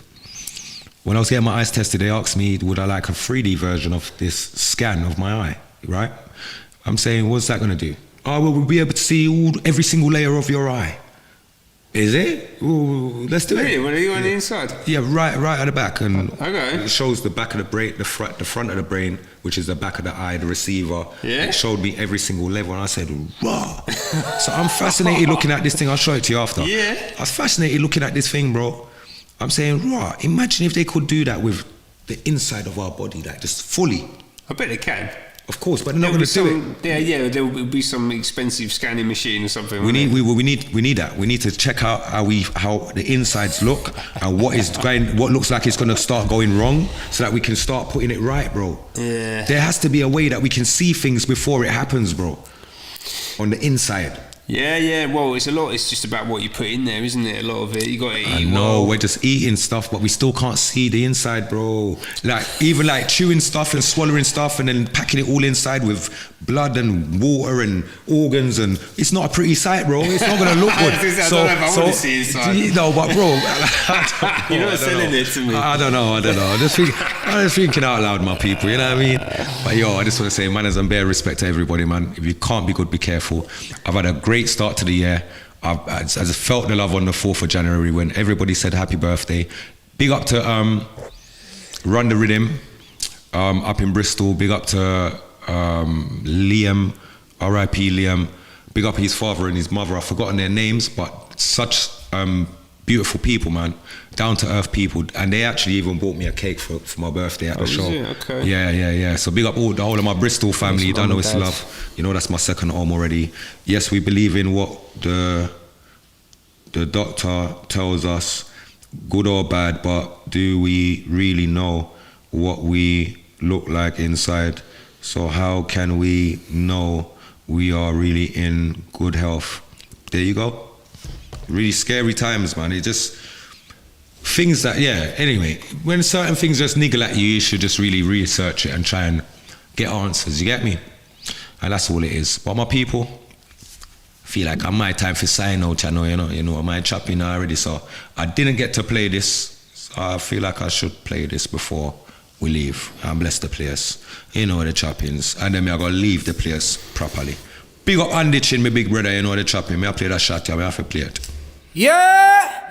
When I was getting my eyes tested, they asked me, would I like a 3D version of this scan of my eye, right? I'm saying, what's that going to do? Oh, well, we'll be able to see every single layer of your eye. Is it? Ooh, let's do it. What are you on the inside? Yeah, right at the back, and Okay. it shows the back of the brain, the front of the brain, which is the back of the eye, the receiver. Yeah. It showed me every single level, and I said, "Raw!" So I'm fascinated looking at this thing. I'll show it to you after. Yeah. I was fascinated looking at this thing, bro. I'm saying, "Raw!" Imagine if they could do that with the inside of our body, like just fully. I bet they can. Of course, but they're not going to do it. Yeah, there will be some expensive scanning machine or something. We need that. We need to check out how the insides look and what looks like it's going to start going wrong, so that we can start putting it right, bro. Yeah. There has to be a way that we can see things before it happens, bro. On the inside. Yeah. Well, it's a lot. It's just about what you put in there, isn't it? A lot of it. You got to eat. I know, we're just eating stuff, but we still can't see the inside, bro. Like, even like chewing stuff and swallowing stuff and then packing it all inside with blood and water and organs, and it's not a pretty sight, bro. It's not gonna look good. I don't know if I want to see inside. No, but bro, you're not selling it to me. I don't know. I'm just thinking out loud, my people. You know what I mean? But yo, I just want to say, manners and bare respect to everybody, man. If you can't be good, be careful. I've had a great start to the year. I just felt the love on the 4th of January when everybody said happy birthday. Big up to Run the Rhythm up in Bristol. Big up to Liam, R.I.P. Liam. Big up his father and his mother. I've forgotten their names, but such beautiful people, man. Down to earth people, and they actually even bought me a cake for my birthday at the show. Okay. Yeah. So big up the whole of my Bristol family. You don't know it's love. You know that's my second home already. Yes, we believe in what the doctor tells us, good or bad, but do we really know what we look like inside? So how can we know we are really in good health? There you go. Really scary times, man. It just things that, anyway, when certain things just niggle at you, you should just really research it and try and get answers, you get me? And that's all it is. But my people, feel like I'm my time for sign out, you know, my chopping already, so I didn't get to play this, so I feel like I should play this before we leave and bless the place, you know, the choppings, and then I'm going to leave the place properly. Big up Andy Chin, my big brother, you know, the chopping, I play that shot, I have to play it. Yeah!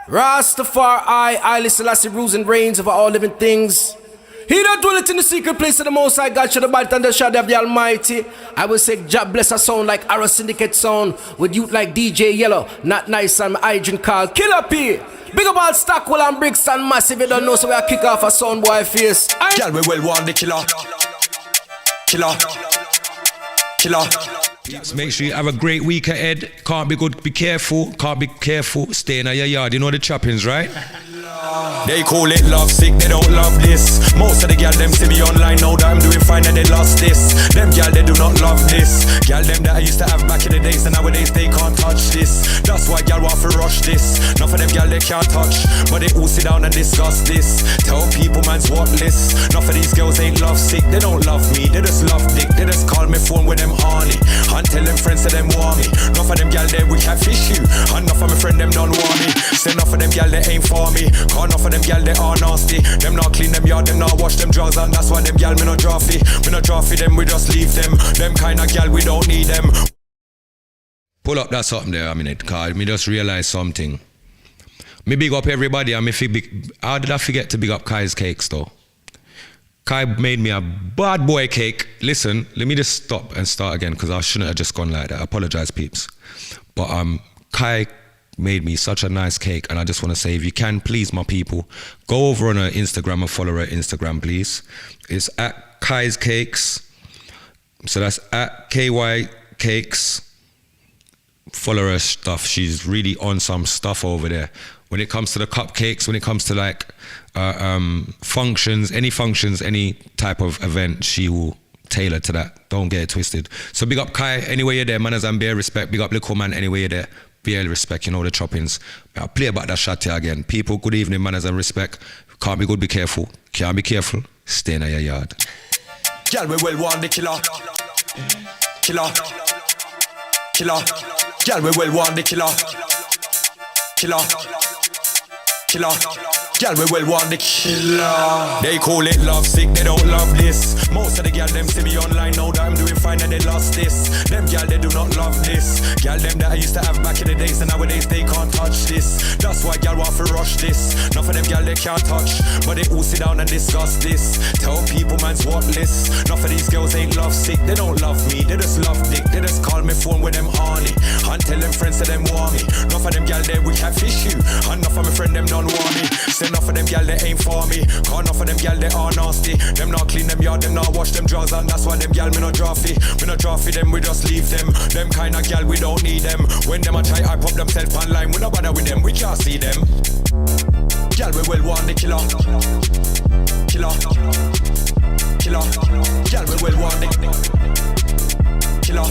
Rastafari, I Selassie, rules and reigns over all living things. He that dwelleth in the secret place of the Most High God shall abide under the shadow of the Almighty. I will say, Jah bless a sound like Arrow Syndicate sound, with youth like DJ Yellow, Not Nice and my agent called Killer P. Big up all Stockwell and Brixton Massive, you don't know, so we kick off a sound boy face. Girl, we well want the killer. So make sure you have a great week ahead. Can't be good, be careful. Can't be careful, stay in your yard. You know the choppings, right? They call it love sick, they don't love this. Most of the gal them see me online now that I'm doing fine and they lost this. Them gal they do not love this. Gal them that I used to have back in the days and nowadays they can't touch this. That's why gal want to rush this. None of them gal they can't touch, but they all sit down and discuss this. Tell people man's worthless. None of these girls ain't love sick, they don't love me, they just love dick. They just call me phone with them horny and tell them friends that them want me. None of them gal they we can't fish you, and none of my friend them don't want me. Say none of them gal they ain't for me. Enough of them gal they are nasty. Them not clean them yard, them not wash them drawers, and that's why them gal me not drafty. Me not drafty them, we just leave them. Them kind of gal we don't need them. Pull up that something there a minute, cause me just realize something. Me big up everybody and how did I forget to big up Kai's cakes though? Kai made me a bad boy cake. Listen, let me just stop and start again because I shouldn't have just gone like that. I apologize, peeps. But Kai made me such a nice cake, and I just want to say, if you can, please, my people, go over on her Instagram and follow her Instagram, please. It's at Kai's Cakes. So that's at KY Cakes. Follow her stuff. She's really on some stuff over there. When it comes to the cupcakes, when it comes to like functions, any type of event, she will tailor to that. Don't get it twisted. So big up Kai, anyway you're there, manners and bare respect. Big up Little Man, anyway you're there. Bare respect, you know the choppings. I'll play about that shot here again. People, good evening, manners and respect. Can't be good, be careful. Can't be careful, stay in your yard. Girl, we well want the killer. Girl, we well want the killer. Girl, we well want the killer. They call it love sick, they don't love this. Most of the gal them see me online now that I'm doing fine and they lost this. Them gal they do not love this. Gal them that I used to have back in the days and nowadays they can't touch this. That's why gal want to rush this. None of them gal they can't touch, but they all sit down and discuss this. Tell people man's worthless. None of these girls ain't love sick, they don't love me, they just love dick. They just call me phone with them horny and tell them friends that them want me. None of them gal they we can't fish you, and none of my friend them don't want me. Enough of them gal they ain't for me. Cause enough of them gal they are nasty. Them not clean them yard, them not wash them drawers, and that's why them gal me not drafty. Me not drafty them, we just leave them. Them kind of gal we don't need them. When them a try I pop themselves online, we not bother with them, we can't see them. Gal we well want the killer. Gal we well want the killer.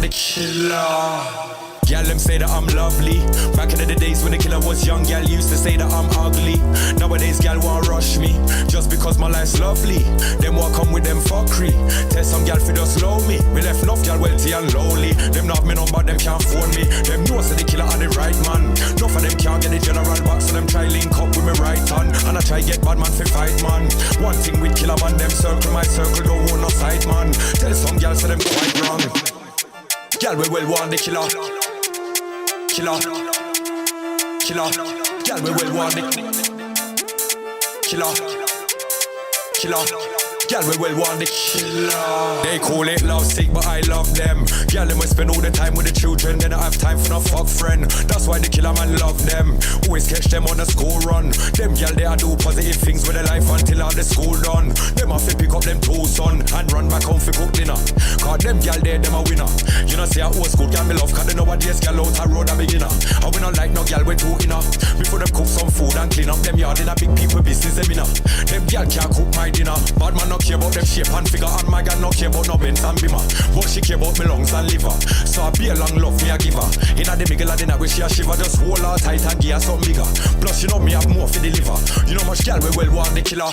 the killer. Girl, them say that I'm lovely. Back in the days when the killer was young, girl used to say that I'm ugly. Nowadays, girl won't rush me just because my life's lovely. Them walk come with them fuckery. Tell some girl fi just slow me. Me left enough girl wealthy and lonely. Them not me number, them can't phone me. Them know say the killer are the right man. Enough of them can't get the general box, so them try link up with me right hand. And I try get bad man fi fight man. One thing with killer man, them circle my circle, don't want no side man. Tell some girl say them quite wrong. Girl we well want the killer. Killer, killer, girl we well want it. Killer, killer, girl we well want it. Killer. They call it love sick, but I love them. Girl them we spend all the time with the children, then I have time for no fuck friend. That's why the killer man love them. Always catch them on the school run. Them girl they a do positive things with their life until all the school done. Them have to pick up them two son and run back home for cook dinner. Cause them girl there, them a winner. You know say a old school girl me love, cause they nowadays girl out a road a beginner. And we not like no girl we too enough. Before them cook some food and clean up them yard in a big people business them enough. Them girl can't cook my dinner. Bad man no care about them shape and figure, and my girl no care about no Benz and Bimmer. But she care about me lungs and liver. So I be a long love me a give her. In a the middle of the night where she a shiver, just hold her tight and give her something bigger. Plus you know me have more for deliver. You know much girl we well want the killer.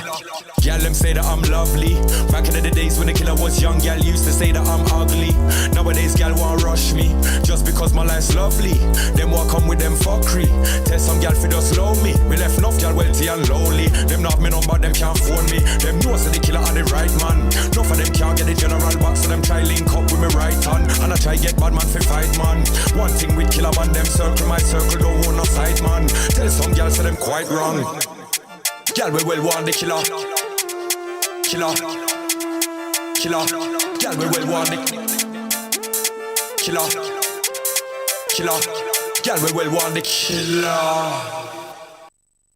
Girl them say that I'm lovely. Back in the days when the killer was young, girl used to say that I'm ugly. Nowadays girl won't rush me just because my life's lovely. Them walk come with them fuckery. Tell some girl fi just slow me. Me left enough girl wealthy and lonely. Them not me number, them can't phone me. Them know say the killer are the right man. Enough of them can't get the general box, so them try link up with me right hand. And I try get bad man fi fight man. One thing with killer man, them circle my circle, don't want no side man. Tell some girls say them quite wrong. Girl we well want the killer. Killer, killer, girl we well want the killer, killer, girl we well want the killer.